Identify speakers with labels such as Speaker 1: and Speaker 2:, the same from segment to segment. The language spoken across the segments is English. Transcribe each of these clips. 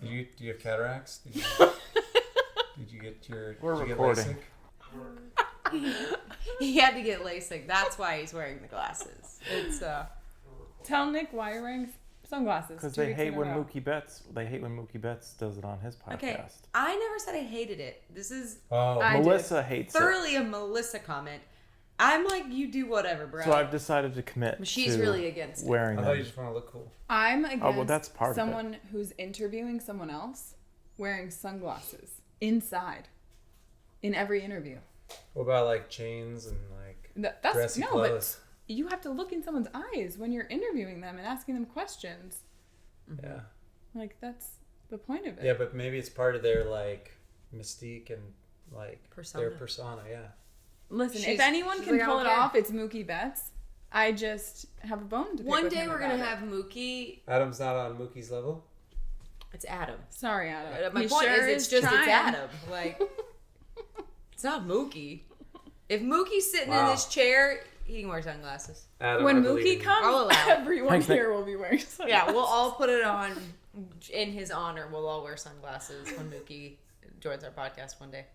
Speaker 1: Do you have cataracts? Did you get your?
Speaker 2: We're
Speaker 1: did you
Speaker 2: recording.
Speaker 1: Get LASIK?
Speaker 3: He had to get LASIK. That's why he's wearing the glasses. It's
Speaker 4: Tell Nick why you're wearing sunglasses.
Speaker 2: Because they hate when Mookie Betts does it on his podcast.
Speaker 3: okay. I never said I hated it. This is
Speaker 2: Melissa hates
Speaker 3: thoroughly a Melissa comment. I'm like, you do whatever, bro.
Speaker 2: So I've decided to commit.
Speaker 3: But she's
Speaker 2: to
Speaker 3: really against it.
Speaker 2: wearing
Speaker 1: I
Speaker 2: them.
Speaker 1: thought you just want to look cool.
Speaker 4: I'm against
Speaker 2: that's part of
Speaker 4: someone who's interviewing someone else wearing sunglasses inside in every interview.
Speaker 1: What about like chains and like dressy clothes?
Speaker 4: But you have to look in someone's eyes when you're interviewing them and asking them questions.
Speaker 1: Yeah.
Speaker 4: Like, that's the point of it.
Speaker 1: Yeah, but maybe it's part of their like mystique and like
Speaker 3: Persona.
Speaker 1: their persona. Yeah.
Speaker 4: Listen,
Speaker 3: She's
Speaker 4: if anyone can
Speaker 3: like, I
Speaker 4: pull
Speaker 3: don't
Speaker 4: it
Speaker 3: care.
Speaker 4: off, it's Mookie Betts. I just have a bone to pick
Speaker 3: One
Speaker 4: with
Speaker 3: day
Speaker 4: him
Speaker 3: we're going to
Speaker 4: about it.
Speaker 3: have Mookie.
Speaker 1: Adam's not on Mookie's level.
Speaker 3: It's Adam.
Speaker 4: Sorry, Adam.
Speaker 3: My
Speaker 4: He
Speaker 3: point
Speaker 4: sure
Speaker 3: is, it's
Speaker 4: trying.
Speaker 3: Adam. Like, it's not Mookie. If Mookie's sitting in
Speaker 1: Wow.
Speaker 3: this chair, he can wear sunglasses.
Speaker 1: Adam,
Speaker 4: When
Speaker 1: I believe in
Speaker 4: Mookie
Speaker 1: you.
Speaker 4: comes,
Speaker 3: I'll allow it.
Speaker 4: everyone
Speaker 2: Thanks, Nick.
Speaker 4: here will be wearing sunglasses.
Speaker 3: Yeah, we'll all put it on in his honor. We'll all wear sunglasses when Mookie joins our podcast one day.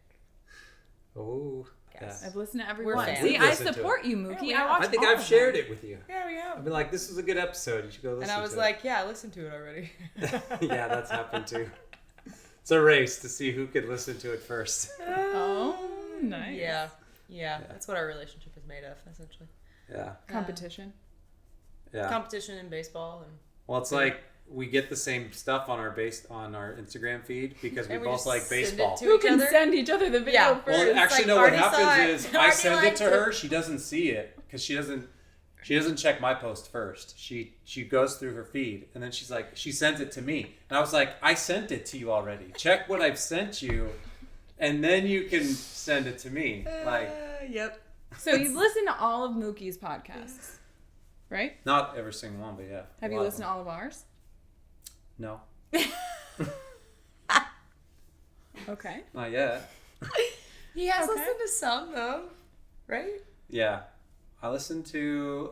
Speaker 1: Oh, yeah.
Speaker 3: Yes.
Speaker 4: I've listened to every
Speaker 3: We're
Speaker 4: one.
Speaker 3: fans.
Speaker 4: See,
Speaker 1: We've
Speaker 4: I
Speaker 1: listened to
Speaker 4: support you, Mookie.
Speaker 3: Yeah,
Speaker 4: I watch
Speaker 1: I think
Speaker 4: all
Speaker 1: I've
Speaker 4: of
Speaker 1: shared
Speaker 4: them.
Speaker 1: it with you.
Speaker 3: Yeah, we have.
Speaker 1: I've been like, this was a good episode. You should go listen
Speaker 3: And I was
Speaker 1: to
Speaker 3: like, yeah, I listened to it already.
Speaker 1: it. Yeah, that's happened too. It's a race to see who could listen to it first.
Speaker 4: Oh, nice.
Speaker 3: Yeah. That's what our relationship is made of, essentially.
Speaker 1: Yeah.
Speaker 4: Competition.
Speaker 1: Yeah.
Speaker 3: Competition in baseball. And
Speaker 1: Well, it's like we get the same stuff on our Instagram feed because we
Speaker 3: And we
Speaker 1: both
Speaker 3: just
Speaker 1: like
Speaker 3: send it
Speaker 1: baseball.
Speaker 3: to
Speaker 4: Who
Speaker 3: each
Speaker 4: can
Speaker 3: other?
Speaker 4: send each other the video
Speaker 3: Yeah.
Speaker 4: first?
Speaker 1: Well, actually,
Speaker 3: like,
Speaker 1: no. What
Speaker 3: already
Speaker 1: happens
Speaker 3: saw it.
Speaker 1: is I
Speaker 3: Already
Speaker 1: send it
Speaker 3: liked
Speaker 1: to
Speaker 3: it.
Speaker 1: her. She doesn't see it because she doesn't check my post first. She goes through her feed and then she's like, she sends it to me, and I was like, I sent it to you already. Check what I've sent you, and then you can send it to me. Like,
Speaker 3: Yep.
Speaker 4: So you've listened to all of Mookie's podcasts, right?
Speaker 1: not every single one, but yeah.
Speaker 4: Have you listened to all of ours?
Speaker 1: No,
Speaker 4: Okay.
Speaker 1: not yet.
Speaker 3: He has
Speaker 4: Okay.
Speaker 3: listened to some, though. Right?
Speaker 1: Yeah, I listened to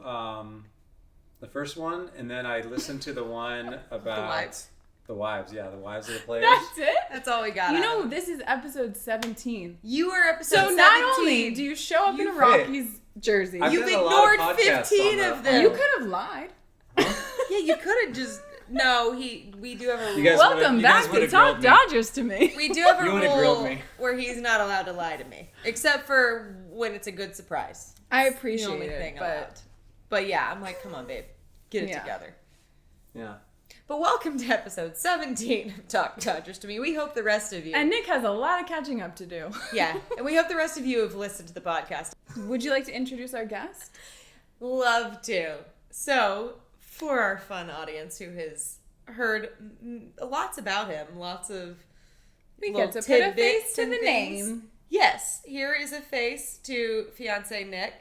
Speaker 1: the first one, and then I listened to the one about
Speaker 3: wives.
Speaker 1: The wives, yeah, the wives of the players.
Speaker 4: That's it?
Speaker 3: That's all we got.
Speaker 4: You
Speaker 3: out
Speaker 4: know,
Speaker 3: of it.
Speaker 4: this is episode 17.
Speaker 3: You are episode
Speaker 4: So
Speaker 3: 17.
Speaker 4: not only do you show up in a
Speaker 1: You've-
Speaker 4: Rockies jersey,
Speaker 1: I've
Speaker 3: You've
Speaker 1: done a lot of
Speaker 3: ignored
Speaker 1: podcasts
Speaker 3: 15
Speaker 1: on
Speaker 3: of
Speaker 1: the-
Speaker 3: them.
Speaker 4: you could have lied.
Speaker 3: Yeah, you could have just... No, we do have a rule.
Speaker 1: You guys
Speaker 4: Welcome
Speaker 1: you
Speaker 4: back
Speaker 1: guys
Speaker 4: to
Speaker 1: would've
Speaker 4: Talk
Speaker 1: grilled me.
Speaker 4: Dodgers to me.
Speaker 3: We do have a
Speaker 1: You would've grilled
Speaker 3: rule
Speaker 1: me.
Speaker 3: where he's not allowed to lie to me. Except for when it's a good surprise.
Speaker 4: I
Speaker 3: It's
Speaker 4: appreciate
Speaker 3: the only
Speaker 4: it,
Speaker 3: thing
Speaker 4: but
Speaker 3: allowed. But yeah, I'm like, come on, babe. Get it
Speaker 4: Yeah.
Speaker 3: together.
Speaker 1: Yeah.
Speaker 3: But welcome to episode 17 of Talk Dodgers to me. We hope the rest of you...
Speaker 4: and Nick has a lot of catching up to do.
Speaker 3: yeah, and we hope the rest of you have listened to the podcast.
Speaker 4: Would you like to introduce our guest?
Speaker 3: Love to. So, for our fun audience who has heard lots about him, lots of
Speaker 4: We
Speaker 3: little
Speaker 4: get to put a
Speaker 3: tidbits
Speaker 4: face to
Speaker 3: and
Speaker 4: the
Speaker 3: things.
Speaker 4: name.
Speaker 3: Yes, here is a face to fiance Nick,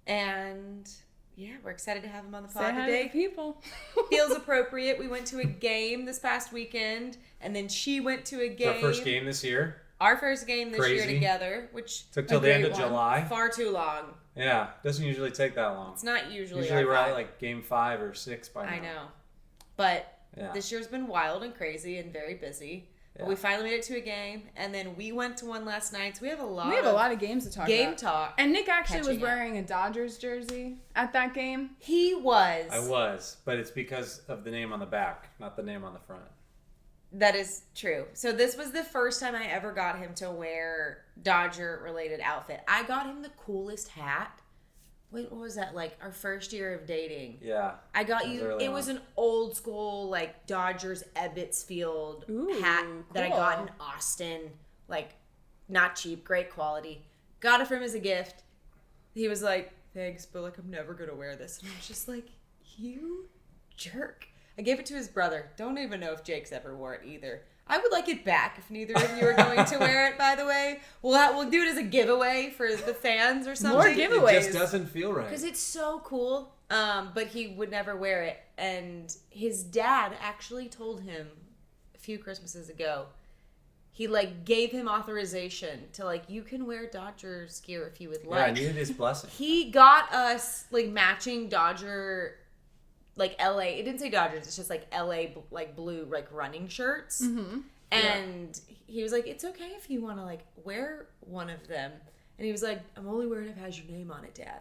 Speaker 3: and yeah, we're excited to have him on the
Speaker 4: Say
Speaker 3: pod
Speaker 4: hi to the
Speaker 3: today.
Speaker 4: people.
Speaker 3: Feels appropriate. We went to a game this past weekend, and then she went to a game.
Speaker 1: Our first game this year.
Speaker 3: Our first game this year
Speaker 1: Crazy.
Speaker 3: together, which
Speaker 1: Took till
Speaker 4: A
Speaker 1: the end
Speaker 4: great
Speaker 1: of
Speaker 4: one.
Speaker 1: July.
Speaker 3: far too long.
Speaker 1: Yeah, doesn't usually take that long.
Speaker 3: It's not usually.
Speaker 1: Usually
Speaker 3: our
Speaker 1: we're at
Speaker 3: vibe.
Speaker 1: like game 5 or 6 by now.
Speaker 3: I know, but
Speaker 1: Yeah.
Speaker 3: this year's been wild and crazy and very busy. But
Speaker 1: Yeah.
Speaker 3: we finally made it to a game, and then we went to one last night. So we have a lot.
Speaker 4: We have a lot of games to talk
Speaker 3: game
Speaker 4: about.
Speaker 3: talk.
Speaker 4: And Nick actually was
Speaker 3: Catching up.
Speaker 4: wearing a Dodgers jersey at that game.
Speaker 3: He was.
Speaker 1: I was, but it's because of the name on the back, not the name on the front.
Speaker 3: That is true. So this was the first time I ever got him to wear Dodger-related outfit. I got him the coolest hat. Wait, what was that? Like our first year of dating.
Speaker 1: Yeah.
Speaker 3: I got
Speaker 1: That was
Speaker 3: you.
Speaker 1: early
Speaker 3: It
Speaker 1: on.
Speaker 3: was an old school like Dodgers Ebbetsfield
Speaker 4: Ooh,
Speaker 3: hat that I got
Speaker 4: cool.
Speaker 3: in Austin. Like not cheap, great quality. Got it from him as a gift. He was like, "Thanks, but like I'm never gonna wear this." And I was just like, "You jerk." I gave it to his brother. Don't even know if Jake's ever wore it either. I would like it back if neither of you are going to wear it, by the way. We'll do it as a giveaway for the fans or something.
Speaker 4: More giveaways.
Speaker 1: It just doesn't feel right.
Speaker 3: Because it's so cool. But he would never wear it. And his dad actually told him a few Christmases ago, he like gave him authorization to like, you can wear Dodgers gear if you would
Speaker 1: Yeah, I
Speaker 3: like.
Speaker 1: needed his blessing.
Speaker 3: He got us like matching Dodger like LA. It didn't say Dodgers. It's just like LA like blue like running shirts.
Speaker 4: Mm-hmm.
Speaker 3: And he was like, "It's okay if you want to like wear one of them." And he was like, "I'm only wearing it if it has your name on it, Dad."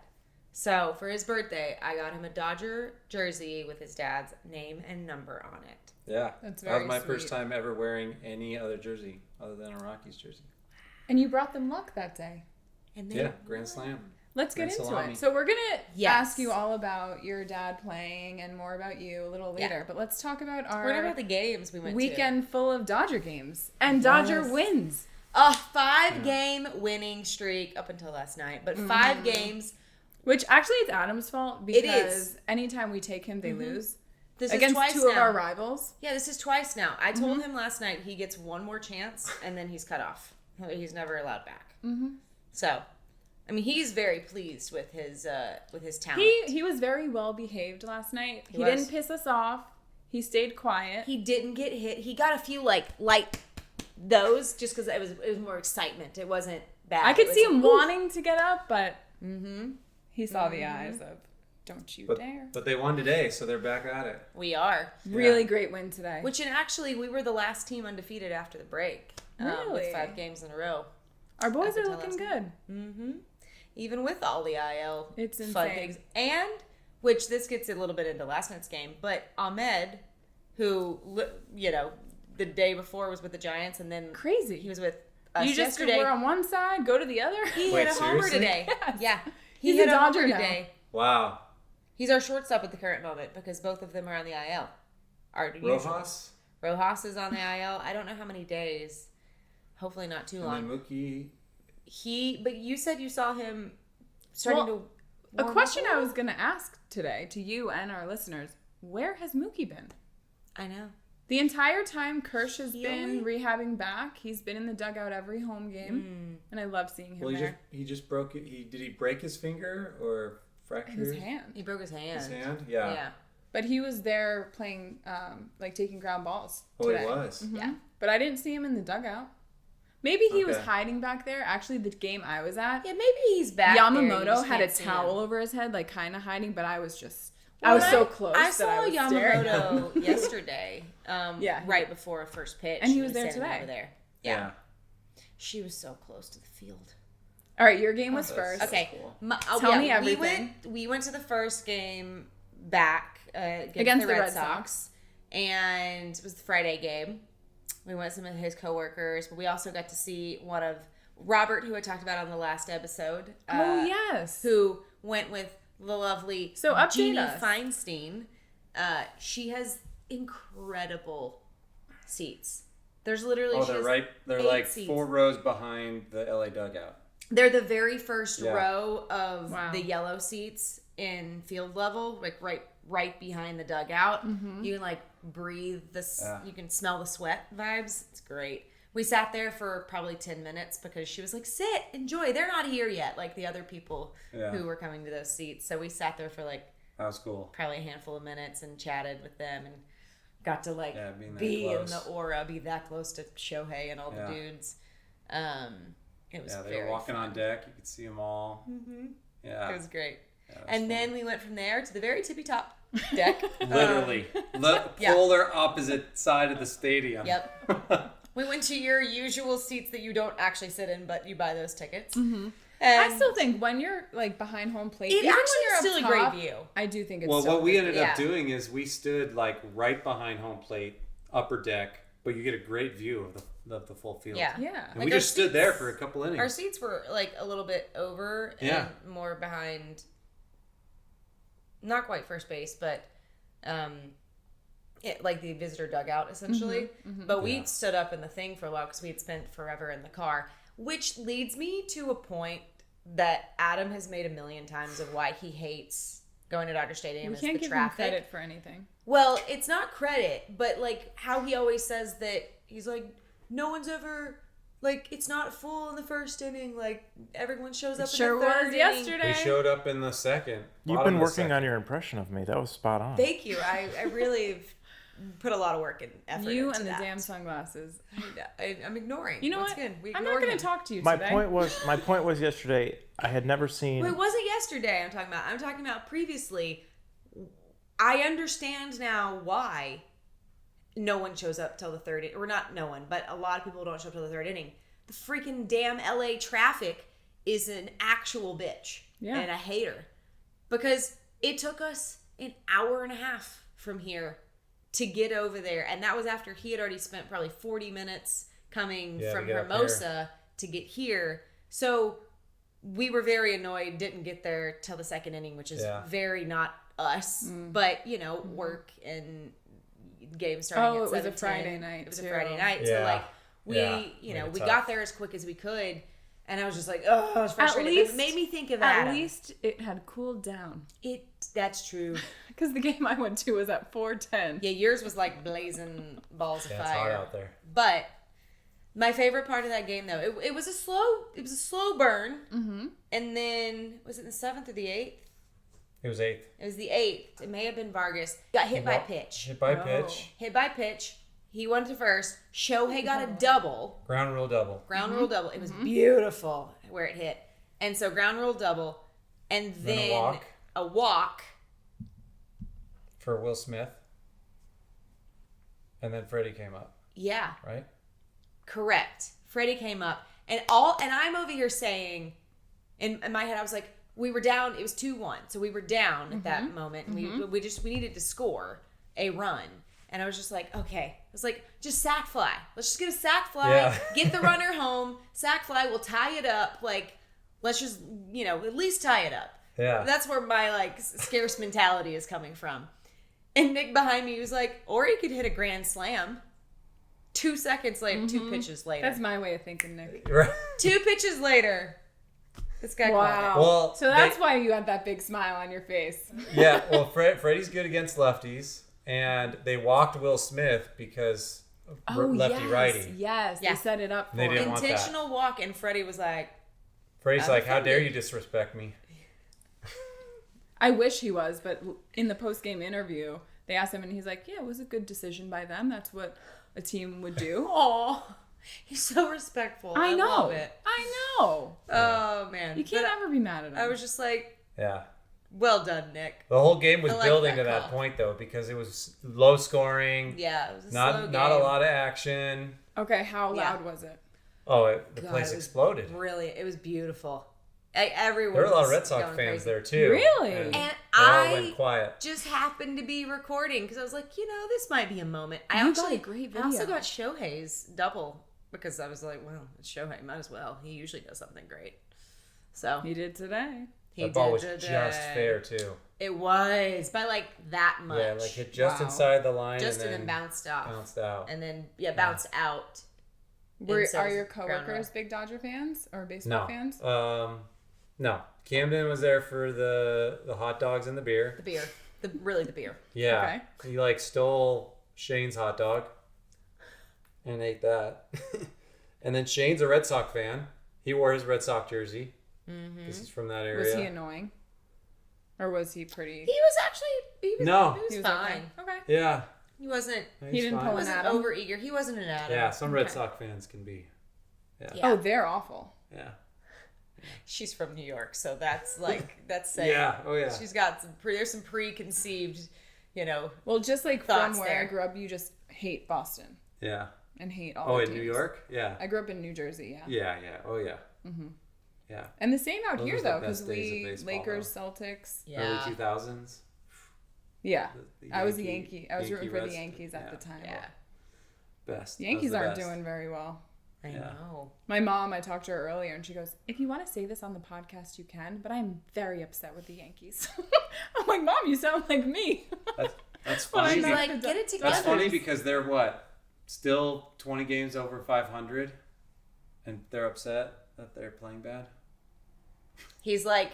Speaker 3: So for his birthday, I got him a Dodger jersey with his dad's name and number on it.
Speaker 1: Yeah.
Speaker 4: That's
Speaker 1: That was
Speaker 4: very
Speaker 1: my
Speaker 4: sweet.
Speaker 1: first time ever wearing any other jersey other than a Rockies jersey.
Speaker 4: And you brought them luck that day.
Speaker 3: And
Speaker 1: Yeah, Grand Slam.
Speaker 4: Let's get
Speaker 1: And
Speaker 4: into
Speaker 1: salami.
Speaker 4: it. So we're gonna
Speaker 3: Yes.
Speaker 4: ask you all about your dad playing and more about you a little later.
Speaker 3: Yeah.
Speaker 4: But let's talk about our
Speaker 3: What about the games we went
Speaker 4: weekend full of Dodger games and Dodger wins.
Speaker 3: to? A 5-game winning streak up until last night, but 5 games.
Speaker 4: Which actually it's Adam's fault
Speaker 3: It
Speaker 4: because
Speaker 3: is.
Speaker 4: anytime we take him, they lose.
Speaker 3: This
Speaker 4: Against
Speaker 3: is twice
Speaker 4: two of
Speaker 3: now.
Speaker 4: our rivals.
Speaker 3: Yeah, this is twice now. I told him last night he gets one more chance and then he's cut off. He's never allowed back. Mm-hmm. So, I mean, he's very pleased with his talent.
Speaker 4: He was very well behaved last night. He
Speaker 3: was.
Speaker 4: didn't piss us off. He stayed quiet.
Speaker 3: He didn't get hit. He got a few like light those just because it was more excitement. It wasn't bad.
Speaker 4: I could
Speaker 3: It was
Speaker 4: see him
Speaker 3: like,
Speaker 4: wanting to get up, but he saw the eyes of "Don't you
Speaker 1: But,
Speaker 4: dare!"
Speaker 1: but they won today, so they're back at it.
Speaker 3: We are.
Speaker 4: Really great win today.
Speaker 3: Which, and actually, we were the last team undefeated after the break.
Speaker 4: Really?
Speaker 3: With 5 games in a row.
Speaker 4: Our boys
Speaker 3: up
Speaker 4: are
Speaker 3: until
Speaker 4: looking
Speaker 3: last
Speaker 4: good.
Speaker 3: Even with all the IL
Speaker 4: It's
Speaker 3: fun
Speaker 4: insane.
Speaker 3: things. And, which this gets a little bit into last night's game, but Ahmed, who, the day before was with the Giants, and then
Speaker 4: Crazy.
Speaker 3: he was with us
Speaker 4: You just
Speaker 3: yesterday.
Speaker 4: were on one side, go to the other.
Speaker 3: He
Speaker 1: Wait,
Speaker 3: hit a homer
Speaker 1: seriously?
Speaker 3: today.
Speaker 4: Yes.
Speaker 3: Yeah.
Speaker 4: He's
Speaker 3: hit
Speaker 4: a
Speaker 3: a homer
Speaker 4: Dodger now.
Speaker 3: today.
Speaker 1: Wow.
Speaker 3: He's our shortstop at the current moment because both of them are on the IL. Our usual.
Speaker 1: Rojas?
Speaker 3: is on the IL. I don't know how many days. Hopefully not too
Speaker 1: And
Speaker 3: long.
Speaker 1: then Mookie.
Speaker 3: But you said you saw him starting to.
Speaker 4: A
Speaker 3: warm
Speaker 4: question
Speaker 3: up
Speaker 4: I was going to ask today to you and our listeners: where has Mookie been?
Speaker 3: I know.
Speaker 4: The entire time Kirsch has been
Speaker 3: Really?
Speaker 4: rehabbing back, he's been in the dugout every home game, and I love seeing him
Speaker 1: Well,
Speaker 4: there.
Speaker 1: he just broke it. Did he break his finger or fracture
Speaker 4: His hand.
Speaker 3: He broke his hand.
Speaker 1: His hand? Yeah.
Speaker 3: Yeah.
Speaker 4: But he was there playing, like taking ground balls.
Speaker 1: Oh,
Speaker 4: today.
Speaker 1: he was.
Speaker 4: Mhm.
Speaker 3: Yeah.
Speaker 4: But I didn't see him in the dugout. Maybe he was
Speaker 1: Okay.
Speaker 4: hiding back there. Actually, the game I was at,
Speaker 3: Yeah, maybe he's back. there, you
Speaker 4: Yamamoto
Speaker 3: just
Speaker 4: had a
Speaker 3: can't see him.
Speaker 4: towel over his head, like kind of hiding, but I was just, I
Speaker 3: Well,
Speaker 4: was so close
Speaker 3: I
Speaker 4: that
Speaker 3: saw
Speaker 4: I was staring.
Speaker 3: Yamamoto yesterday.
Speaker 4: Yeah.
Speaker 3: Right before a first pitch,
Speaker 4: And he was there
Speaker 3: standing
Speaker 4: today.
Speaker 3: Over there.
Speaker 1: Yeah.
Speaker 3: She was so close to the field.
Speaker 4: All right, your game was
Speaker 1: That's-
Speaker 4: first.
Speaker 3: Okay.
Speaker 1: cool.
Speaker 4: Tell me everything.
Speaker 3: We went to the first game back
Speaker 4: Against the Red Sox.
Speaker 3: And it was the Friday game. We went with some of his coworkers, but we also got to see one of Robert, who I talked about on the last episode.
Speaker 4: Oh, yes.
Speaker 3: Who went with the lovely
Speaker 4: So update
Speaker 3: Jeannie
Speaker 4: us.
Speaker 3: Feinstein. She has incredible seats. There's literally
Speaker 1: Oh,
Speaker 3: she
Speaker 1: they're
Speaker 3: has
Speaker 1: right. They're
Speaker 3: 8
Speaker 1: like
Speaker 3: seats.
Speaker 1: 4 rows behind the LA dugout.
Speaker 3: They're the very first
Speaker 1: Yeah.
Speaker 3: row of
Speaker 4: Wow.
Speaker 3: the yellow seats in field level, like right behind the dugout.
Speaker 4: Mm-hmm.
Speaker 3: You can like breathe this.
Speaker 1: Yeah.
Speaker 3: You can smell the sweat vibes. It's great. We sat there for probably 10 minutes because she was like, "Sit, enjoy. They're not here yet." Like the other people
Speaker 1: Yeah.
Speaker 3: who were coming to those seats. So we sat there for like
Speaker 1: That was cool.
Speaker 3: probably a handful of minutes and chatted with them and got to like
Speaker 1: Yeah, being that
Speaker 3: be in
Speaker 1: close.
Speaker 3: the aura, be that close to Shohei and all
Speaker 1: Yeah.
Speaker 3: the dudes. It was
Speaker 1: Yeah, they
Speaker 3: very
Speaker 1: were walking
Speaker 3: fun.
Speaker 1: on deck. You could see them all. Mm-hmm. Yeah.
Speaker 3: It was great.
Speaker 1: Yeah, that was
Speaker 3: And
Speaker 1: fun.
Speaker 3: then we went from there to the very tippy top deck.
Speaker 1: Literally.
Speaker 3: yeah.
Speaker 1: Polar opposite side of the stadium.
Speaker 3: Yep. We went to your usual seats that you don't actually sit in, but you buy those tickets.
Speaker 4: Mm-hmm.
Speaker 3: And
Speaker 4: I still think when you're like behind home plate,
Speaker 3: it
Speaker 4: even when
Speaker 3: actually
Speaker 4: you're
Speaker 3: is
Speaker 4: up
Speaker 3: still a
Speaker 4: top,
Speaker 3: great view.
Speaker 4: I do think it's
Speaker 1: Well,
Speaker 4: still
Speaker 1: what we ended
Speaker 3: Yeah.
Speaker 1: up doing is we stood like right behind home plate, upper deck, but you get a great view of the full field.
Speaker 3: Yeah.
Speaker 4: Yeah.
Speaker 1: And
Speaker 3: Like
Speaker 1: we
Speaker 3: our
Speaker 1: just stood there
Speaker 3: seats-
Speaker 1: for a couple innings.
Speaker 3: Our seats were like a little bit over
Speaker 1: Yeah.
Speaker 3: and more behind, not quite first base, but like the visitor dugout essentially. But we
Speaker 1: Yeah.
Speaker 3: stood up in the thing for a while because we had spent forever in the car, which leads me to a point that Adam has made a million times of why he hates going to Dodger Stadium
Speaker 4: We
Speaker 3: is
Speaker 4: can't
Speaker 3: the
Speaker 4: give him
Speaker 3: traffic.
Speaker 4: credit for anything.
Speaker 3: Well, it's not credit, but like how he always says that he's like, no one's ever like it's not full in the first inning. Like everyone shows up.
Speaker 4: Sure
Speaker 3: in the third
Speaker 4: was
Speaker 3: inning.
Speaker 4: yesterday.
Speaker 1: We showed up in the second.
Speaker 2: You've
Speaker 1: bottom
Speaker 2: been
Speaker 1: of the
Speaker 2: working
Speaker 1: second.
Speaker 2: on your impression of me. That was spot on.
Speaker 3: Thank you. I really have put a lot of work and effort.
Speaker 4: You
Speaker 3: into
Speaker 4: and the
Speaker 3: that.
Speaker 4: damn sunglasses.
Speaker 3: I'm ignoring.
Speaker 4: You know
Speaker 3: Once
Speaker 4: what?
Speaker 3: Again, we
Speaker 4: I'm
Speaker 3: ignore
Speaker 4: not going
Speaker 3: him.
Speaker 4: to talk to you
Speaker 2: My
Speaker 4: today.
Speaker 2: point was yesterday. I had never seen.
Speaker 3: Well, it wasn't yesterday. I'm talking about previously. I understand now why no one shows up till the third, or not no one, but a lot of people don't show up till the third inning. The freaking damn LA traffic is an actual bitch and a hater, because it took us an hour and a half from here to get over there, and that was after he had already spent probably 40 minutes coming from Hermosa to get here. So we were very annoyed, didn't get there till the second inning, which is very not us, but you know, work and game starting at 7:10.
Speaker 4: It was a Friday night.
Speaker 3: It was a Friday night, so like we got there as quick as we could, and I was just like, oh, I was frustrated. It made me think of that.
Speaker 4: At least it had cooled down.
Speaker 3: That's true.
Speaker 4: Because the game I went to was at 4:10.
Speaker 3: Yeah, yours was like blazing balls of fire.
Speaker 1: It's hot out there.
Speaker 3: But my favorite part of that game, though, it was a slow burn. Mm-hmm. And then, was it the 7th or the 8th?
Speaker 1: It was 8th.
Speaker 3: It was the 8th. It may have been Vargas. Got hit by pitch.
Speaker 1: Hit by pitch.
Speaker 3: Hit by pitch. He went to first. Shohei got a double.
Speaker 1: Ground rule double.
Speaker 3: Ground rule double. It was beautiful where it hit. And so ground rule double. And then a walk.
Speaker 1: For Will Smith. And then Freddie came up.
Speaker 3: Yeah.
Speaker 1: Right?
Speaker 3: Correct. Freddie came up. And I'm over here saying, in my head, I was like, we were down. It was 2-1. So we were down at that moment. And we needed to score a run. And I was just like, okay. I was like, just sack fly. Let's just get a sack fly.
Speaker 1: Yeah.
Speaker 3: Get the runner home. Sack fly. We'll tie it up. Like, let's just, at least tie it up.
Speaker 1: Yeah.
Speaker 3: That's where my, like, scarce mentality is coming from. And Nick behind me was like, or he could hit a grand slam. 2 seconds later, 2 pitches later.
Speaker 4: That's my way of thinking, Nick.
Speaker 1: Right.
Speaker 3: 2 pitches later, this guy called it.
Speaker 1: Well,
Speaker 4: so that's why you had that big smile on your face.
Speaker 1: Yeah, well, Freddie's good against lefties, and they walked Will Smith because lefty-righty.
Speaker 4: Yes, they set it up for
Speaker 1: They
Speaker 4: him.
Speaker 1: didn't want that.
Speaker 3: Intentional walk, and Freddie was like...
Speaker 1: Freddie's like, how dare you disrespect me?
Speaker 4: I wish he was, but in the post-game interview, they asked him, and he's like, yeah, it was a good decision by them. That's what a team would do.
Speaker 3: Oh, he's so respectful.
Speaker 4: I know.
Speaker 3: Love it.
Speaker 4: I know.
Speaker 3: Oh, man.
Speaker 4: You can't ever be mad at him.
Speaker 3: I was just like,
Speaker 1: yeah.
Speaker 3: Well done, Nick.
Speaker 1: The whole game was
Speaker 3: I like
Speaker 1: building
Speaker 3: that
Speaker 1: to that
Speaker 3: call.
Speaker 1: point, though, because it was low scoring.
Speaker 3: Yeah, it was a
Speaker 1: not
Speaker 3: slow game.
Speaker 1: not a lot of action.
Speaker 4: Okay, how loud was it?
Speaker 1: Oh, the place exploded.
Speaker 3: Brilliant. It was beautiful. Everyone
Speaker 1: There were a lot of
Speaker 3: was
Speaker 1: Red Sox
Speaker 3: going
Speaker 1: fans
Speaker 3: crazy.
Speaker 1: there, too.
Speaker 4: Really?
Speaker 1: And
Speaker 3: And
Speaker 1: all went quiet.
Speaker 3: just happened to be recording because I was like, this might be a moment.
Speaker 4: You got a great
Speaker 3: I also
Speaker 4: video.
Speaker 3: got Shohei's double because I was like, well, it's Shohei, might as well. He usually does something great. So
Speaker 4: He did today.
Speaker 1: That ball was just fair, too.
Speaker 3: It was by like that much.
Speaker 1: Yeah, like hit just inside the line
Speaker 3: Just
Speaker 1: and
Speaker 3: then bounced off.
Speaker 1: Bounced out.
Speaker 3: And then bounced out.
Speaker 4: Are your coworkers big Dodger fans or baseball fans?
Speaker 1: No. Camden was there for the hot dogs and the beer.
Speaker 3: The beer. Really the beer.
Speaker 1: Yeah. Okay. He stole Shane's hot dog and ate that. And then Shane's a Red Sox fan. He wore his Red Sox jersey. Mm-hmm. This is from that area.
Speaker 4: Was he annoying? Or was he pretty?
Speaker 3: He was fine.
Speaker 4: Okay.
Speaker 1: Yeah.
Speaker 3: He wasn't.
Speaker 4: He didn't pull
Speaker 3: He
Speaker 4: an
Speaker 3: wasn't
Speaker 4: Adam.
Speaker 3: over eager. He wasn't an Adam.
Speaker 1: Yeah, some Red Sox fans can be. Yeah.
Speaker 4: Oh, they're awful.
Speaker 1: Yeah.
Speaker 3: She's from New York, so that's saying.
Speaker 1: Yeah. Oh yeah.
Speaker 3: She's got there's some preconceived,
Speaker 4: Well, just like
Speaker 3: thoughts
Speaker 4: from where
Speaker 3: there.
Speaker 4: I grew up, you just hate Boston
Speaker 1: Yeah.
Speaker 4: and hate all the
Speaker 1: Oh, in
Speaker 4: teams.
Speaker 1: New York? Yeah.
Speaker 4: I grew up in New Jersey, yeah.
Speaker 1: Yeah, yeah. Oh yeah.
Speaker 4: Mm-hmm.
Speaker 1: Yeah.
Speaker 4: And the same out
Speaker 1: Those
Speaker 4: here,
Speaker 1: was the
Speaker 4: though, because
Speaker 1: best days of
Speaker 4: we
Speaker 1: baseball,
Speaker 4: Lakers, Celtics.
Speaker 3: Yeah.
Speaker 1: Early 2000s.
Speaker 4: Yeah.
Speaker 1: The
Speaker 4: I was a Yankee. I was rooting for the
Speaker 1: Reds-
Speaker 4: Yankees at
Speaker 1: yeah.
Speaker 4: the time.
Speaker 3: Yeah.
Speaker 1: Best.
Speaker 4: The
Speaker 1: That was
Speaker 4: Yankees
Speaker 1: the
Speaker 4: aren't
Speaker 1: best.
Speaker 4: doing very well.
Speaker 3: I
Speaker 1: Yeah.
Speaker 3: know.
Speaker 4: My mom, I talked to her earlier, and she goes, if you want to say this on the podcast, you can, but I'm very upset with the Yankees. I'm like, Mom, you sound like me.
Speaker 1: That's
Speaker 4: Well,
Speaker 1: funny.
Speaker 3: She's
Speaker 4: I'm not
Speaker 3: like, get it together.
Speaker 1: That's funny because they're still 20 games over 500, and they're upset that they're playing bad.
Speaker 3: He's like,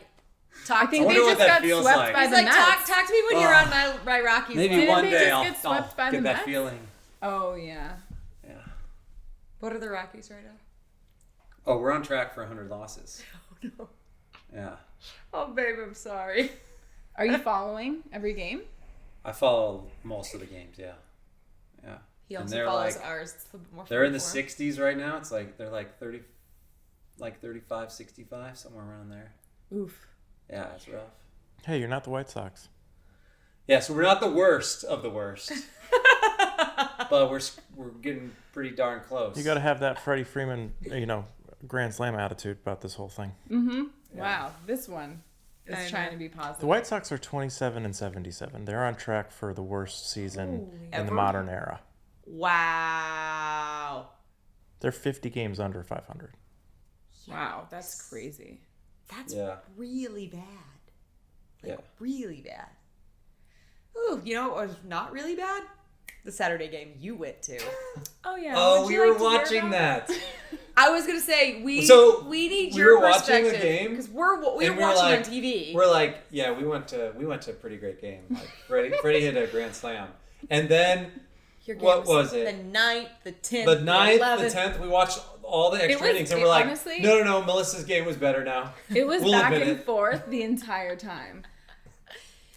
Speaker 4: I
Speaker 3: talk to
Speaker 4: think
Speaker 3: me.
Speaker 4: they
Speaker 1: wonder what
Speaker 4: just
Speaker 1: that
Speaker 4: got
Speaker 1: feels
Speaker 4: swept
Speaker 1: like.
Speaker 4: by
Speaker 3: He's
Speaker 4: the
Speaker 3: like,
Speaker 4: Mets.
Speaker 3: talk to me when you're on my Rockies.
Speaker 1: Maybe
Speaker 3: line.
Speaker 1: one
Speaker 4: they
Speaker 1: day
Speaker 4: just
Speaker 1: I'll
Speaker 4: get swept by
Speaker 1: get
Speaker 4: the
Speaker 1: that
Speaker 4: Mets?
Speaker 1: feeling.
Speaker 4: Oh, yeah.
Speaker 1: Yeah.
Speaker 3: What are the Rockies right now?
Speaker 1: Oh, we're on track for 100 losses.
Speaker 3: Oh no.
Speaker 1: Yeah.
Speaker 3: Oh babe, I'm sorry.
Speaker 4: Are you following every game?
Speaker 1: I follow most of the games. Yeah. Yeah.
Speaker 3: He
Speaker 1: And
Speaker 3: also
Speaker 1: they're
Speaker 3: follows
Speaker 1: like-
Speaker 3: ours. It's a little bit more
Speaker 1: They're in the
Speaker 3: fun for him.
Speaker 1: 60s right now. It's like they're like 30, like 35, 65, somewhere around there.
Speaker 4: Oof.
Speaker 1: Yeah, it's rough.
Speaker 2: Hey, you're not the White Sox.
Speaker 1: Yeah, so we're not the worst of the worst. But we're getting pretty darn close.
Speaker 2: You got to have that Freddie Freeman, Grand Slam attitude about this whole thing.
Speaker 4: Mm-hmm.
Speaker 1: Yeah.
Speaker 4: Wow, this one is trying to be positive.
Speaker 2: The White Sox are 27-77. They're on track for the worst season in the modern era.
Speaker 3: Wow.
Speaker 2: They're 50 games under 500.
Speaker 4: Wow, that's crazy.
Speaker 3: That's really bad.
Speaker 1: Yeah.
Speaker 3: Really bad. Ooh, you know what was not really bad? The Saturday game you went to.
Speaker 4: Oh yeah.
Speaker 1: Oh,
Speaker 4: Would
Speaker 1: we
Speaker 4: you
Speaker 1: were
Speaker 4: like to hear
Speaker 1: watching
Speaker 4: about
Speaker 1: that.
Speaker 3: I was gonna say we need
Speaker 1: we
Speaker 3: your
Speaker 1: were watching
Speaker 3: perspective
Speaker 1: a game
Speaker 3: because we were
Speaker 1: and
Speaker 3: watching on TV.
Speaker 1: We're like, yeah, we went to a pretty great game. Like Freddie hit a grand slam, and then
Speaker 3: Your game
Speaker 1: what was it?
Speaker 3: The 9th, the 10th,
Speaker 1: The 9th,
Speaker 3: 11th.
Speaker 1: the 10th. We watched all the extra
Speaker 4: was-
Speaker 1: innings, and
Speaker 4: it
Speaker 1: we're like,
Speaker 4: honestly-
Speaker 1: no, Melissa's game was better now.
Speaker 4: It was
Speaker 1: We'll
Speaker 4: back
Speaker 1: admit
Speaker 4: and
Speaker 1: it.
Speaker 4: forth the entire time.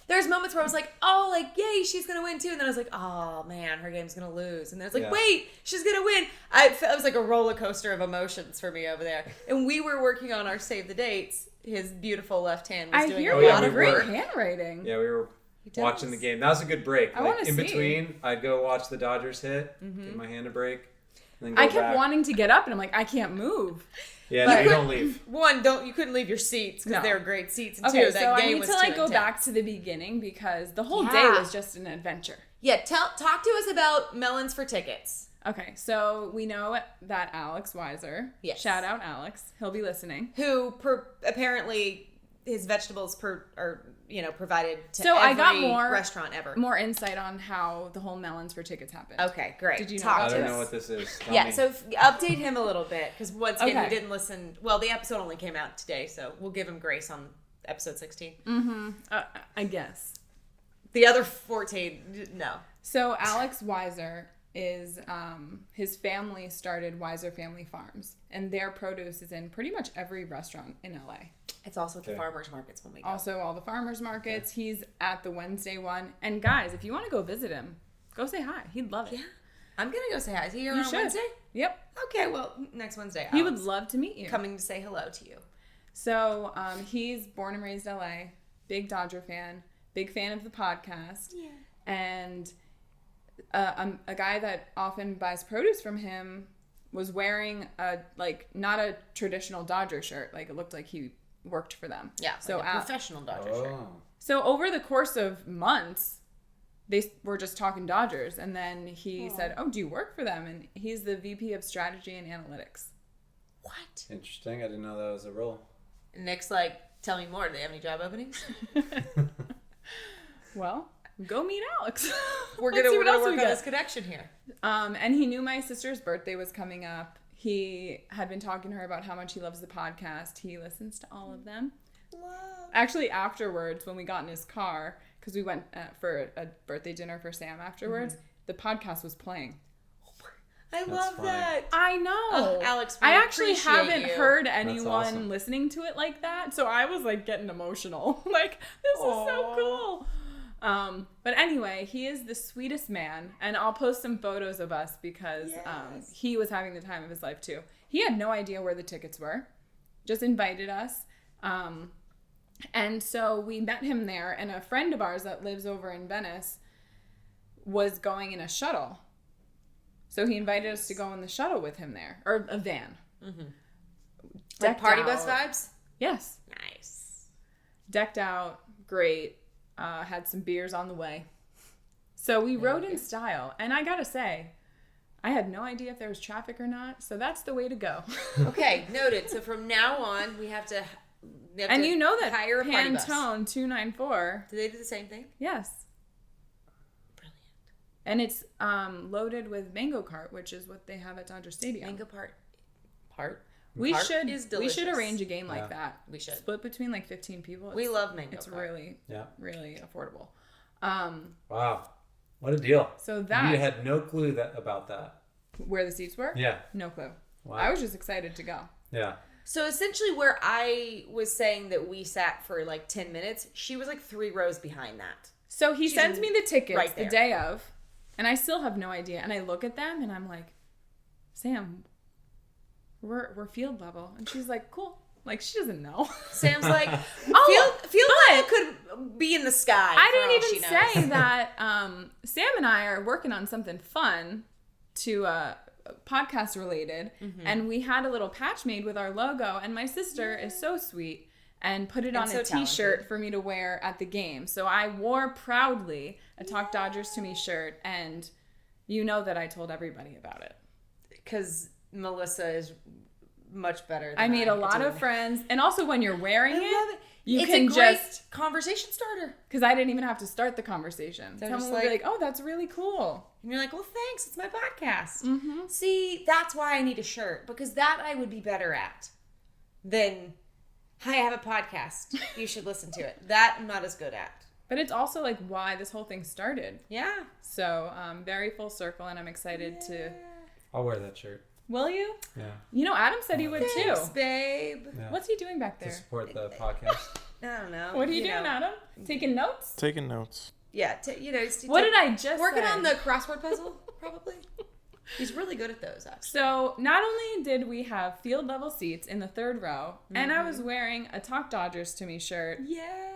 Speaker 3: There's moments where I was like, oh, like, yay, she's going to win too. And then I was like, oh, man, her game's going to lose. And then it's like,
Speaker 1: Yeah.
Speaker 3: wait, she's going to win. It was like a roller coaster of emotions for me over there. And we were working on our Save the Dates. His beautiful left hand was
Speaker 4: I
Speaker 3: doing
Speaker 4: hear
Speaker 3: a
Speaker 4: you
Speaker 3: lot
Speaker 4: have
Speaker 3: of
Speaker 4: great
Speaker 3: work.
Speaker 4: handwriting.
Speaker 1: Yeah, we were
Speaker 3: does.
Speaker 1: watching the game. That was a good break.
Speaker 4: I wanna
Speaker 1: in
Speaker 4: see.
Speaker 1: between, I'd go watch the Dodgers hit, give my hand a break, and then go
Speaker 4: I kept
Speaker 1: back.
Speaker 4: wanting to get up, and I'm like, I can't move.
Speaker 1: Yeah,
Speaker 3: But-
Speaker 1: no, you don't leave.
Speaker 3: One, you couldn't leave your seats because
Speaker 4: No.
Speaker 3: they were great seats. And
Speaker 4: Okay,
Speaker 3: two,
Speaker 4: so
Speaker 3: that
Speaker 4: I
Speaker 3: game
Speaker 4: need
Speaker 3: was
Speaker 4: to
Speaker 3: too
Speaker 4: go
Speaker 3: intense.
Speaker 4: back to the beginning because the whole day
Speaker 3: Yeah.
Speaker 4: was just an adventure.
Speaker 3: Yeah, talk to us about melons for tickets.
Speaker 4: Okay, so we know that Alex Weiser,
Speaker 3: Yes.
Speaker 4: shout out Alex, he'll be listening.
Speaker 3: Who apparently his vegetables are provided to
Speaker 4: So
Speaker 3: every
Speaker 4: I got more
Speaker 3: restaurant ever.
Speaker 4: More insight on how the whole melons for tickets happened.
Speaker 3: Okay, great.
Speaker 4: Did you know
Speaker 3: Talk
Speaker 4: about
Speaker 1: I
Speaker 3: to
Speaker 1: don't
Speaker 3: us.
Speaker 1: know what this is. Tell
Speaker 3: Yeah,
Speaker 1: me.
Speaker 3: so update him a little bit because once again
Speaker 4: Okay.
Speaker 3: he didn't listen. Well, the episode only came out today, so we'll give him grace on episode 16.
Speaker 4: I guess.
Speaker 3: The other 14, no.
Speaker 4: So Alex Weiser is his family started Weiser Family Farms, and their produce is in pretty much every restaurant in LA.
Speaker 3: It's also at the
Speaker 1: Okay.
Speaker 3: farmers markets when we go.
Speaker 4: Also, all the farmers markets. He's at the Wednesday one. And guys, if you want to go visit him, go say hi. He'd love it.
Speaker 3: Yeah, I'm gonna go say hi. Is he here
Speaker 4: You
Speaker 3: on
Speaker 4: should.
Speaker 3: Wednesday?
Speaker 4: Yep.
Speaker 3: Okay, well next Wednesday.
Speaker 4: He would
Speaker 3: Alex.
Speaker 4: love to meet you.
Speaker 3: coming to say hello to you.
Speaker 4: So he's born and raised LA, big Dodger fan, big fan of the podcast, and a guy that often buys produce from him was wearing not a traditional Dodger shirt, like it looked like he worked for them.
Speaker 3: Yeah,
Speaker 4: So
Speaker 3: like a professional Dodger shirt.
Speaker 4: so over the course of months, they were just talking Dodgers, and then he said, "Oh, do you work for them?" And he's the VP of Strategy and Analytics.
Speaker 3: What?
Speaker 1: Interesting. I didn't know that was a role.
Speaker 3: Nick's like, tell me more. Do they have any job openings?
Speaker 4: Well, go meet Alex.
Speaker 3: We're
Speaker 4: Let's
Speaker 3: gonna
Speaker 4: see
Speaker 3: work
Speaker 4: what else we
Speaker 3: on
Speaker 4: got.
Speaker 3: this connection here.
Speaker 4: And he knew my sister's birthday was coming up. He had been talking to her about how much he loves the podcast. He listens to all of them. Actually, afterwards, when we got in his car, because we went for a birthday dinner for Sam afterwards, the podcast was playing.
Speaker 3: I love
Speaker 1: funny.
Speaker 3: that.
Speaker 4: I know.
Speaker 3: Alex, we
Speaker 4: I actually
Speaker 3: appreciate
Speaker 4: haven't
Speaker 3: you.
Speaker 4: heard
Speaker 1: That's
Speaker 4: anyone
Speaker 1: awesome.
Speaker 4: listening to it like that. So I was like getting emotional. Like, this is so cool. But anyway, he is the sweetest man, and I'll post some photos of us because he was having the time of his life too. He had no idea where the tickets were, just invited us. And so we met him there, and a friend of ours that lives over in Venice was going in a shuttle. So he invited us to go in the shuttle with him there, or a van.
Speaker 3: Like
Speaker 4: Decked
Speaker 3: party
Speaker 4: out.
Speaker 3: bus vibes?
Speaker 4: Yes.
Speaker 3: Nice.
Speaker 4: Decked out, great. Had some beers on the way. So we rode in style. And I gotta say, I had no idea if there was traffic or not. So that's the way to go.
Speaker 3: Okay, noted. So from now on, we have to
Speaker 4: And you know that
Speaker 3: hire a party bus.
Speaker 4: Pantone 294.
Speaker 3: Do they do the same thing?
Speaker 4: Yes.
Speaker 3: Brilliant.
Speaker 4: And it's loaded with mango cart, which is what they have at Dodger Stadium.
Speaker 3: Mango part.
Speaker 4: We
Speaker 3: Cart
Speaker 4: should
Speaker 3: is
Speaker 4: we should
Speaker 3: delicious.
Speaker 4: arrange a game like that.
Speaker 3: We should.
Speaker 4: Split between like 15 people.
Speaker 3: We love mango
Speaker 4: It's
Speaker 3: cart.
Speaker 4: really
Speaker 1: Yeah.
Speaker 4: really affordable.
Speaker 1: Wow. What a deal.
Speaker 4: So that
Speaker 1: You had no clue about that.
Speaker 4: where the seats were?
Speaker 1: Yeah.
Speaker 4: No clue.
Speaker 1: Wow.
Speaker 4: I was just excited to go.
Speaker 1: Yeah.
Speaker 3: So essentially where I was saying that we sat for like 10 minutes, she was like 3 rows behind that.
Speaker 4: So he sends me the tickets
Speaker 3: right
Speaker 4: the
Speaker 3: there.
Speaker 4: day of, and I still have no idea. And I look at them and I'm like, Sam, we're field level. And she's like, cool. Like, she doesn't know.
Speaker 3: Sam's like,
Speaker 4: Oh,
Speaker 3: feel like it could be in the sky.
Speaker 4: I
Speaker 3: for all
Speaker 4: didn't
Speaker 3: she
Speaker 4: even
Speaker 3: knows.
Speaker 4: say that Sam and I are working on something fun to podcast related, and we had a little patch made with our logo, and my sister is so sweet and put it on
Speaker 3: so
Speaker 4: a t-shirt
Speaker 3: talented.
Speaker 4: for me to wear at the game. So I wore proudly a Talk Dodgers to Me shirt, and you know that I told everybody about it.
Speaker 3: Because Melissa is much better than
Speaker 4: I made a lot
Speaker 3: do.
Speaker 4: of friends, and also when you're wearing
Speaker 3: I love it.
Speaker 4: you
Speaker 3: It's
Speaker 4: can
Speaker 3: a great
Speaker 4: just,
Speaker 3: conversation starter.
Speaker 4: because I didn't even have to start the conversation.
Speaker 3: They're
Speaker 4: Someone
Speaker 3: just
Speaker 4: would be
Speaker 3: like-
Speaker 4: like, oh, that's really cool.
Speaker 3: And you're like, well, thanks. It's my podcast.
Speaker 4: Mm-hmm.
Speaker 3: See, that's why I need a shirt. Because that I would be better at than, hi, I have a podcast. You should listen to it. That I'm not as good at.
Speaker 4: But it's also like why this whole thing started.
Speaker 3: Yeah.
Speaker 4: So very full circle, and I'm excited to.
Speaker 1: I'll wear that shirt.
Speaker 4: Will you?
Speaker 1: Yeah.
Speaker 4: You know, Adam said he would
Speaker 3: Thanks,
Speaker 4: too.
Speaker 3: babe.
Speaker 1: Yeah.
Speaker 4: What's he doing back
Speaker 1: To
Speaker 4: there?
Speaker 1: support the podcast.
Speaker 3: I don't know.
Speaker 4: What are you doing,
Speaker 3: know.
Speaker 4: Adam? Taking notes?
Speaker 2: Taking notes.
Speaker 3: Yeah,
Speaker 4: What did I just
Speaker 3: Working
Speaker 4: say?
Speaker 3: on the crossword puzzle, probably. He's really good at those, actually.
Speaker 4: So not only did we have field level seats in the third row, and I was wearing a Talk Dodgers to Me shirt.
Speaker 3: Yeah.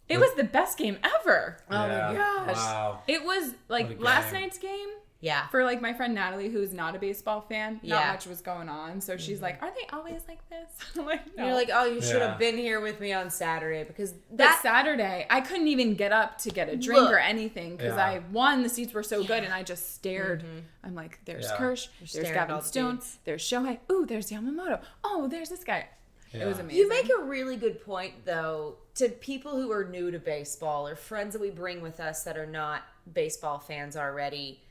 Speaker 4: It was the best game ever.
Speaker 3: Oh my gosh.
Speaker 1: Wow.
Speaker 4: It was
Speaker 1: What
Speaker 4: like
Speaker 1: a
Speaker 4: last
Speaker 1: game.
Speaker 4: night's game.
Speaker 3: Yeah.
Speaker 4: For like my friend Natalie, who's not a baseball fan, not
Speaker 3: Yeah.
Speaker 4: much was going on. So she's like, "Are they always like this?" I'm like, "No."
Speaker 3: You're like, oh, you should
Speaker 1: Yeah.
Speaker 3: have been here with me on Saturday because
Speaker 4: But
Speaker 3: that.
Speaker 4: Saturday, I couldn't even get up to get a drink
Speaker 3: Look.
Speaker 4: or anything because
Speaker 1: Yeah.
Speaker 4: the seats were so good, and I just stared. I'm like, "There's
Speaker 1: Yeah.
Speaker 4: Kirsch, there's
Speaker 3: staring at
Speaker 4: Gavin
Speaker 3: all the
Speaker 4: Stone,
Speaker 3: dudes.
Speaker 4: there's Shohei. Ooh, there's Yamamoto. Oh, there's this guy." It was
Speaker 1: Yeah.
Speaker 4: amazing.
Speaker 3: You make a really good point, though, to people who are new to baseball or friends that we bring with us that are not baseball fans already,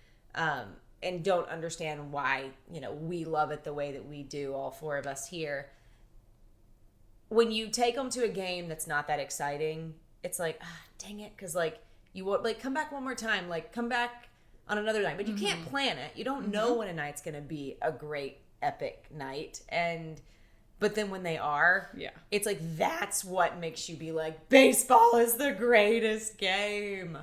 Speaker 3: and don't understand why, we love it the way that we do, all four of us here. When you take them to a game that's not that exciting, it's like, dang it, because, you want, come back one more time, come back on another night. But you can't plan it. You don't know when a night's going to be a great, epic night. But then when they are,
Speaker 4: Yeah.
Speaker 3: it's like, that's what makes you be like, baseball is the greatest game.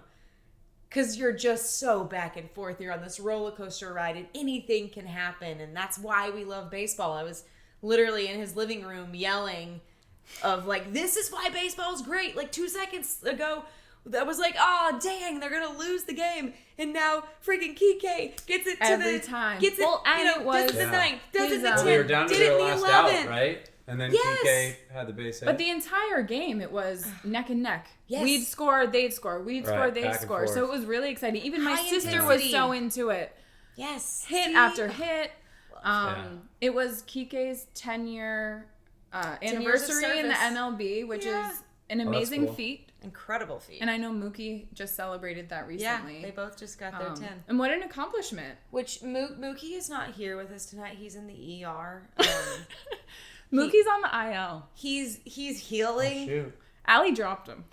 Speaker 3: Because you're just so back and forth. You're on this roller coaster ride and anything can happen. And that's why we love baseball. I was literally in his living room yelling of this is why baseball is great. 2 seconds ago, I was like, oh, dang, they're going to lose the game. And now freaking Kike gets it to
Speaker 4: Every
Speaker 3: the...
Speaker 4: time.
Speaker 3: Gets it,
Speaker 4: Well, and it was-
Speaker 3: does it the
Speaker 1: Yeah.
Speaker 3: ninth, does it the
Speaker 4: His,
Speaker 3: 10th,
Speaker 1: We were down to
Speaker 3: did it
Speaker 1: their
Speaker 3: in the
Speaker 1: last
Speaker 3: 11th.
Speaker 1: out, right? And then
Speaker 3: Yes.
Speaker 1: Kike had the base hit.
Speaker 4: But the entire game, it was neck and neck.
Speaker 3: Yes.
Speaker 4: We'd score, they'd score. We'd score,
Speaker 1: Right,
Speaker 4: they'd
Speaker 1: back and
Speaker 4: score. So
Speaker 1: forth.
Speaker 4: it was really exciting. Even my
Speaker 3: High
Speaker 4: sister
Speaker 3: intensity.
Speaker 4: was so into it.
Speaker 3: Yes.
Speaker 4: Hit
Speaker 3: See?
Speaker 4: after hit.
Speaker 1: Yeah.
Speaker 4: It was Kike's 10-year anniversary in the
Speaker 3: service.
Speaker 4: MLB, which
Speaker 3: Yeah.
Speaker 4: is an amazing
Speaker 1: cool.
Speaker 4: feat.
Speaker 3: Incredible feat.
Speaker 4: And I know Mookie just celebrated that
Speaker 3: yeah,
Speaker 4: recently.
Speaker 3: they both just got their 10.
Speaker 4: And what an accomplishment.
Speaker 3: Which Mookie is not here with us tonight. He's in the ER.
Speaker 4: Mookie's on the IL.
Speaker 3: He's
Speaker 1: Oh,
Speaker 3: healing.
Speaker 1: shoot.
Speaker 4: Allie dropped him.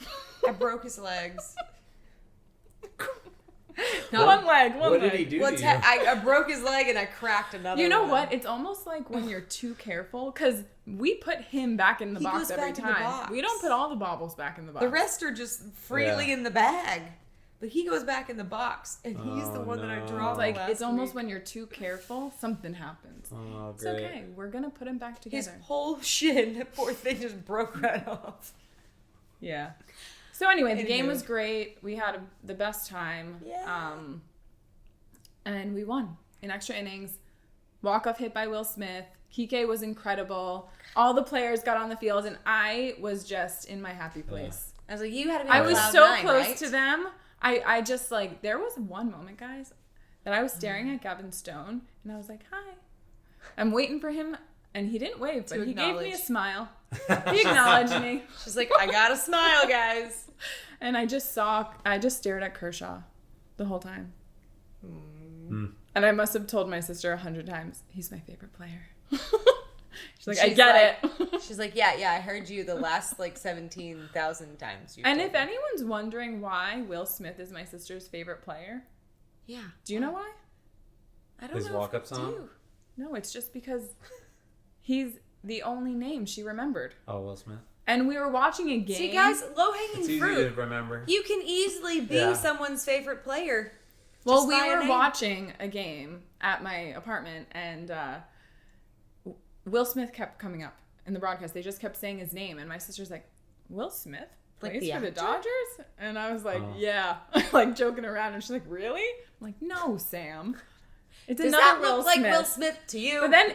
Speaker 3: I broke his legs.
Speaker 4: One leg.
Speaker 1: What did he do to you?
Speaker 3: I broke his leg and I cracked another.
Speaker 4: You know
Speaker 3: one.
Speaker 4: what? It's almost like when you're too careful, because we put him back in the
Speaker 3: He
Speaker 4: box
Speaker 3: goes
Speaker 4: every
Speaker 3: back in the
Speaker 4: time.
Speaker 3: box.
Speaker 4: We don't put all the baubles back in the box.
Speaker 3: The rest are just freely
Speaker 1: Yeah.
Speaker 3: in the bag. But he goes back in the box, and he's the
Speaker 1: Oh,
Speaker 3: one that I
Speaker 1: no.
Speaker 3: dropped.
Speaker 4: Like,
Speaker 3: last
Speaker 4: it's almost
Speaker 3: week.
Speaker 4: when you're too careful, something happens.
Speaker 1: Oh,
Speaker 4: It's
Speaker 1: great.
Speaker 4: okay. We're gonna put him back
Speaker 3: his
Speaker 4: together.
Speaker 3: whole shin, that poor thing, just broke right off.
Speaker 4: Yeah. So anyway, the game
Speaker 3: Anywho.
Speaker 4: was great. We had the best time.
Speaker 3: Yeah.
Speaker 4: And we won in extra innings. Walk-off hit by Will Smith. Kike was incredible. All the players got on the field, and I was just in my happy place.
Speaker 3: I was like, you had to be.
Speaker 4: I
Speaker 3: on
Speaker 4: was
Speaker 3: cloud
Speaker 4: so
Speaker 3: nine,
Speaker 4: close
Speaker 3: right?
Speaker 4: to them. I just there was one moment, guys, that I was staring at Gavin Stone, and I was like, hi. I'm waiting for him, and he didn't wave, but he gave me a
Speaker 3: acknowledge.
Speaker 4: smile. He acknowledged me.
Speaker 3: She's like, I got a smile, guys.
Speaker 4: And I just stared at Kershaw the whole time. And I must have told my sister 100 times, he's my favorite player. She's like, I
Speaker 3: She's
Speaker 4: get
Speaker 3: like-
Speaker 4: it.
Speaker 3: She's like, yeah, I heard you the last 17,000 times.
Speaker 4: And if anyone's wondering why Will Smith is my sister's favorite player,
Speaker 3: yeah,
Speaker 4: do you know why?
Speaker 3: I don't
Speaker 1: His
Speaker 3: know.
Speaker 1: walk-up
Speaker 3: if I
Speaker 1: song?
Speaker 3: do.
Speaker 4: No, it's just because he's the only name she remembered.
Speaker 1: Oh, Will Smith.
Speaker 4: And we were watching a game.
Speaker 3: See, guys, low
Speaker 1: It's
Speaker 3: hanging
Speaker 1: easy to
Speaker 3: fruit.
Speaker 1: remember.
Speaker 3: You can easily be
Speaker 1: Yeah.
Speaker 3: someone's favorite player.
Speaker 4: Well,
Speaker 3: just
Speaker 4: we
Speaker 3: by a
Speaker 4: were
Speaker 3: name.
Speaker 4: watching a game at my apartment, and Will Smith kept coming up. in the broadcast, they just kept saying his name, and my sister's like, Will Smith
Speaker 3: Like
Speaker 4: plays
Speaker 3: the
Speaker 4: for the
Speaker 3: actor?
Speaker 4: Dodgers? And I was like, yeah, like joking around, and she's like, really? I'm like, no, Sam. It's
Speaker 3: Does
Speaker 4: another
Speaker 3: that
Speaker 4: Will
Speaker 3: look like
Speaker 4: Smith.
Speaker 3: Will Smith to you?
Speaker 4: But then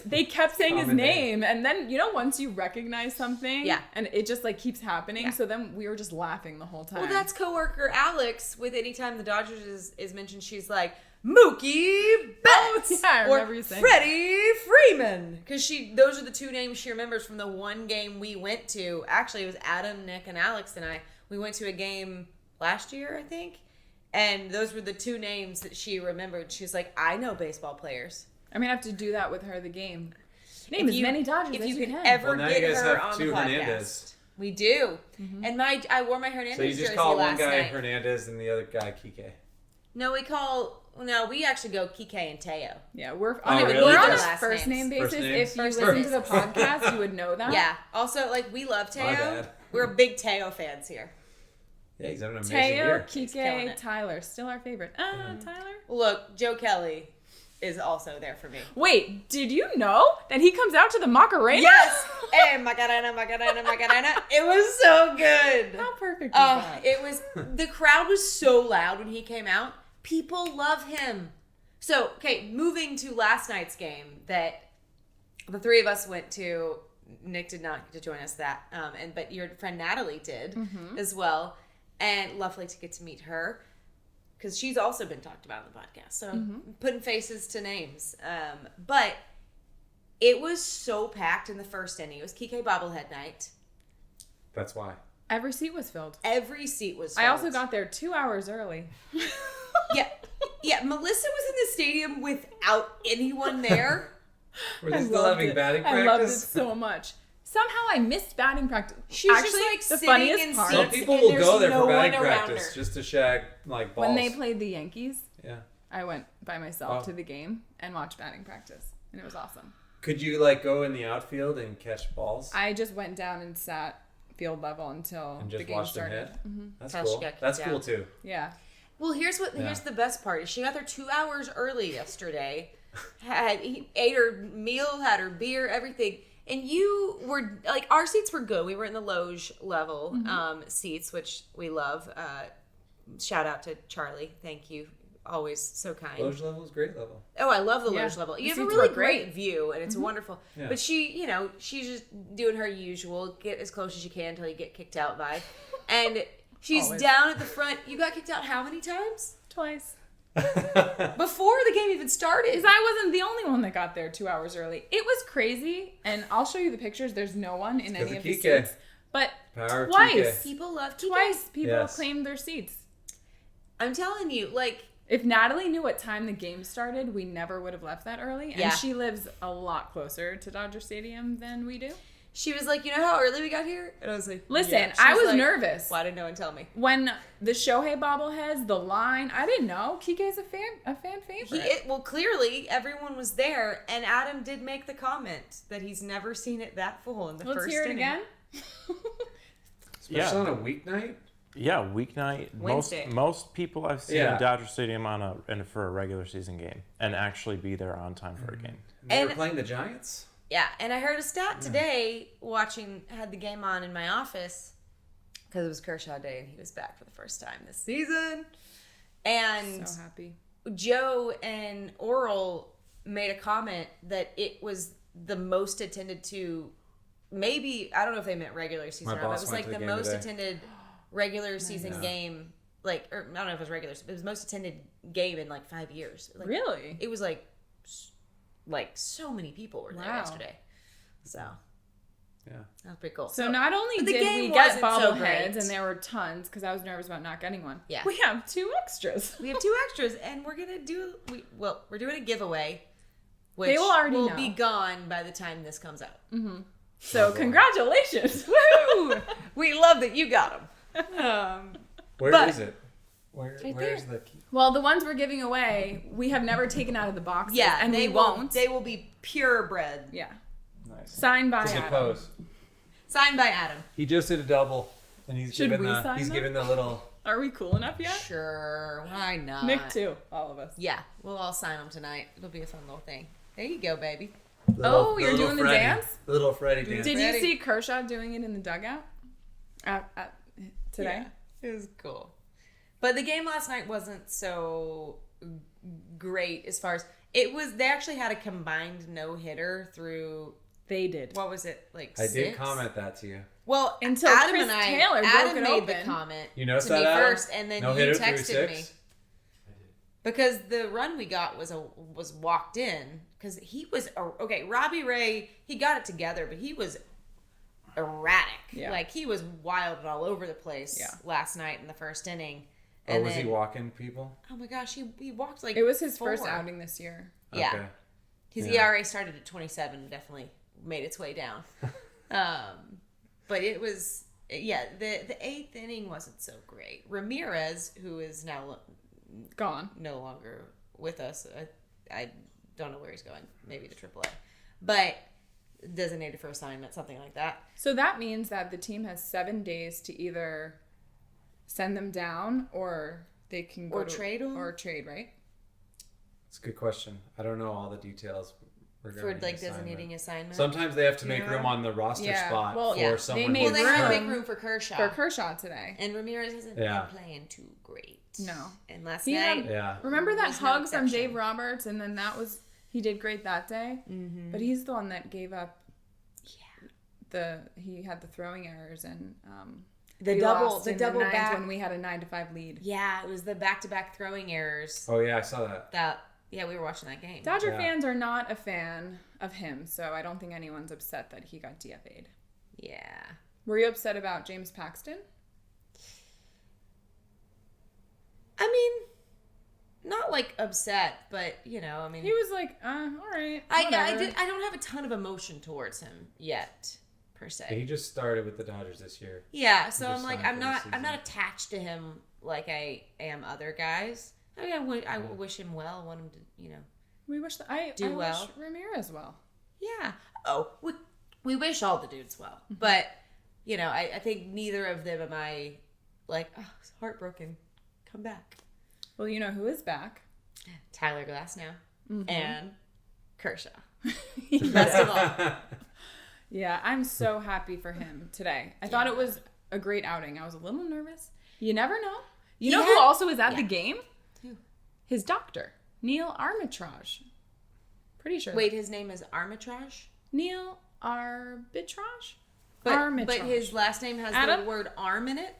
Speaker 4: they kept saying his
Speaker 1: Common
Speaker 4: name, and then, once you recognize something,
Speaker 3: Yeah.
Speaker 4: and it just, like, keeps happening,
Speaker 3: Yeah.
Speaker 4: so then we were just laughing the whole time.
Speaker 3: Well, that's coworker Alex. With anytime the Dodgers is mentioned, she's like Mookie Betts
Speaker 4: yeah, I
Speaker 3: or
Speaker 4: remember you saying
Speaker 3: Freddie Freeman, because those are the two names she remembers from the one game we went to. Actually, it was Adam, Nick, and Alex and I. We went to a game last year, I think, and those were the two names that she remembered. She was like, "I know baseball players."
Speaker 4: I'm gonna have to do that with her the game. Name
Speaker 3: If
Speaker 4: as
Speaker 3: you-
Speaker 4: many Dodgers
Speaker 3: if
Speaker 4: as
Speaker 3: you
Speaker 4: you
Speaker 3: can
Speaker 4: can.
Speaker 3: ever
Speaker 1: Well, now
Speaker 3: get
Speaker 1: you guys
Speaker 3: her
Speaker 1: have
Speaker 3: on the
Speaker 1: two
Speaker 3: podcast.
Speaker 1: Hernandez.
Speaker 3: We do, and I wore my Hernandez
Speaker 1: So you just
Speaker 3: jersey
Speaker 1: call one
Speaker 3: last
Speaker 1: guy
Speaker 3: night.
Speaker 1: Hernandez and the other guy Kike.
Speaker 3: No, we actually go Kike and Teo.
Speaker 4: Yeah, we're
Speaker 1: Oh,
Speaker 4: on,
Speaker 1: really?
Speaker 4: we're on a
Speaker 3: Last
Speaker 4: first
Speaker 3: names.
Speaker 4: name basis.
Speaker 1: First names?
Speaker 4: If you
Speaker 3: First
Speaker 4: listen
Speaker 3: names.
Speaker 4: to the podcast, you would know that.
Speaker 3: Yeah. Also, like, we love Teo.
Speaker 1: My bad.
Speaker 3: We're big Teo fans here.
Speaker 1: Yeah, he's having an amazing
Speaker 4: Teo,
Speaker 1: year.
Speaker 3: killing
Speaker 4: Kike,
Speaker 3: it.
Speaker 4: Tyler, still our favorite. Tyler.
Speaker 3: Look, Joe Kelly is also there for me.
Speaker 4: Wait, did you know that he comes out to the Macarena?
Speaker 3: Yes! And Macarena. It was so good.
Speaker 4: How perfect is that?
Speaker 3: It was, the crowd was so loud when he came out. People love him. So, okay, moving to last night's game that the three of us went to. Nick did not get to join us but your friend Natalie did as well, and lovely to get to meet her because she's also been talked about on the podcast. So putting faces to names, but it was so packed in the first inning. It was Kike bobblehead night.
Speaker 1: That's why.
Speaker 4: Every seat was filled.
Speaker 3: Every seat was filled.
Speaker 4: I also got there 2 hours early.
Speaker 3: yeah. Melissa was in the stadium without anyone there.
Speaker 1: Were they
Speaker 4: I
Speaker 1: still
Speaker 4: loved
Speaker 1: having
Speaker 4: it.
Speaker 1: batting
Speaker 4: I loved it
Speaker 1: practice?
Speaker 4: so much. Somehow I missed batting practice.
Speaker 3: She was
Speaker 4: Actually,
Speaker 3: just, like,
Speaker 4: the
Speaker 3: sitting
Speaker 4: funniest
Speaker 3: in
Speaker 4: part,
Speaker 1: Some
Speaker 3: seats.
Speaker 1: people
Speaker 3: and
Speaker 1: will
Speaker 3: there's
Speaker 1: go there
Speaker 3: no
Speaker 1: for
Speaker 3: one
Speaker 1: batting
Speaker 3: around
Speaker 1: practice
Speaker 3: her.
Speaker 1: just to shag like balls.
Speaker 4: when they played the Yankees,
Speaker 1: Yeah.
Speaker 4: I went by myself
Speaker 1: Oh.
Speaker 4: to the game and watched batting practice, and it was awesome.
Speaker 1: Could you like go in the outfield and catch balls
Speaker 4: I just went down and sat field level until
Speaker 1: and
Speaker 4: the
Speaker 1: just
Speaker 4: game
Speaker 1: watch them
Speaker 4: started.
Speaker 1: hit? That's
Speaker 3: Until she
Speaker 1: cool.
Speaker 3: got kicked
Speaker 1: That's cool
Speaker 3: out.
Speaker 1: too.
Speaker 4: Yeah.
Speaker 3: Well, here's the best part is she got there 2 hours early yesterday. Ate her meal, had her beer, everything. And you were like, our seats were good. We were in the loge level seats, which we love. Shout out to Charlie. Thank you. Always so kind.
Speaker 1: Loge level is great level.
Speaker 3: Oh, I love the
Speaker 4: Yeah.
Speaker 3: loge level. You
Speaker 4: The
Speaker 3: have a
Speaker 4: seats
Speaker 3: really
Speaker 4: were
Speaker 3: great
Speaker 4: great.
Speaker 3: view, and it's wonderful.
Speaker 1: Yeah.
Speaker 3: But she's just doing her usual, get as close as you can until you get kicked out by. And she's
Speaker 4: Always.
Speaker 3: down at the front. You got kicked out how many times?
Speaker 4: Twice.
Speaker 3: Before the game even started.
Speaker 4: Because I wasn't the only one that got there 2 hours early. It was crazy, and I'll show you the pictures. There's no one in any of the
Speaker 1: Kike.
Speaker 4: seats. But
Speaker 1: Power of
Speaker 4: twice,
Speaker 1: Kike.
Speaker 3: People love Kike.
Speaker 4: twice people
Speaker 1: Yes.
Speaker 4: claimed their seats.
Speaker 3: I'm telling you, like,
Speaker 4: If Natalie knew what time the game started, we never would have left that early. And
Speaker 3: Yeah.
Speaker 4: she lives a lot closer to Dodger Stadium than we do.
Speaker 3: she was like, you know how early we got here? And I was like,
Speaker 4: Listen,
Speaker 3: yeah.
Speaker 4: I
Speaker 3: She's
Speaker 4: was
Speaker 3: like,
Speaker 4: nervous.
Speaker 3: Why didn't no one tell me?
Speaker 4: When the Shohei bobbleheads, the line, I didn't know. Kike's a fan favorite.
Speaker 3: Well, clearly everyone was there, and Adam did make the comment that he's never seen it that full in the
Speaker 4: Let's
Speaker 3: first
Speaker 4: hear it
Speaker 3: inning.
Speaker 4: again.
Speaker 1: Especially on a weeknight.
Speaker 2: Yeah, weeknight.
Speaker 3: Wednesday.
Speaker 2: Most people I've seen
Speaker 1: Yeah.
Speaker 2: in Dodger Stadium for a regular season game and actually be there on time for a game.
Speaker 1: They were
Speaker 3: And-
Speaker 1: playing the Giants.
Speaker 3: Yeah, and I heard a stat today had the game on in my office because it was Kershaw Day and he was back for the first time this season. And
Speaker 4: So happy.
Speaker 3: Joe and Oral made a comment that it was the most attended to, maybe, I don't know if they meant regular season
Speaker 1: My
Speaker 3: or not, but
Speaker 1: boss
Speaker 3: it was
Speaker 1: went
Speaker 3: like
Speaker 1: to
Speaker 3: the
Speaker 1: the game
Speaker 3: most
Speaker 1: today.
Speaker 3: attended regular season game, or I don't know if it was regular, but it was most attended game in like 5 years. Like,
Speaker 4: Really?
Speaker 3: it was like so many people were there
Speaker 4: Wow.
Speaker 3: yesterday. So
Speaker 1: Yeah.
Speaker 3: that was pretty cool.
Speaker 4: So not only
Speaker 3: but the
Speaker 4: did
Speaker 3: game
Speaker 4: we get
Speaker 3: wasn't so
Speaker 4: bobbleheads,
Speaker 3: great.
Speaker 4: and there were tons, because I was nervous about not getting one.
Speaker 3: Yeah.
Speaker 4: We have 2 extras.
Speaker 3: we have 2 extras, and we're gonna we're doing a giveaway, which
Speaker 4: They will already
Speaker 3: will
Speaker 4: know.
Speaker 3: be gone by the time this comes out.
Speaker 4: So congratulations.
Speaker 3: Woo! We love that you got them.
Speaker 1: Where is it? Where's
Speaker 3: there.
Speaker 1: the key?
Speaker 4: Well, the ones we're giving away, we have never taken out of the boxes.
Speaker 3: Yeah,
Speaker 4: and
Speaker 3: they
Speaker 4: we won't.
Speaker 3: They will be purebred.
Speaker 4: Yeah.
Speaker 1: Nice.
Speaker 4: Signed by
Speaker 1: It's a good
Speaker 4: Adam.
Speaker 1: pose.
Speaker 3: Signed by Adam.
Speaker 1: He just did a double, and he's
Speaker 4: Should
Speaker 1: giving
Speaker 4: we
Speaker 1: the
Speaker 4: sign
Speaker 1: he's
Speaker 4: them?
Speaker 1: giving the little.
Speaker 4: Are we cool enough yet?
Speaker 3: Sure, why not?
Speaker 4: Nick too. All of us.
Speaker 3: Yeah, we'll all sign them tonight. It'll be a fun little thing. There you go, baby.
Speaker 4: Oh, you're doing the
Speaker 1: Freddy,
Speaker 4: dance?
Speaker 1: The little Freddy dance.
Speaker 4: Did you see Kershaw doing it in the dugout today?
Speaker 3: Yeah, it was cool. But the game last night wasn't so great as far as it was. They actually had a combined no-hitter through.
Speaker 4: They did.
Speaker 3: What was it, like
Speaker 1: I
Speaker 3: 6?
Speaker 1: did comment that to you.
Speaker 3: Well,
Speaker 4: until
Speaker 3: Adam
Speaker 4: Chris
Speaker 3: and I,
Speaker 4: Taylor broke
Speaker 3: Adam
Speaker 4: it
Speaker 3: made
Speaker 4: open.
Speaker 3: the comment
Speaker 1: You noticed
Speaker 3: to me
Speaker 1: that, Adam?
Speaker 3: first, and then
Speaker 1: No
Speaker 3: you
Speaker 1: hitter through
Speaker 3: texted
Speaker 1: 6?
Speaker 3: me because the run we got was walked in because he was okay. Robbie Ray, he got it together, but he was erratic.
Speaker 4: Yeah.
Speaker 3: Like he was wild and all over the place last night in the first inning. And
Speaker 1: was
Speaker 3: then,
Speaker 1: he walking people?
Speaker 3: Oh my gosh, he walked like
Speaker 4: It was his
Speaker 3: 4.
Speaker 4: first outing this year.
Speaker 3: Yeah.
Speaker 1: Okay.
Speaker 3: His
Speaker 1: Yeah.
Speaker 3: ERA started at 27, definitely made its way down. But it was, the 8th inning wasn't so great. Ramirez, who is now
Speaker 4: Gone.
Speaker 3: no longer with us, I don't know where he's going, maybe to AAA, but designated for assignment, something like that.
Speaker 4: So that means that the team has 7 days to either send them down or they can go
Speaker 3: trade them?
Speaker 4: or trade, right?
Speaker 1: It's a good question. I don't know all the details regarding
Speaker 3: For like
Speaker 1: assignment.
Speaker 3: designating assignment.
Speaker 1: Sometimes they have to make
Speaker 3: Yeah.
Speaker 1: room on the roster spot
Speaker 4: Well,
Speaker 1: for someone.
Speaker 4: made
Speaker 3: Well,
Speaker 1: who's
Speaker 3: they had to
Speaker 1: hurt.
Speaker 3: make room for Kershaw.
Speaker 4: For Kershaw today.
Speaker 3: And Ramirez hasn't
Speaker 1: Yeah.
Speaker 3: been playing too great.
Speaker 4: No.
Speaker 3: And last
Speaker 4: He
Speaker 3: night,
Speaker 4: had-
Speaker 1: Yeah.
Speaker 4: Remember that
Speaker 3: was no
Speaker 4: hug from
Speaker 3: exception.
Speaker 4: Dave Roberts, and then he did great that day. Mm-hmm. But he's the one that gave up. He had the throwing errors and
Speaker 3: the
Speaker 4: we
Speaker 3: double
Speaker 4: lost in
Speaker 3: double
Speaker 4: ninth
Speaker 3: back.
Speaker 4: when we had a 9-5 lead.
Speaker 3: Yeah, it was the back-to-back throwing errors.
Speaker 1: Oh yeah, I saw that.
Speaker 3: We were watching that game.
Speaker 4: Dodger
Speaker 1: Yeah.
Speaker 4: fans are not a fan of him, so I don't think anyone's upset that he got DFA'd.
Speaker 3: Yeah.
Speaker 4: Were you upset about James Paxton?
Speaker 3: I mean, not like upset, but I mean,
Speaker 4: He was like, all right.
Speaker 3: I
Speaker 4: whatever."
Speaker 3: I don't have a ton of emotion towards him yet, per se.
Speaker 1: He just started with the Dodgers this year.
Speaker 3: Yeah, so
Speaker 1: Just
Speaker 3: I'm like,
Speaker 1: signed
Speaker 3: I'm
Speaker 1: for the
Speaker 3: not
Speaker 1: season.
Speaker 3: attached to him like I am other guys. I mean, I wish him well. I want him to,
Speaker 4: We wish I
Speaker 3: Do
Speaker 4: wish
Speaker 3: well.
Speaker 4: Ramirez well.
Speaker 3: yeah. Oh, we wish all the dudes well, but I think neither of them am I like, oh, it's heartbroken. Come back.
Speaker 4: Well, you know who is back?
Speaker 3: Tyler Glass now
Speaker 4: Mm-hmm.
Speaker 3: and Kershaw. Best of all.
Speaker 4: Yeah, I'm so happy for him today. I thought it was a great outing. I was a little nervous. You never know. You know who also was at the game?
Speaker 3: Who?
Speaker 4: His doctor, Neil Armitage. Pretty sure.
Speaker 3: Wait, his name is Armitage?
Speaker 4: Neil Arbitrage?
Speaker 3: But
Speaker 4: Armitage.
Speaker 3: his last name has
Speaker 4: Adam?
Speaker 3: the word arm in it,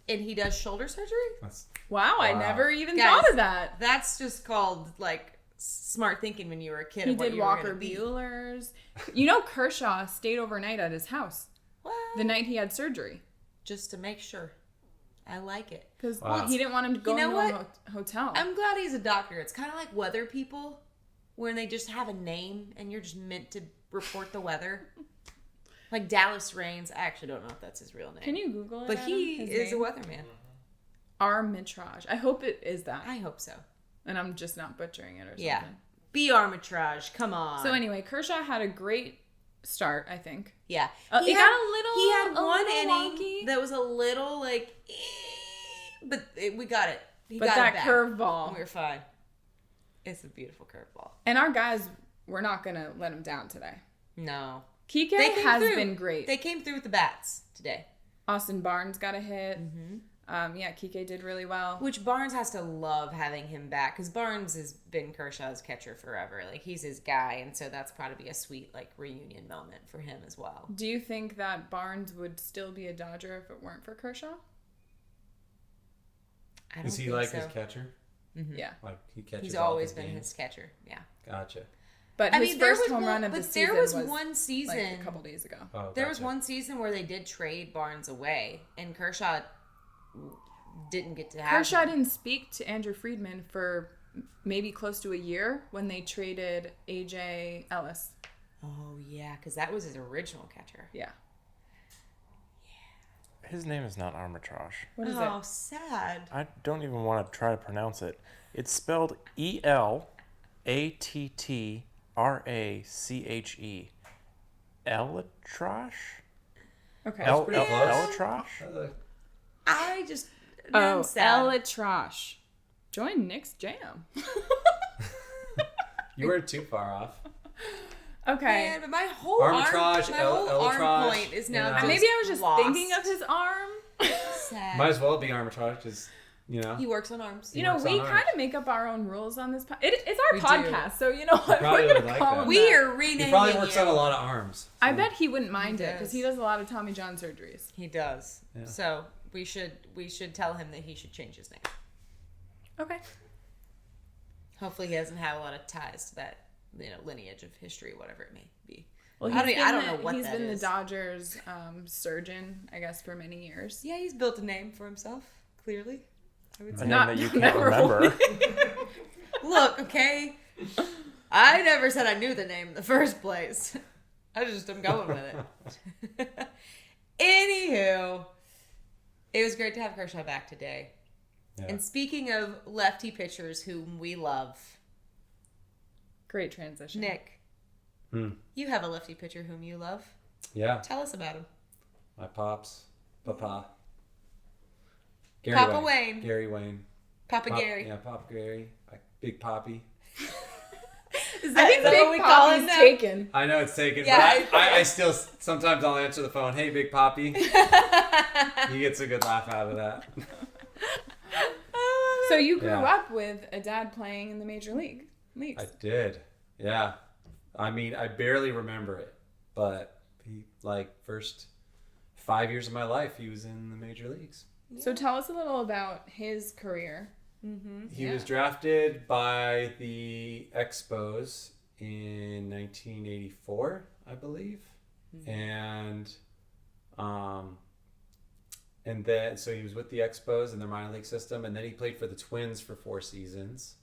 Speaker 3: and he does shoulder surgery?
Speaker 4: Wow, I
Speaker 1: Wow.
Speaker 4: never even
Speaker 3: Guys,
Speaker 4: thought of that.
Speaker 3: That's just called, like, smart thinking when you were a kid.
Speaker 4: He
Speaker 3: of what
Speaker 4: did
Speaker 3: you were
Speaker 4: Walker
Speaker 3: gonna be.
Speaker 4: Bueller's. You know, Kershaw stayed overnight at his house
Speaker 3: What?
Speaker 4: the night he had surgery.
Speaker 3: Just to make sure. I like it.
Speaker 4: Because
Speaker 1: Wow.
Speaker 4: he didn't want him to go
Speaker 3: You know
Speaker 4: into a
Speaker 3: what?
Speaker 4: hotel.
Speaker 3: I'm glad he's a doctor. It's kind of like weather people, where they just have a name and you're just meant to report the weather. Like Dallas Rains. I actually don't know if that's his real name.
Speaker 4: Can you Google it?
Speaker 3: But
Speaker 4: Adam?
Speaker 3: he
Speaker 4: His
Speaker 3: is a
Speaker 4: name?
Speaker 3: weatherman.
Speaker 4: Armitage. I hope it is that.
Speaker 3: I hope so.
Speaker 4: And I'm just not butchering it or something.
Speaker 3: Yeah. Be Armitage. Come on.
Speaker 4: So anyway, Kershaw had a great start, I think.
Speaker 3: Yeah.
Speaker 4: He had
Speaker 3: one
Speaker 4: little
Speaker 3: inning
Speaker 4: wonky.
Speaker 3: that was a little like, but we got it. He
Speaker 4: But
Speaker 3: got
Speaker 4: that
Speaker 3: it back.
Speaker 4: curveball.
Speaker 3: We were fine. It's a beautiful curveball.
Speaker 4: And our guys, we're not going to let him down today.
Speaker 3: No.
Speaker 4: Kike
Speaker 3: They came
Speaker 4: has
Speaker 3: through.
Speaker 4: been great.
Speaker 3: They came through with the bats today.
Speaker 4: Austin Barnes got a hit. Yeah, Kike did really well.
Speaker 3: Which Barnes has to love having him back because Barnes has been Kershaw's catcher forever. Like, he's his guy, and so that's probably a sweet, like, reunion moment for him as well.
Speaker 4: Do you think that Barnes would still be a Dodger if it weren't for Kershaw?
Speaker 3: I don't
Speaker 1: Is he
Speaker 3: think
Speaker 1: like
Speaker 3: so.
Speaker 1: his catcher?
Speaker 4: Yeah.
Speaker 1: Like he catches.
Speaker 3: He's
Speaker 1: all
Speaker 3: always
Speaker 1: his
Speaker 3: been
Speaker 1: games?
Speaker 3: his catcher. Yeah.
Speaker 1: Gotcha.
Speaker 4: But
Speaker 3: I
Speaker 4: his
Speaker 3: mean, there
Speaker 4: first
Speaker 3: was
Speaker 4: home
Speaker 3: one,
Speaker 4: run of the
Speaker 3: but
Speaker 4: season
Speaker 3: there was
Speaker 4: was
Speaker 3: one season.
Speaker 4: like a couple days ago.
Speaker 1: Oh,
Speaker 3: There was
Speaker 1: gotcha.
Speaker 3: one season where they did trade Barnes away, and Kershaw didn't get to have
Speaker 4: Kershaw
Speaker 3: him.
Speaker 4: didn't speak to Andrew Friedman for maybe close to a year when they traded AJ Ellis.
Speaker 3: Oh, yeah, because that was his original catcher.
Speaker 4: Yeah.
Speaker 2: His name is not Armitage.
Speaker 4: What is
Speaker 3: Oh,
Speaker 4: it?
Speaker 3: sad.
Speaker 2: I don't even want to try to pronounce it. It's spelled Elatttrache. Elatrache?
Speaker 4: Okay.
Speaker 1: pretty close.
Speaker 2: Elatrache?
Speaker 3: I just...
Speaker 4: Oh,
Speaker 3: I'm sad.
Speaker 4: Elatrache. Join Nick's Jam.
Speaker 1: You weren't too far off.
Speaker 4: Okay.
Speaker 3: Man, but my whole
Speaker 1: Arbitrage,
Speaker 3: arm point is now just
Speaker 4: Maybe I was just
Speaker 3: lost.
Speaker 4: thinking of his arm.
Speaker 3: Sad.
Speaker 1: Might as well be arbitrage, because
Speaker 3: He works on arms.
Speaker 4: You know,
Speaker 1: works
Speaker 4: we
Speaker 1: on
Speaker 4: kind
Speaker 1: arms.
Speaker 4: of make up our own rules on this. It's our
Speaker 3: We
Speaker 4: podcast, so you know what?
Speaker 1: probably
Speaker 4: We're gonna
Speaker 1: would like
Speaker 4: call
Speaker 1: that.
Speaker 4: him.
Speaker 3: We
Speaker 4: that.
Speaker 3: are renaming
Speaker 1: He probably works
Speaker 3: you.
Speaker 1: on a lot of arms.
Speaker 4: I bet he wouldn't mind
Speaker 3: He
Speaker 4: it because
Speaker 3: does.
Speaker 4: he does a lot of Tommy John surgeries.
Speaker 3: He does.
Speaker 1: Yeah.
Speaker 3: So we should tell him that he should change his name.
Speaker 4: Okay.
Speaker 3: Hopefully, he doesn't have a lot of ties to that lineage of history, whatever it may be.
Speaker 4: Well,
Speaker 3: I don't know what
Speaker 4: he's
Speaker 3: that
Speaker 4: been
Speaker 3: is.
Speaker 4: the Dodgers surgeon, I guess, for many years.
Speaker 3: Yeah, he's built a name for himself. Clearly, I would
Speaker 2: A
Speaker 3: say.
Speaker 2: name
Speaker 4: Not
Speaker 2: that you can't
Speaker 4: memorable.
Speaker 2: remember.
Speaker 3: Look, okay. I never said I knew the name in the first place. I just am going with it. Anywho, it was great to have Kershaw back today.
Speaker 1: Yeah.
Speaker 3: And speaking of lefty pitchers whom we love,
Speaker 4: Great transition.
Speaker 3: Nick, you have a lefty pitcher whom you love.
Speaker 1: Yeah,
Speaker 3: Tell us about him.
Speaker 1: my pops, Papa.
Speaker 3: Papa Wayne.
Speaker 1: Gary Wayne.
Speaker 3: Papa Gary.
Speaker 1: Yeah, Papa Gary. Big Poppy.
Speaker 3: Is
Speaker 4: I think
Speaker 3: is that
Speaker 4: Big
Speaker 3: what we call him
Speaker 4: Poppy's
Speaker 3: now?
Speaker 4: taken.
Speaker 1: I know it's taken,
Speaker 3: Yeah.
Speaker 1: but I still, sometimes I'll answer the phone, hey, Big Poppy. He gets a good laugh out of that.
Speaker 4: So you grew
Speaker 1: Yeah.
Speaker 4: up with a dad playing in the major leagues.
Speaker 1: I did. Yeah. I mean, I barely remember it, but first 5 years of my life, he was in the major leagues.
Speaker 4: So tell us a little about his career.
Speaker 1: He was drafted by the Expos in 1984, I believe. And then, so he was with the Expos in their minor league system, and then he played for the Twins for 4 seasons.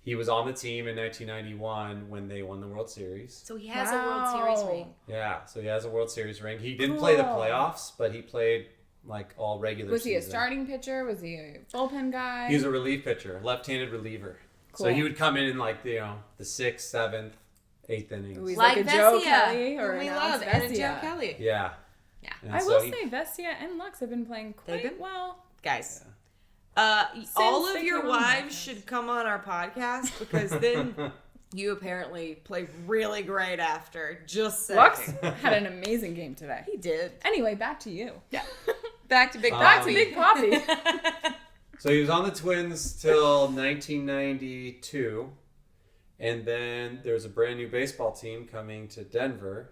Speaker 1: He was on the team in 1991 when they won the World Series.
Speaker 3: So he has a World Series ring.
Speaker 1: Yeah, so he has a World Series ring. He didn't play the
Speaker 4: Cool.
Speaker 1: playoffs, but he played all regular
Speaker 4: Was he a
Speaker 1: season.
Speaker 4: starting pitcher? Was he a bullpen guy?
Speaker 1: He was a relief pitcher, left-handed reliever. So
Speaker 4: Cool.
Speaker 1: he would come in the 6th, 7th, 8th innings.
Speaker 4: Ooh, he's
Speaker 3: Like
Speaker 4: like a Joe
Speaker 3: Vesia,
Speaker 4: Kelly or
Speaker 3: whom we
Speaker 4: an
Speaker 3: love,
Speaker 4: Alex
Speaker 3: and a Joe
Speaker 4: Vesia.
Speaker 3: Kelly.
Speaker 1: Yeah.
Speaker 3: Yeah.
Speaker 1: And
Speaker 4: I
Speaker 1: so
Speaker 4: will
Speaker 1: he-
Speaker 4: say Vesia and Lux have been playing
Speaker 3: They've
Speaker 4: quite
Speaker 3: been-
Speaker 4: well.
Speaker 3: Guys, all of
Speaker 4: they
Speaker 3: your
Speaker 4: came on the
Speaker 3: wives
Speaker 4: podcast.
Speaker 3: should come on our podcast because then you apparently play really great after. Just saying.
Speaker 4: Lux had an amazing game today.
Speaker 3: He did.
Speaker 4: Anyway, back to you.
Speaker 3: Yeah. Back to Big
Speaker 4: Back
Speaker 3: Poppy.
Speaker 4: to Big Poppy.
Speaker 1: So he was on the Twins till 1992, and then there was a brand new baseball team coming to Denver,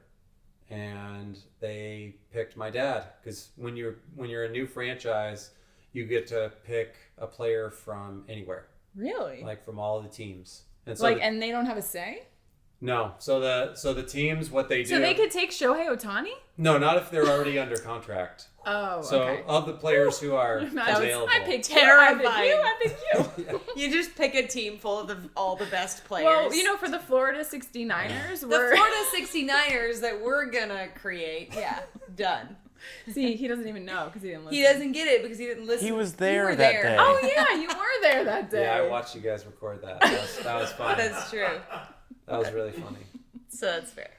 Speaker 1: and they picked my dad because when you're a new franchise, you get to pick a player from anywhere,
Speaker 4: Really?
Speaker 1: like from all the teams. And so
Speaker 4: And they don't have a say?
Speaker 1: no, so the teams what they do.
Speaker 4: So they could take Shohei Ohtani?
Speaker 1: No, not if they're already under contract.
Speaker 4: Oh,
Speaker 1: So
Speaker 4: okay.
Speaker 1: of the players who are
Speaker 4: Imagine-
Speaker 1: available,
Speaker 4: I picked
Speaker 3: Terrifying.
Speaker 4: I picked you.
Speaker 3: You just pick a team full of all the best players.
Speaker 4: Well, for the Florida 69ers,
Speaker 3: the
Speaker 4: we're...
Speaker 3: Florida 69ers that we're gonna create. Yeah, done.
Speaker 4: See, he doesn't even know because he didn't listen.
Speaker 3: He doesn't get it because he didn't listen.
Speaker 2: He was
Speaker 3: You
Speaker 2: there
Speaker 3: were
Speaker 2: that
Speaker 3: there.
Speaker 2: day.
Speaker 4: Oh, yeah, you were there that day.
Speaker 1: yeah, I watched you guys record that. That was fun.
Speaker 3: That's true.
Speaker 1: That was really funny.
Speaker 3: So that's fair.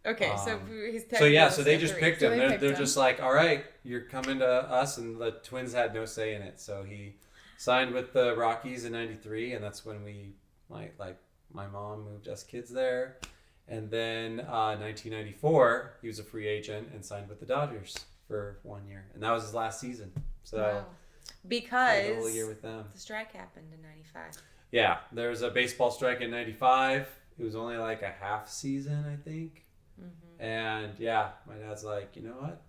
Speaker 3: Okay, so he's
Speaker 1: So yeah, so they just picked him.
Speaker 4: they
Speaker 1: They're,
Speaker 4: picked
Speaker 1: they're
Speaker 4: him.
Speaker 1: just like, all right, you're coming to us, and the Twins had no say in it. So he signed with the Rockies in '93, and that's when we like my mom moved us kids there. And then 1994, he was a free agent and signed with the Dodgers for 1 year, and that was his last season. So
Speaker 3: Wow.
Speaker 1: I had
Speaker 3: Because
Speaker 1: a whole year with them.
Speaker 3: the strike happened in '95.
Speaker 1: Yeah, there was a baseball strike in '95. It was only like a half season, I think. And yeah, my dad's like, you know what?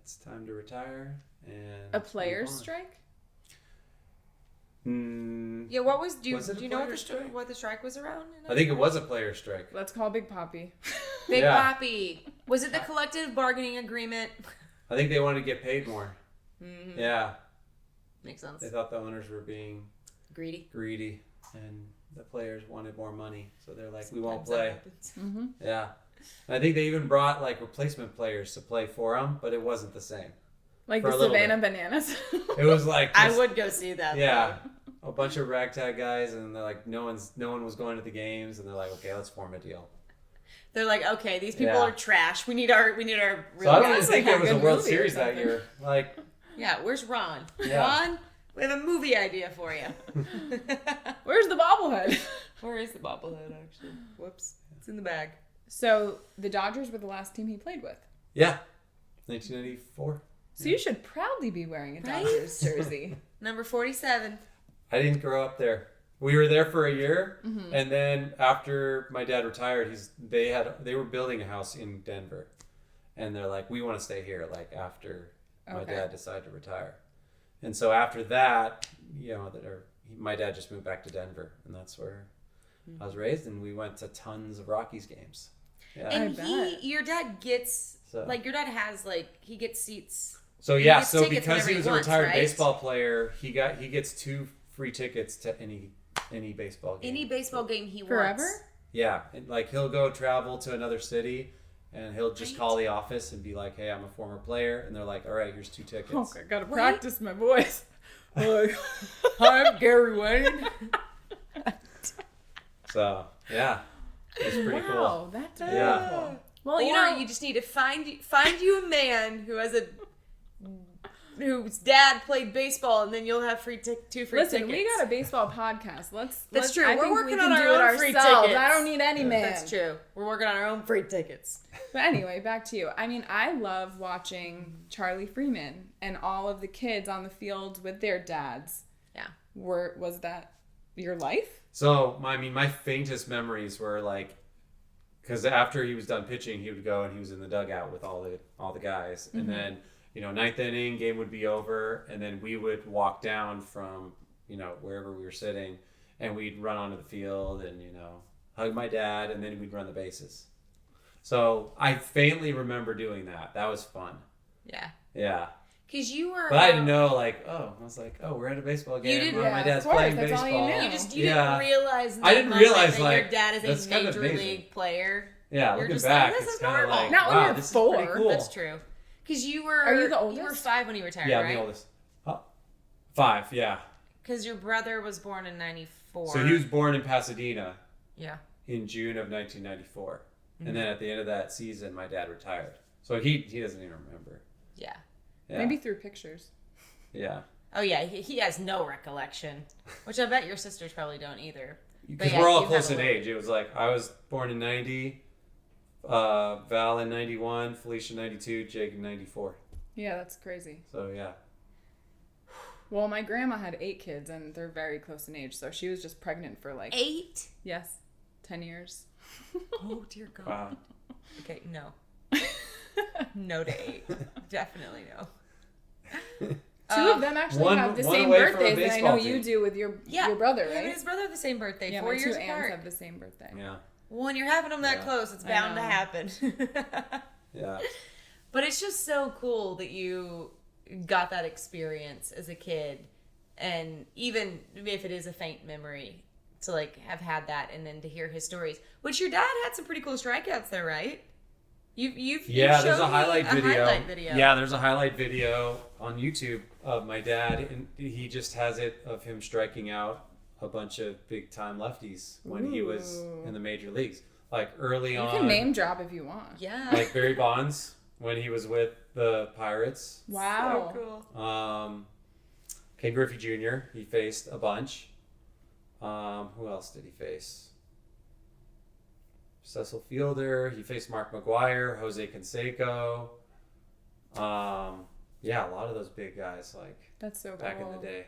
Speaker 1: It's time to retire. And
Speaker 4: A player's
Speaker 1: move on.
Speaker 4: strike?
Speaker 3: Yeah, what was do you,
Speaker 1: Was it a
Speaker 3: do you know what
Speaker 1: player's strike?
Speaker 3: what the strike was around? In
Speaker 1: I think it was a player's strike.
Speaker 4: Let's call Big Poppy.
Speaker 3: Big
Speaker 1: Yeah.
Speaker 3: Poppy. Was it the collective bargaining agreement?
Speaker 1: I think they wanted to get paid more. Yeah,
Speaker 3: Makes sense.
Speaker 1: they thought the owners were being
Speaker 3: Greedy.
Speaker 1: greedy, and the players wanted more money. So they're like, we won't
Speaker 3: Sometimes
Speaker 1: play.
Speaker 3: that happens.
Speaker 1: Yeah. And I think they even brought like replacement players to play for them, but it wasn't the same.
Speaker 4: Like
Speaker 1: For
Speaker 4: the
Speaker 1: a little
Speaker 4: Savannah Bananas.
Speaker 1: It was like
Speaker 3: I
Speaker 1: just-
Speaker 3: would go see that.
Speaker 1: Yeah, a bunch of ragtag guys, and they're like, no one was going to the games, and they're like, okay, let's form a deal.
Speaker 3: They're like, okay, these people
Speaker 1: Yeah.
Speaker 3: are trash. We need our real
Speaker 1: So I don't
Speaker 3: guys.
Speaker 1: even think
Speaker 4: like
Speaker 1: there was
Speaker 4: a
Speaker 1: a
Speaker 4: good
Speaker 1: World
Speaker 4: movie or
Speaker 1: Series that
Speaker 4: something.
Speaker 1: year. Like,
Speaker 3: Yeah, where's Ron?
Speaker 1: Yeah.
Speaker 3: Ron, we have a movie idea for you.
Speaker 4: Where's the bobblehead?
Speaker 3: Where is the bobblehead, actually? Whoops. It's in the bag.
Speaker 4: So the Dodgers were the last team he played with.
Speaker 1: Yeah, 1994.
Speaker 4: So you should proudly be wearing a
Speaker 3: Right?
Speaker 4: Dodgers jersey.
Speaker 3: Number 47.
Speaker 1: I didn't grow up there. We were there for a year, and then after my dad retired, they were building a house in Denver, and they're like, we want to stay here. Like after my dad decided to retire, and so after that, my dad just moved back to Denver, and that's where I was raised, and we went to tons of Rockies games. Yeah.
Speaker 3: And
Speaker 4: bet.
Speaker 3: your dad gets,
Speaker 1: So-
Speaker 3: your dad has, he gets seats.
Speaker 1: So
Speaker 3: He
Speaker 1: yeah,
Speaker 3: gets
Speaker 1: so
Speaker 3: tickets
Speaker 1: because he
Speaker 3: whenever
Speaker 1: was
Speaker 3: he
Speaker 1: a
Speaker 3: wants,
Speaker 1: retired
Speaker 3: right?
Speaker 1: baseball player, he gets 2 free tickets to any baseball game.
Speaker 3: Any baseball game he
Speaker 4: Forever?
Speaker 3: wants.
Speaker 1: Yeah, and he'll go travel to another city, and he'll just call the office and be like, "Hey, I'm a former player," and they're like, "All right, here's 2 tickets."
Speaker 4: Oh, I gotta practice my voice. Hi, I'm Gary Wayne.
Speaker 1: So yeah, it's pretty
Speaker 4: Wow,
Speaker 1: cool.
Speaker 4: that's
Speaker 1: Yeah.
Speaker 4: cool. Well,
Speaker 3: You just need to find you a man whose dad played baseball, and then you'll have 2 free
Speaker 4: listen,
Speaker 3: tickets.
Speaker 4: we got a baseball podcast. Let's
Speaker 3: true.
Speaker 4: I
Speaker 3: We're
Speaker 4: think
Speaker 3: working
Speaker 4: we
Speaker 3: on
Speaker 4: can
Speaker 3: our
Speaker 4: do it
Speaker 3: own free
Speaker 4: ourselves.
Speaker 3: tickets.
Speaker 4: I don't need any man.
Speaker 3: That's true. We're working on our own free tickets.
Speaker 4: But anyway, back to you. I mean, I love watching Charlie Freeman and all of the kids on the field with their dads.
Speaker 3: Yeah.
Speaker 4: Was that your life?
Speaker 1: So my faintest memories were because after he was done pitching, he would go and he was in the dugout with all the guys, and then 9th inning game would be over, and then we would walk down from wherever we were sitting, and we'd run onto the field and hug my dad, and then we'd run the bases. So I faintly remember doing that. That was fun.
Speaker 3: Yeah.
Speaker 1: Yeah.
Speaker 3: Because you were.
Speaker 1: But I didn't know, we're at a baseball game.
Speaker 3: didn't-
Speaker 1: My
Speaker 4: Yeah,
Speaker 1: dad's
Speaker 4: of course,
Speaker 1: playing
Speaker 4: that's all you
Speaker 1: baseball.
Speaker 4: knew.
Speaker 3: You didn't realize. In
Speaker 1: I
Speaker 3: that
Speaker 1: didn't
Speaker 3: moment
Speaker 1: realize,
Speaker 3: that your dad
Speaker 1: that's
Speaker 3: is a
Speaker 1: kind of
Speaker 3: major
Speaker 1: amazing.
Speaker 3: league player.
Speaker 1: Yeah,
Speaker 3: You're
Speaker 1: looking
Speaker 3: just
Speaker 1: back,
Speaker 3: like, this
Speaker 1: it's
Speaker 3: is
Speaker 1: kind of
Speaker 3: normal.
Speaker 1: like,
Speaker 4: Not when
Speaker 1: wow,
Speaker 4: you're
Speaker 1: this is
Speaker 4: 4.
Speaker 1: pretty cool.
Speaker 3: That's true. Because you were.
Speaker 4: Are you the
Speaker 3: You
Speaker 4: oldest?
Speaker 3: were 5 when you retired,
Speaker 1: Yeah,
Speaker 3: right?
Speaker 1: I'm the oldest. 5, yeah.
Speaker 3: Because your brother was born in '94.
Speaker 1: So he was born in Pasadena
Speaker 3: Yeah.
Speaker 1: in June of 1994. And then at the end of that season, my dad retired. So he doesn't even remember.
Speaker 3: Yeah.
Speaker 1: Yeah.
Speaker 4: Maybe through pictures.
Speaker 1: Yeah.
Speaker 3: Oh yeah, he has no recollection, which I bet your sisters probably don't either.
Speaker 1: Because
Speaker 3: yeah,
Speaker 1: we're all
Speaker 3: you
Speaker 1: close
Speaker 3: have
Speaker 1: in
Speaker 3: a little-
Speaker 1: age. It was I was born in 90, Val in 91, Felicia 92, Jake in 94.
Speaker 4: Yeah, that's crazy.
Speaker 1: So yeah.
Speaker 4: Well, my grandma had 8 kids, and they're very close in age. So she was just pregnant for
Speaker 3: 8?
Speaker 4: 10 years.
Speaker 3: Oh dear God.
Speaker 1: Wow.
Speaker 3: Okay, no. No to 8. Definitely no.
Speaker 4: 2 of them actually
Speaker 1: one-
Speaker 4: have the
Speaker 1: one
Speaker 4: same
Speaker 1: away from a
Speaker 4: birthdays, and I know
Speaker 1: baseball
Speaker 4: you
Speaker 1: team.
Speaker 4: do with your brother,
Speaker 3: Him and
Speaker 4: right?
Speaker 3: his brother have the same birthday,
Speaker 4: Yeah,
Speaker 3: 4
Speaker 4: my 2
Speaker 3: years
Speaker 4: aunts
Speaker 3: apart.
Speaker 4: have the same birthday.
Speaker 1: Yeah.
Speaker 3: Well, when you're having them that
Speaker 1: Yeah.
Speaker 3: close, it's
Speaker 4: I
Speaker 3: bound to
Speaker 4: know.
Speaker 3: happen.
Speaker 1: Yeah.
Speaker 3: But it's just so cool that you got that experience as a kid, and even if it is a faint memory, to have had that, and then to hear his stories. Which your dad had some pretty cool strikeouts there, right? You've
Speaker 1: Yeah, there's
Speaker 3: showed
Speaker 1: a
Speaker 3: me
Speaker 1: highlight video.
Speaker 3: highlight video.
Speaker 1: Yeah, there's a highlight video on YouTube of my dad, and he just has it of him striking out a bunch of big time lefties when he was
Speaker 4: Ooh.
Speaker 1: in the major leagues. Early
Speaker 4: You
Speaker 1: on,
Speaker 4: can name drop if you want.
Speaker 3: Yeah.
Speaker 1: Barry Bonds when he was with the Pirates.
Speaker 4: Wow.
Speaker 3: So cool.
Speaker 1: Ken Griffey Jr. He faced a bunch. Who else did he face? Cecil Fielder. He faced Mark McGuire, Jose Canseco. Yeah, a lot of those big guys
Speaker 4: That's so
Speaker 1: back in
Speaker 4: cool.
Speaker 1: the day.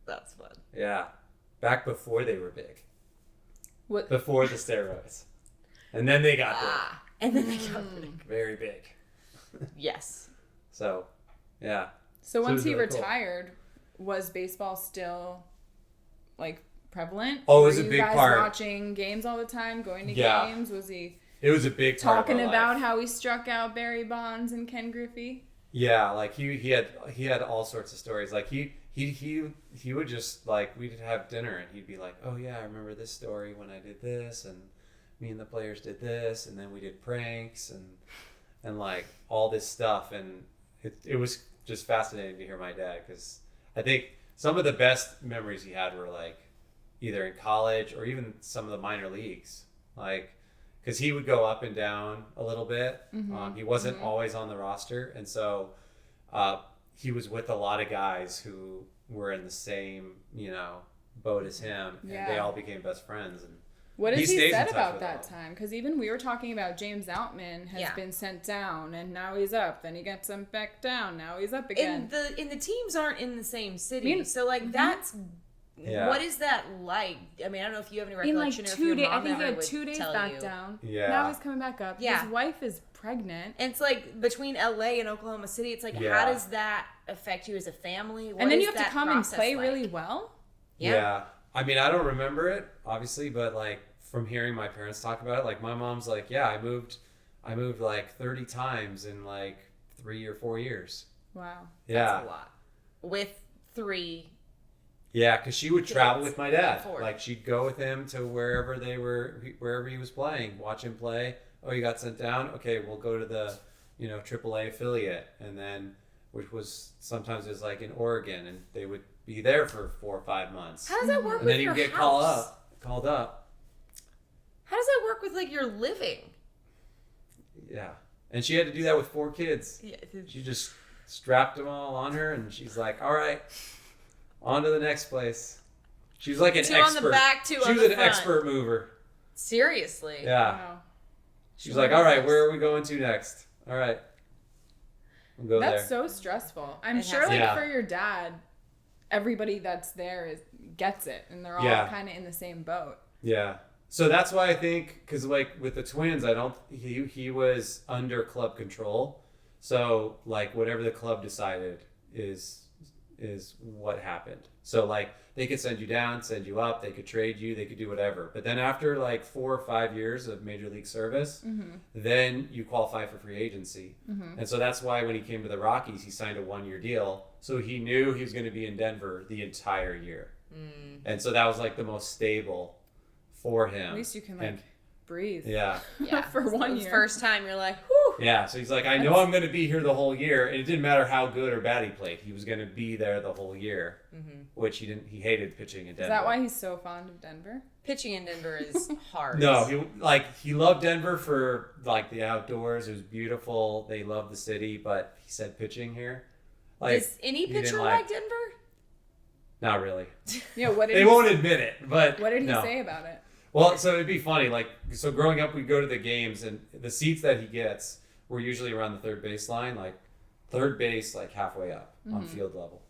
Speaker 3: That's fun.
Speaker 1: Yeah, back before they were big,
Speaker 4: What?
Speaker 1: before the steroids, and then they got
Speaker 3: And then they got
Speaker 1: big, very big.
Speaker 3: Yes.
Speaker 1: So, yeah.
Speaker 4: So
Speaker 1: it
Speaker 4: once
Speaker 1: was
Speaker 4: he
Speaker 1: really cool.
Speaker 4: retired, was baseball still prevalent?
Speaker 1: Oh, it was
Speaker 4: Were
Speaker 1: a
Speaker 4: you
Speaker 1: big
Speaker 4: guys
Speaker 1: part.
Speaker 4: watching games all the time, going to
Speaker 1: Yeah.
Speaker 4: games? Was he
Speaker 1: It was a big part
Speaker 4: talking
Speaker 1: of our
Speaker 4: about
Speaker 1: life.
Speaker 4: how he struck out Barry Bonds and Ken Griffey?
Speaker 1: Yeah, he had all sorts of stories. He would just we'd have dinner and he'd be like, "Oh yeah, I remember this story when I did this, and me and the players did this, and then we did pranks and all this stuff." And it was just fascinating to hear my dad, because I think some of the best memories he had were either in college or even some of the minor leagues, because he would go up and down a little bit. He wasn't always on the roster, and so he was with a lot of guys who were in the same boat as him, and they
Speaker 4: Yeah.
Speaker 1: all became best friends. And
Speaker 4: What has he
Speaker 1: stays in
Speaker 4: said
Speaker 1: touch
Speaker 4: about
Speaker 1: with
Speaker 4: that
Speaker 1: all.
Speaker 4: time? Because even we were talking about James Outman has
Speaker 3: Yeah.
Speaker 4: been sent down, and now he's up. Then he gets sent back down. Now he's up again.
Speaker 3: And the teams aren't in the same city,
Speaker 4: I mean,
Speaker 3: so like that's
Speaker 1: Yeah.
Speaker 3: what is that like? I mean, I don't know if you have any
Speaker 4: in like
Speaker 3: recollection or if
Speaker 4: 2
Speaker 3: your
Speaker 4: days, I
Speaker 3: mom
Speaker 4: think he
Speaker 3: ever
Speaker 4: had
Speaker 3: would
Speaker 4: 2 days
Speaker 3: tell
Speaker 4: back
Speaker 3: you.
Speaker 4: down.
Speaker 1: Yeah.
Speaker 4: Now he's coming back up.
Speaker 3: Yeah.
Speaker 4: His wife is pregnant.
Speaker 3: And it's like between LA and Oklahoma City, it's like
Speaker 1: Yeah.
Speaker 3: how does that affect you as a family? What
Speaker 4: And then
Speaker 3: is
Speaker 4: you have to
Speaker 3: that
Speaker 4: come and
Speaker 3: process
Speaker 4: play
Speaker 3: like?
Speaker 4: really well.
Speaker 3: Yeah.
Speaker 1: I mean, I don't remember it, obviously, but like from hearing my parents talk about it, like my mom's like, yeah, I moved like 30 times in like 3 or 4 years.
Speaker 4: Wow.
Speaker 1: Yeah.
Speaker 3: That's a lot. With 3.
Speaker 1: Yeah, because she would travel with my dad.
Speaker 3: 4.
Speaker 1: Like she'd go with him to wherever he was playing, watch him play. Oh, you got sent down? Okay, we'll go to the, AAA affiliate, and then which was sometimes it was like in Oregon, and they would be there for 4 or 5 months.
Speaker 3: How does that work
Speaker 1: And
Speaker 3: with
Speaker 1: then
Speaker 3: your
Speaker 1: he'd get
Speaker 3: house?
Speaker 1: called up.
Speaker 3: How does that work with like your living?
Speaker 1: Yeah, and she had to do that with 4 kids.
Speaker 3: Yeah.
Speaker 1: She just strapped them all on her, and she's like, "All right, on to the next place." She was like an
Speaker 3: 2
Speaker 1: expert.
Speaker 3: on the back, 2
Speaker 1: she
Speaker 3: on
Speaker 1: was
Speaker 3: the
Speaker 1: an
Speaker 3: front.
Speaker 1: expert mover.
Speaker 3: Seriously.
Speaker 1: Yeah.
Speaker 4: Wow.
Speaker 1: She was like, "All right, where are we going to next? All right, we'll go
Speaker 4: That's
Speaker 1: there."
Speaker 4: so stressful. I'm
Speaker 3: It
Speaker 4: sure,
Speaker 3: has
Speaker 4: like,
Speaker 1: to be.
Speaker 4: for your dad, everybody that's there gets it, and they're all
Speaker 1: Yeah.
Speaker 4: kind of in the same boat.
Speaker 1: Yeah. So that's why I think, because like with the twins, he was under club control. So like whatever the club decided is what happened. So like they could send you down, send you up, they could trade you, they could do whatever. But then after like 4 or 5 years of major league service, then you qualify for free agency. And so that's why when he came to the Rockies, he signed a 1-year deal. So he knew he was going to be in Denver the entire year. And so that was like the most stable for him.
Speaker 4: At least you can, like,
Speaker 1: And-
Speaker 4: breathe.
Speaker 1: yeah.
Speaker 3: Yeah.
Speaker 4: For 1
Speaker 3: The
Speaker 4: year.
Speaker 3: First time you're like, whew.
Speaker 1: Yeah. So he's like, I know I'm going to be here the whole year. And it didn't matter how good or bad he played. He was going to be there the whole year, which he didn't. He hated pitching in Denver.
Speaker 4: Is that why he's so fond of Denver?
Speaker 3: Pitching in Denver is hard.
Speaker 1: No, he loved Denver for like the outdoors. It was beautiful. They loved the city, but he said pitching here. Like,
Speaker 3: Is any
Speaker 1: he didn't
Speaker 3: pitcher like Denver?
Speaker 1: Not really.
Speaker 4: Yeah. What did
Speaker 1: They
Speaker 4: he,
Speaker 1: won't admit it, but
Speaker 4: What did he
Speaker 1: no.
Speaker 4: say about it?
Speaker 1: Well, so it'd be funny. Like, so growing up, we'd go to the games, and the seats that he gets were usually around the third base line, like third base, like halfway up on field level.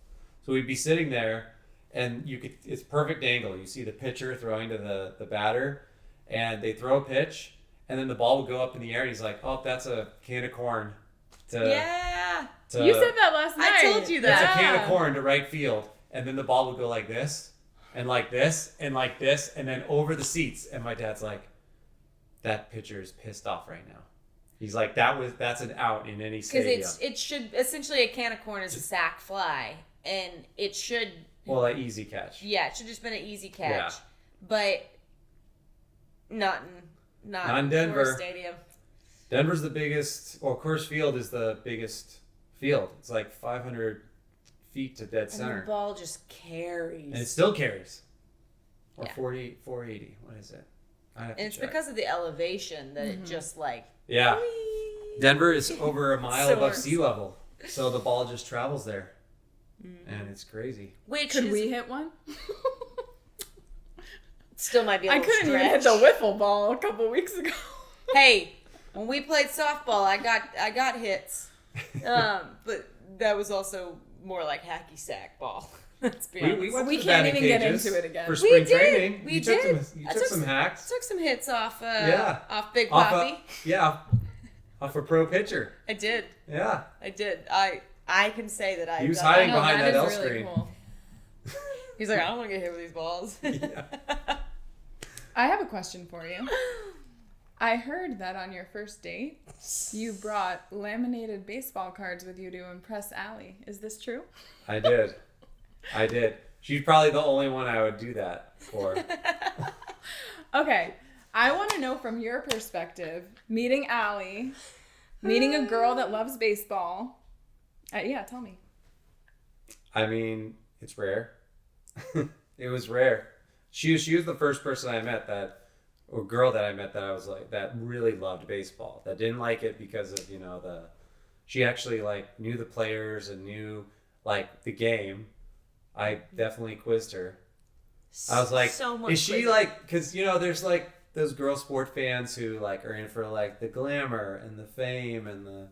Speaker 1: So we'd be sitting there, and it's perfect angle. You see the pitcher throwing to the batter, and they throw a pitch, and then the ball would go up in the air, and he's like, "Oh, that's a can of corn."
Speaker 3: Yeah.
Speaker 4: You said that last night.
Speaker 3: I told you
Speaker 1: That's
Speaker 3: that.
Speaker 1: a can of
Speaker 4: Yeah.
Speaker 1: corn to right field, and then the ball would go like this, and like this, and like this, and then over the seats. And my dad's like, "That pitcher is pissed off right now." He's like, "That's an out in any stadium."
Speaker 3: Because it should essentially a can of corn is a sack fly, and it should
Speaker 1: Well, an easy catch.
Speaker 3: it should just been an easy catch,
Speaker 1: Yeah.
Speaker 3: but not in
Speaker 1: Denver.
Speaker 3: Coors Stadium.
Speaker 1: Denver's the biggest, or Coors Field is the biggest field. It's like 500 feet to dead
Speaker 3: And
Speaker 1: center,
Speaker 3: the ball just carries.
Speaker 1: and it still carries. Or
Speaker 3: Yeah.
Speaker 1: 480. What is it? I have to
Speaker 3: And it's
Speaker 1: check.
Speaker 3: because of the elevation that it just like.
Speaker 1: Yeah.
Speaker 3: whee.
Speaker 1: Denver is over a mile above
Speaker 3: Soars.
Speaker 1: sea level, so the ball just travels there, and it's crazy.
Speaker 3: Which
Speaker 4: Could
Speaker 3: is,
Speaker 4: we hit one?
Speaker 3: still might be a
Speaker 4: I
Speaker 3: little
Speaker 4: couldn't even hit
Speaker 3: stretch.
Speaker 4: the wiffle ball a couple weeks ago.
Speaker 3: Hey, when we played softball, I got hits, but that was also more like hacky sack ball. Let's be honest.
Speaker 1: We went
Speaker 4: We
Speaker 1: to the
Speaker 4: can't
Speaker 1: batting
Speaker 4: even get
Speaker 1: cages
Speaker 4: into it again.
Speaker 1: for
Speaker 4: We
Speaker 1: spring
Speaker 3: did.
Speaker 1: training.
Speaker 3: We
Speaker 1: you
Speaker 3: did.
Speaker 1: You
Speaker 3: I
Speaker 1: took some hacks.
Speaker 3: Took some hits off.
Speaker 1: Yeah.
Speaker 3: Off Big
Speaker 1: Off
Speaker 3: Poppy.
Speaker 1: off a pro pitcher.
Speaker 3: I did.
Speaker 1: Yeah.
Speaker 3: I did. I can say that I.
Speaker 1: He was
Speaker 3: done
Speaker 1: hiding
Speaker 3: that.
Speaker 4: No,
Speaker 1: behind that
Speaker 4: is
Speaker 1: L
Speaker 4: really
Speaker 1: screen.
Speaker 4: cool.
Speaker 3: He's like, I don't want to get hit with these balls.
Speaker 1: Yeah.
Speaker 4: I have a question for you. I heard that on your first date, you brought laminated baseball cards with you to impress Allie. Is this true?
Speaker 1: I did. She's probably the only one I would do that for.
Speaker 4: Okay, I want to know from your perspective, meeting Allie, meeting a girl that loves baseball. Yeah, tell me.
Speaker 1: I mean, it's rare. It was rare. She was the first person I met girl that I met that I was like, that really loved baseball, that didn't like it because of, she actually like knew the players and knew like the game. I definitely quizzed her. I was like,
Speaker 3: so much
Speaker 1: is she
Speaker 3: quizzing.
Speaker 1: like, because there's like those girl sport fans who like are in for like the glamour and the fame and the,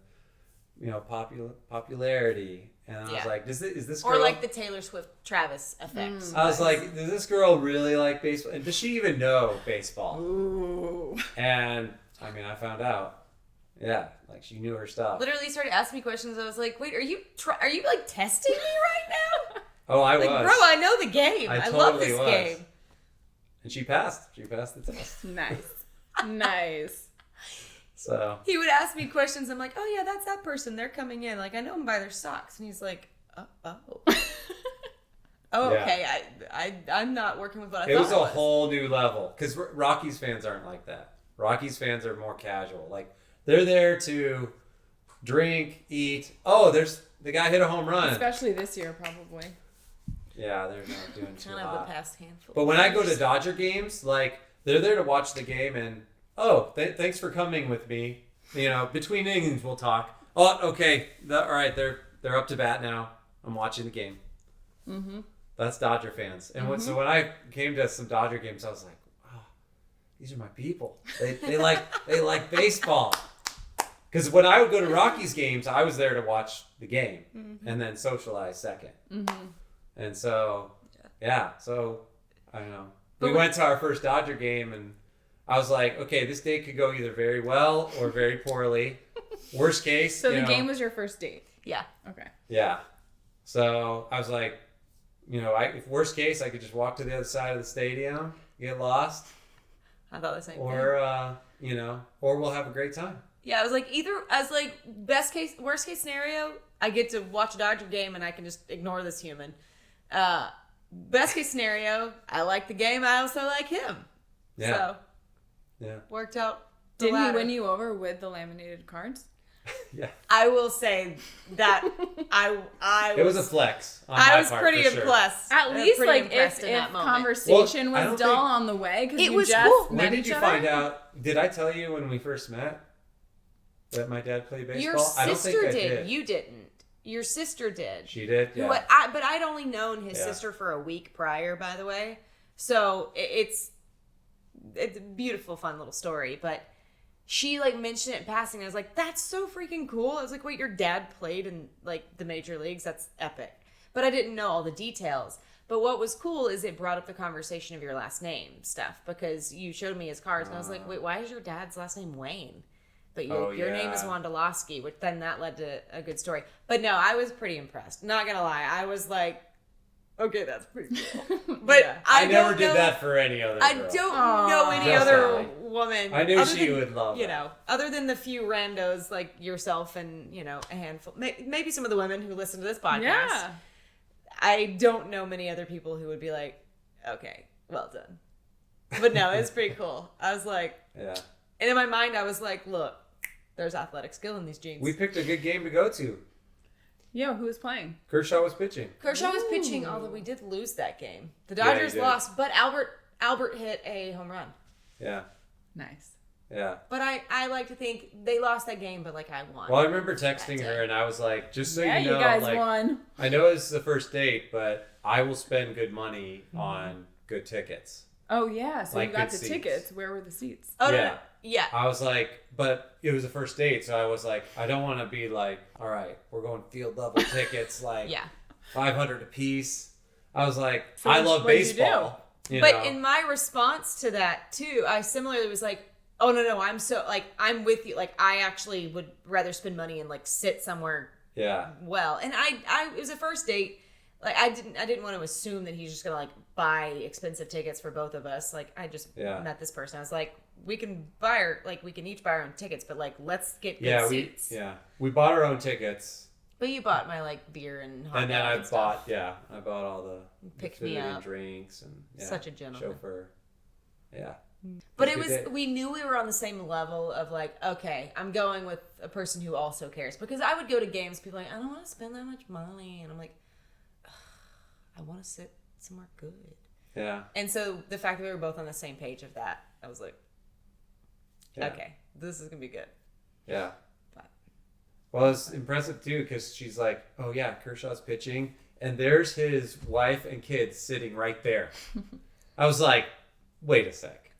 Speaker 1: you know, popularity. And I was like, is this girl?
Speaker 3: Or like the Taylor Swift Travis effect.
Speaker 1: I was like, does this girl really like baseball? And does she even know baseball?
Speaker 4: Ooh.
Speaker 1: And I mean, I found out. Yeah, like she knew her stuff.
Speaker 3: Literally started asking me questions. I was like, wait, are you like testing me right now?
Speaker 1: Oh, I
Speaker 3: Like,
Speaker 1: was.
Speaker 3: bro, I know the game. I love
Speaker 1: totally
Speaker 3: this
Speaker 1: was.
Speaker 3: game.
Speaker 1: And she passed. She passed the test.
Speaker 4: Nice.
Speaker 1: So
Speaker 3: He would ask me questions. I'm like, oh yeah, that's that person. They're coming in. Like, I know them by their socks. And he's like, oh. Oh,
Speaker 1: Yeah.
Speaker 3: okay. I'm not working with what I thought
Speaker 1: it was
Speaker 3: it
Speaker 1: a
Speaker 3: was.
Speaker 1: whole new level. Because Rockies fans aren't like that. Rockies fans are more casual. Like, they're there to drink, eat. Oh, the guy hit a home run.
Speaker 4: Especially this year, probably.
Speaker 1: Yeah, they're not doing too
Speaker 3: Kind of
Speaker 1: hot.
Speaker 3: the past handful.
Speaker 1: But when I go to Dodger games, like, they're there to watch the game and, oh, thanks for coming with me. You know, between innings we'll talk. Oh, okay. All right, they're up to bat now. I'm watching the game.
Speaker 4: Mm-hmm.
Speaker 1: That's Dodger fans. And so when I came to some Dodger games, I was like, oh, these are my people. They like baseball. Because when I would go to Rockies games, I was there to watch the game and then socialize second.
Speaker 4: Mm-hmm.
Speaker 1: And so, yeah. So, I don't know. We went to our first Dodger game and I was like, okay, this date could go either very well or very poorly. Worst case.
Speaker 4: So the game was your first date?
Speaker 3: Yeah.
Speaker 4: Okay.
Speaker 1: Yeah. So I was like, you know, if worst case, I could just walk to the other side of the stadium, get lost.
Speaker 3: I thought the same thing.
Speaker 1: Or, you know, or we'll have a great time.
Speaker 3: Yeah, I was like, worst case scenario, I get to watch a Dodger game and I can just ignore this human. Best case scenario, I like the game. I also like him.
Speaker 1: Yeah.
Speaker 3: So,
Speaker 1: Yeah.
Speaker 3: worked out.
Speaker 4: Did he win you over with the laminated cards?
Speaker 1: Yeah.
Speaker 3: I will say that
Speaker 1: It was a flex. On
Speaker 3: I
Speaker 1: my
Speaker 3: was
Speaker 1: part,
Speaker 3: pretty
Speaker 1: for sure.
Speaker 3: impressed.
Speaker 4: At least,
Speaker 3: Pretty
Speaker 4: like,
Speaker 3: impressed
Speaker 4: if
Speaker 3: in that moment.
Speaker 4: conversation
Speaker 1: Well, I
Speaker 4: was
Speaker 1: don't
Speaker 4: dull
Speaker 1: think-
Speaker 4: on the way, because
Speaker 3: It
Speaker 4: you
Speaker 3: was
Speaker 4: just
Speaker 3: cool.
Speaker 4: met
Speaker 1: When did
Speaker 4: each
Speaker 1: you
Speaker 4: other?
Speaker 1: find out? Did I tell you when we first met that my dad played baseball?
Speaker 3: Your
Speaker 1: I don't think
Speaker 3: sister
Speaker 1: I
Speaker 3: did. You didn't. Your sister did.
Speaker 1: She did? Yeah.
Speaker 3: But I'd only known his sister for a week prior, by the way. So it's a beautiful, fun little story. But she like mentioned it in passing. I was like, that's so freaking cool. I was like, wait, your dad played in like the major leagues? That's epic. But I didn't know all the details. But what was cool is it brought up the conversation of your last name stuff, because you showed me his cards and I was like, wait, why is your dad's last name Wayne? But your name is Wondolowski, which then that led to a good story. But no, I was pretty impressed. Not gonna lie, I was like, okay, that's pretty cool. But
Speaker 4: Yeah.
Speaker 1: I never
Speaker 3: don't
Speaker 1: did
Speaker 3: know,
Speaker 1: that for any other girl.
Speaker 3: I don't know any
Speaker 1: Just
Speaker 3: other
Speaker 1: Ellie.
Speaker 3: woman.
Speaker 1: I knew
Speaker 3: other
Speaker 1: she
Speaker 3: than,
Speaker 1: would love
Speaker 3: you
Speaker 1: that.
Speaker 3: know, other than the few randos like yourself and, you know, a handful, maybe some of the women who listen to this podcast.
Speaker 4: Yeah.
Speaker 3: I don't know many other people who would be like, okay, well done. But no, it's pretty cool. I was like,
Speaker 1: Yeah.
Speaker 3: and in my mind, I was like, look, there's athletic skill in these jeans.
Speaker 1: We picked a good game to go to.
Speaker 4: Yo, who was playing?
Speaker 1: Kershaw was pitching.
Speaker 3: Kershaw was pitching, although we did lose that game. The
Speaker 1: Yeah, you
Speaker 3: Dodgers
Speaker 1: did.
Speaker 3: lost, but Albert hit a home run.
Speaker 1: Yeah.
Speaker 4: Nice.
Speaker 1: Yeah.
Speaker 3: But I like to think they lost that game, but like I won.
Speaker 1: Well, I remember texting
Speaker 3: That
Speaker 1: her
Speaker 3: day.
Speaker 1: and I was like, just so
Speaker 4: Yeah,
Speaker 1: you know,
Speaker 4: you guys
Speaker 1: like,
Speaker 4: won.
Speaker 1: I know it's the first date, but I will spend good money on good tickets.
Speaker 4: Oh, yeah. So
Speaker 1: Like
Speaker 4: you got
Speaker 1: good
Speaker 4: the
Speaker 1: seats.
Speaker 4: tickets. Where were the seats?
Speaker 3: Oh,
Speaker 1: Yeah.
Speaker 3: no. Yeah.
Speaker 1: I was like, but it was a first date, so I was like, I don't want to be like, all right, we're going field level tickets, like
Speaker 3: Yeah.
Speaker 1: 500 a piece. I was like,
Speaker 4: So
Speaker 1: I love
Speaker 4: what'd you
Speaker 1: baseball. You
Speaker 3: But
Speaker 1: know?
Speaker 3: in my response to that too, I similarly was like, oh no, I'm so like I'm with you. Like I actually would rather spend money and like sit somewhere
Speaker 1: yeah,
Speaker 3: well. And I it was a first date. Like I didn't want to assume that he's just gonna like buy expensive tickets for both of us. Like I just
Speaker 1: Yeah.
Speaker 3: met this person. I was like, we can each buy our own tickets, but like let's get good
Speaker 1: yeah,
Speaker 3: seats.
Speaker 1: we bought our own tickets,
Speaker 3: But you bought my like beer and hot
Speaker 1: and then
Speaker 3: dog
Speaker 1: I
Speaker 3: and stuff.
Speaker 1: bought all the
Speaker 3: Picked
Speaker 1: food
Speaker 3: me
Speaker 1: and
Speaker 3: up.
Speaker 1: drinks and
Speaker 3: Such a gentleman.
Speaker 1: chauffeur. Yeah,
Speaker 3: But
Speaker 1: a
Speaker 3: it
Speaker 1: good
Speaker 3: was,
Speaker 1: date.
Speaker 3: we knew we were on the same level of like, okay, I'm going with a person who also cares. Because I would go to games, people are like, I don't want to spend that much money. And I'm like, "Ugh, I want to sit somewhere good.
Speaker 1: Yeah.
Speaker 3: And so the fact that we were both on the same page of that, I was like,
Speaker 1: Yeah.
Speaker 3: okay, this is going to be good.
Speaker 1: Yeah.
Speaker 3: But-
Speaker 1: Well, it's impressive too because she's like, "Oh yeah, Kershaw's pitching, and there's his wife and kids sitting right there." I was like, "Wait a sec."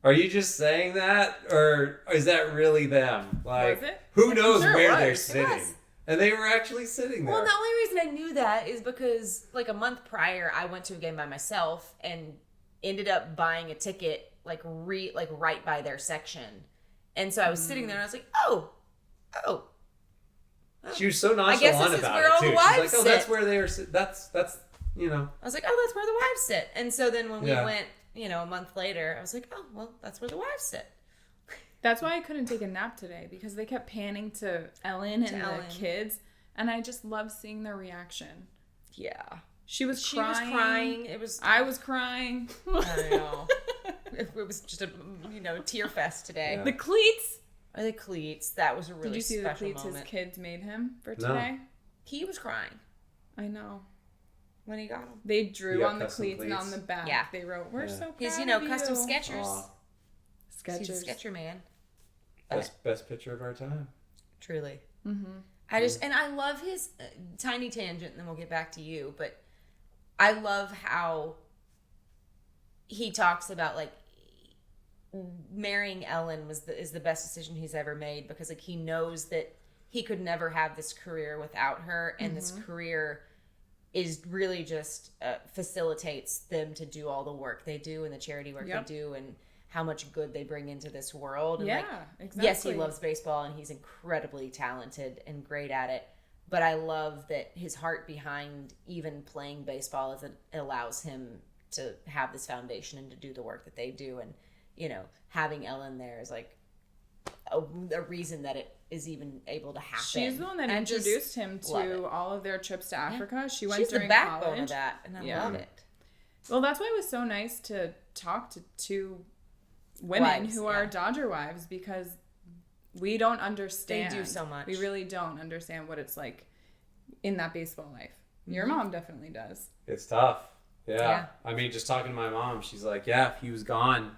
Speaker 1: Are you just saying that, or is that really them? Like,
Speaker 4: Was it?
Speaker 1: who knows
Speaker 4: sure it
Speaker 1: where
Speaker 4: was.
Speaker 1: they're
Speaker 4: It
Speaker 1: sitting?
Speaker 3: was.
Speaker 1: And they were actually sitting there.
Speaker 3: Well, the only reason I knew that is because like a month prior, I went to a game by myself and ended up buying a ticket like right by their section, and so I was sitting there and I was like, oh.
Speaker 1: She was so
Speaker 3: I guess
Speaker 1: nonchalant
Speaker 3: this is
Speaker 1: about
Speaker 3: where
Speaker 1: it
Speaker 3: all
Speaker 1: too.
Speaker 3: the
Speaker 1: She's
Speaker 3: wives
Speaker 1: like, oh, that's
Speaker 3: sit.
Speaker 1: where they are. That's you know.
Speaker 3: I was like, oh, that's where the wives sit. And so then when we
Speaker 1: Yeah.
Speaker 3: went, a month later, I was like, oh, well, that's where the wives sit.
Speaker 4: That's why I couldn't take a nap today, because they kept panning to Ellen and
Speaker 3: Ellen.
Speaker 4: the kids, and I just love seeing their reaction.
Speaker 3: Yeah.
Speaker 4: She was
Speaker 3: She was crying. It was.
Speaker 4: I was crying.
Speaker 3: I know. It was just a tear fest today.
Speaker 1: Yeah.
Speaker 4: The cleats.
Speaker 3: The cleats. That was a really
Speaker 4: Did you see the
Speaker 3: special
Speaker 4: cleats
Speaker 3: moment.
Speaker 4: his kids made him for
Speaker 1: No.
Speaker 4: today?
Speaker 3: He was crying
Speaker 4: I know.
Speaker 3: when he got them.
Speaker 4: They
Speaker 1: You
Speaker 4: drew
Speaker 1: got
Speaker 4: on the
Speaker 1: custom
Speaker 4: cleats and on
Speaker 1: cleats?
Speaker 4: the back.
Speaker 3: Yeah.
Speaker 4: They wrote, "We're
Speaker 1: Yeah.
Speaker 4: so proud
Speaker 3: His,
Speaker 4: of you."
Speaker 3: custom Skechers.
Speaker 1: Aw,
Speaker 3: He's a
Speaker 4: Skechers.
Speaker 3: Sketcher man.
Speaker 1: best picture of our time.
Speaker 3: Truly.
Speaker 4: Mm-hmm.
Speaker 3: And I love his tiny tangent, and then we'll get back to you, but I love how he talks about like marrying Ellen is the best decision he's ever made, because like he knows that he could never have this career without her, and this career is really just facilitates them to do all the work they do and the charity work
Speaker 4: Yep.
Speaker 3: they do and how much good they bring into this world. And
Speaker 4: Yeah,
Speaker 3: like,
Speaker 4: exactly.
Speaker 3: yes, he loves baseball and he's incredibly talented and great at it. But I love that his heart behind even playing baseball is it allows him to have this foundation and to do the work that they do. And, having Ellen there is like a reason that it is even able to happen.
Speaker 4: She's the one that
Speaker 3: And I just
Speaker 4: introduced him
Speaker 3: love it.
Speaker 4: to all of their trips to Africa. She went
Speaker 3: She's the
Speaker 4: during
Speaker 3: backbone
Speaker 4: college.
Speaker 3: of that, and I
Speaker 4: Yeah.
Speaker 3: love it.
Speaker 4: Well, that's why it was so nice to talk to two women
Speaker 3: Wives,
Speaker 4: who are
Speaker 3: yeah.
Speaker 4: Dodger wives, because we don't understand.
Speaker 3: They do so much.
Speaker 4: We really don't understand what it's like in that baseball life. Your mom definitely does.
Speaker 1: It's tough. Yeah.
Speaker 3: Yeah.
Speaker 1: I mean, just talking to my mom, she's like, yeah, he was gone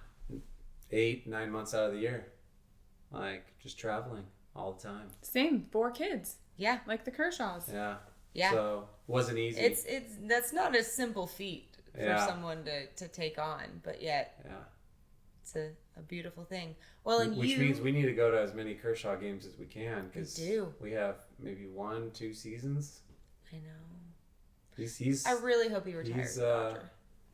Speaker 1: 8-9 months out of the year. Like, just traveling all the time.
Speaker 4: Same, 4 kids,
Speaker 3: Yeah,
Speaker 4: like the Kershaws.
Speaker 1: Yeah.
Speaker 3: yeah.
Speaker 1: So, wasn't easy.
Speaker 3: It's that's not a simple feat for
Speaker 1: Yeah.
Speaker 3: someone to take on, but yet
Speaker 1: Yeah.
Speaker 3: it's a beautiful thing. Well, and
Speaker 1: Which means we need to go to as many Kershaw games as we can, because
Speaker 3: We do.
Speaker 1: we have maybe 1-2 seasons.
Speaker 3: I know.
Speaker 1: He's
Speaker 3: I really hope he retires.
Speaker 1: he's,
Speaker 3: Dodger.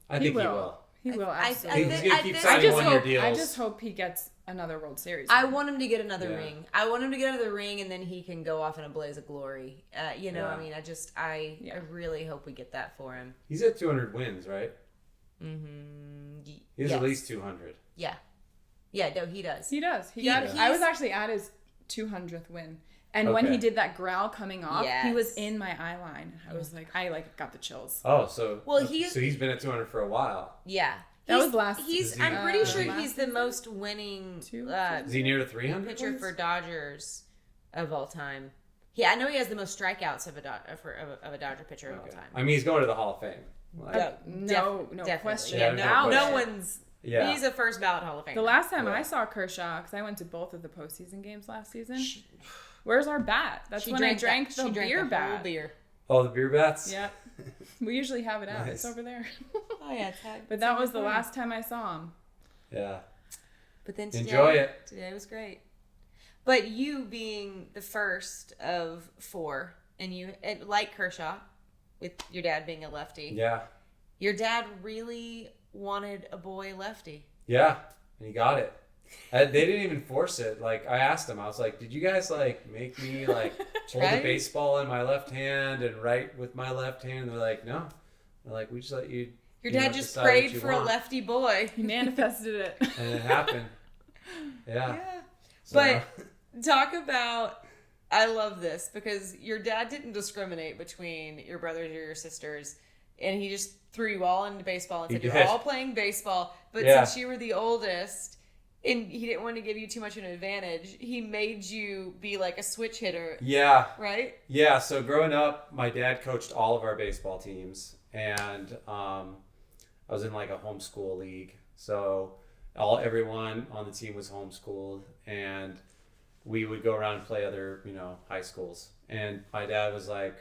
Speaker 1: I think he will.
Speaker 4: He will
Speaker 3: I
Speaker 4: absolutely.
Speaker 1: He's gonna keep
Speaker 3: I
Speaker 1: signing
Speaker 3: just
Speaker 1: one-year
Speaker 3: hope-
Speaker 1: deals.
Speaker 4: I just hope he gets another World Series.
Speaker 3: I want him to get another
Speaker 1: Yeah.
Speaker 3: ring. I want him to get another ring, and then he can go off in a blaze of glory.
Speaker 1: Yeah.
Speaker 3: I mean, I
Speaker 4: Yeah.
Speaker 3: really hope we get that for him.
Speaker 1: He's at 200 wins, right?
Speaker 3: Mm-hmm.
Speaker 1: He has at least 200.
Speaker 3: Yeah. Yeah, no, he does.
Speaker 4: He does.
Speaker 3: He-
Speaker 4: I
Speaker 3: he's-
Speaker 4: was actually at his 200th win, and when he
Speaker 1: Okay.
Speaker 4: did that growl coming off, he was
Speaker 3: Yes.
Speaker 4: in my eye line. I was like, I got the chills.
Speaker 1: Oh, so
Speaker 3: Well,
Speaker 1: he's been at 200 for a while.
Speaker 3: Yeah.
Speaker 4: That was last
Speaker 3: He's.
Speaker 1: season.
Speaker 3: I'm pretty sure
Speaker 4: Last
Speaker 3: he's the most winning
Speaker 4: Two
Speaker 1: Is he near to 300?
Speaker 3: pitcher
Speaker 1: wins?
Speaker 3: for Dodgers of all time. Yeah, I know he has the most strikeouts of a Dodger pitcher of all
Speaker 1: Okay.
Speaker 3: time.
Speaker 1: I mean, he's going to the Hall of Fame. Like,
Speaker 4: No
Speaker 3: Definitely.
Speaker 4: question.
Speaker 3: Yeah,
Speaker 1: Yeah,
Speaker 3: no
Speaker 1: no
Speaker 3: one's.
Speaker 1: yeah.
Speaker 3: He's a first ballot Hall of Famer.
Speaker 4: The last time
Speaker 1: Yeah.
Speaker 4: I saw Kershaw, because I went to both of the postseason games last season. Where's our bat? That's
Speaker 3: She
Speaker 4: when I
Speaker 3: drank
Speaker 4: drank
Speaker 3: that-
Speaker 4: the
Speaker 3: she drank
Speaker 4: beer
Speaker 3: the whole
Speaker 4: bat.
Speaker 3: beer.
Speaker 1: Oh, the beer bats?
Speaker 4: Yep. We usually have it out.
Speaker 1: Nice.
Speaker 4: It's over there.
Speaker 3: Oh yeah,
Speaker 4: But that was the last time I saw him.
Speaker 1: Yeah.
Speaker 3: But then today,
Speaker 1: Enjoy it.
Speaker 3: Today was great. But you being the first of 4, and you like Kershaw, with your dad being a lefty.
Speaker 1: Yeah.
Speaker 3: Your dad really wanted a boy lefty.
Speaker 1: Yeah. And he got it. They didn't even force it. Like, I asked him, I was like, did you guys, like, make me, like, hold
Speaker 3: Right?
Speaker 1: the baseball in my left hand and write with my left hand? They're like, no. They're like, we just let you.
Speaker 3: Your
Speaker 1: you
Speaker 3: dad
Speaker 1: know,
Speaker 3: just
Speaker 1: decide what
Speaker 3: prayed
Speaker 1: you
Speaker 3: for a
Speaker 1: want.
Speaker 3: lefty boy.
Speaker 4: He manifested it.
Speaker 1: And it happened. Yeah.
Speaker 3: Yeah.
Speaker 1: So,
Speaker 3: But talk about, I love this because your dad didn't discriminate between your brothers or your sisters, and he just threw you all into baseball and
Speaker 1: He
Speaker 3: said you're
Speaker 1: did.
Speaker 3: all playing baseball. But
Speaker 1: Yeah.
Speaker 3: since you were the oldest, and he didn't want to give you too much of an advantage, he made you be like a switch hitter,
Speaker 1: yeah.
Speaker 3: right?
Speaker 1: Yeah, so growing up, my dad coached all of our baseball teams, and I was in like a homeschool league. So everyone on the team was homeschooled, and we would go around and play other, high schools. And my dad was like,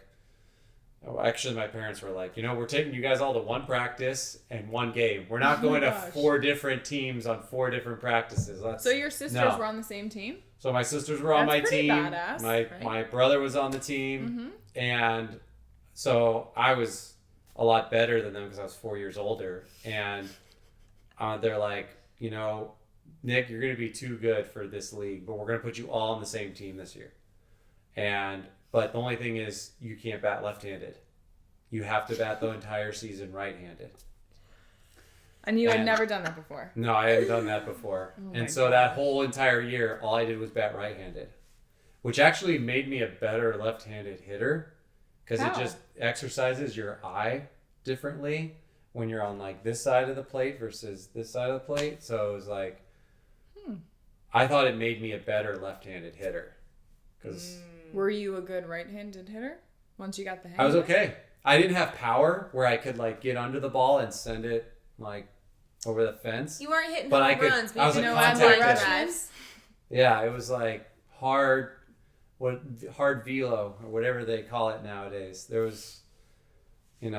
Speaker 1: Actually, my parents were like, we're taking you guys all to one practice and one game. We're not going to
Speaker 4: gosh.
Speaker 1: 4 different teams on 4 different practices.
Speaker 4: So your sisters
Speaker 1: No.
Speaker 4: were on the same team?
Speaker 1: So my sisters were on
Speaker 4: That's
Speaker 1: my
Speaker 4: pretty
Speaker 1: team.
Speaker 4: badass, right?
Speaker 1: My brother was on the team, and so I was a lot better than them because I was 4 years older. And they're like, Nick, you're going to be too good for this league, but we're going to put you all on the same team this year. But the only thing is, you can't bat left-handed. You have to bat the entire season right-handed.
Speaker 4: And you had never done that before?
Speaker 1: No, I hadn't done that before. And so that whole entire year, all I did was bat right-handed, which actually made me a better left-handed hitter because it just exercises your eye differently when you're on like this side of the plate versus this side of the plate. So it was like, I thought it made me a better left-handed hitter because
Speaker 4: Were you a good right-handed hitter once you got the hang
Speaker 1: I was
Speaker 4: of it?
Speaker 1: okay. I didn't have power where I could like get under the ball and send it like over the fence.
Speaker 3: You weren't hitting
Speaker 1: But I
Speaker 3: home
Speaker 1: could-
Speaker 3: runs,
Speaker 1: I
Speaker 3: but
Speaker 1: was
Speaker 3: you
Speaker 1: a
Speaker 3: know
Speaker 1: contact
Speaker 3: what?
Speaker 1: hitter.
Speaker 3: Drives.
Speaker 1: Yeah, it was like hard velo or whatever they call it nowadays. There was, you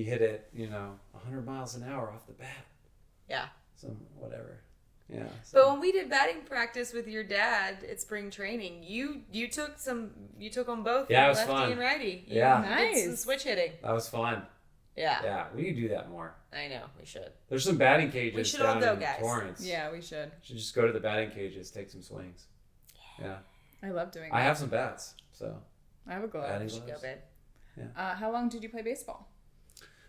Speaker 1: hit it, 100 miles an hour off the bat.
Speaker 3: Yeah.
Speaker 1: Some whatever. Yeah.
Speaker 3: But when we did batting practice with your dad at spring training, you took them both.
Speaker 1: Yeah, it was
Speaker 3: lefty
Speaker 1: fun.
Speaker 3: and righty. You
Speaker 1: Yeah.
Speaker 3: did some
Speaker 4: Nice.
Speaker 3: switch hitting.
Speaker 1: That was fun.
Speaker 3: Yeah.
Speaker 1: Yeah, we need to do that more.
Speaker 3: I know we should.
Speaker 1: There's some batting cages
Speaker 3: We should all
Speaker 1: down
Speaker 3: go,
Speaker 1: in
Speaker 3: guys.
Speaker 1: Torrance.
Speaker 4: Yeah, we should.
Speaker 1: Should just go to the batting cages, take some swings. Yeah.
Speaker 4: I love doing
Speaker 1: I
Speaker 4: that.
Speaker 1: have some bats, so
Speaker 4: I have a glove.
Speaker 1: batting
Speaker 3: We should go,
Speaker 1: gloves.
Speaker 3: babe.
Speaker 4: How long did you play baseball?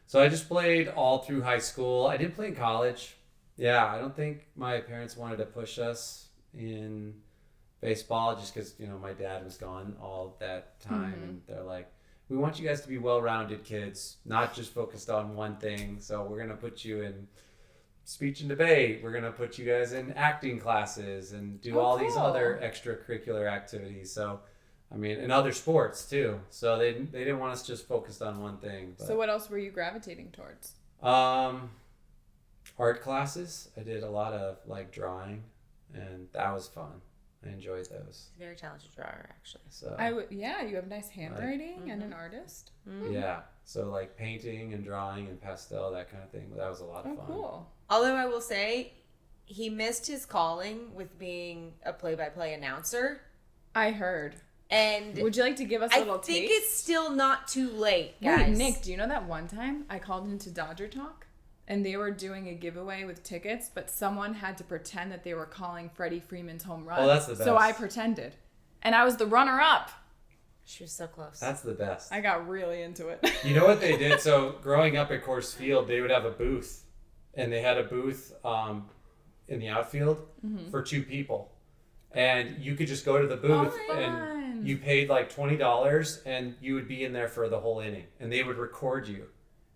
Speaker 1: So I just played all through high school. I didn't play in college. Yeah, I don't think my parents wanted to push us in baseball just because, my dad was gone all that time. And they're like, we want you guys to be well-rounded kids, not just focused on one thing. So we're going to put you in speech and debate. We're going to put you guys in acting classes and do all these
Speaker 4: cool.
Speaker 1: other extracurricular activities. So, and other sports too. So they didn't want us just focused on one thing. But.
Speaker 4: So what else were you gravitating towards?
Speaker 1: Art classes. I did a lot of like drawing, and that was fun. I enjoyed those.
Speaker 3: Very talented drawer, actually.
Speaker 1: So
Speaker 4: You have nice handwriting and an artist.
Speaker 1: yeah, so like painting and drawing and pastel, that kind of thing. That was a lot of
Speaker 4: Oh,
Speaker 1: fun.
Speaker 4: cool.
Speaker 3: Although I will say, he missed his calling with being a play-by-play announcer.
Speaker 4: I heard.
Speaker 3: And
Speaker 4: Would you like to give us a little taste?
Speaker 3: I think it's still not too late, guys.
Speaker 4: Wait, Nick, do you know that one time I called into Dodger Talk and they were doing a giveaway with tickets, but someone had to pretend that they were calling Freddie Freeman's home run.
Speaker 1: Oh, that's the best.
Speaker 4: So I pretended. And I was the runner-up.
Speaker 3: She was so close.
Speaker 1: That's the best.
Speaker 4: I got really into it.
Speaker 1: You know what they did? So growing up at Coors Field, they would have a booth, and they had a booth in the outfield for 2 people, and you could just go to the booth and you paid like $20, and you would be in there for the whole inning, and they would record you,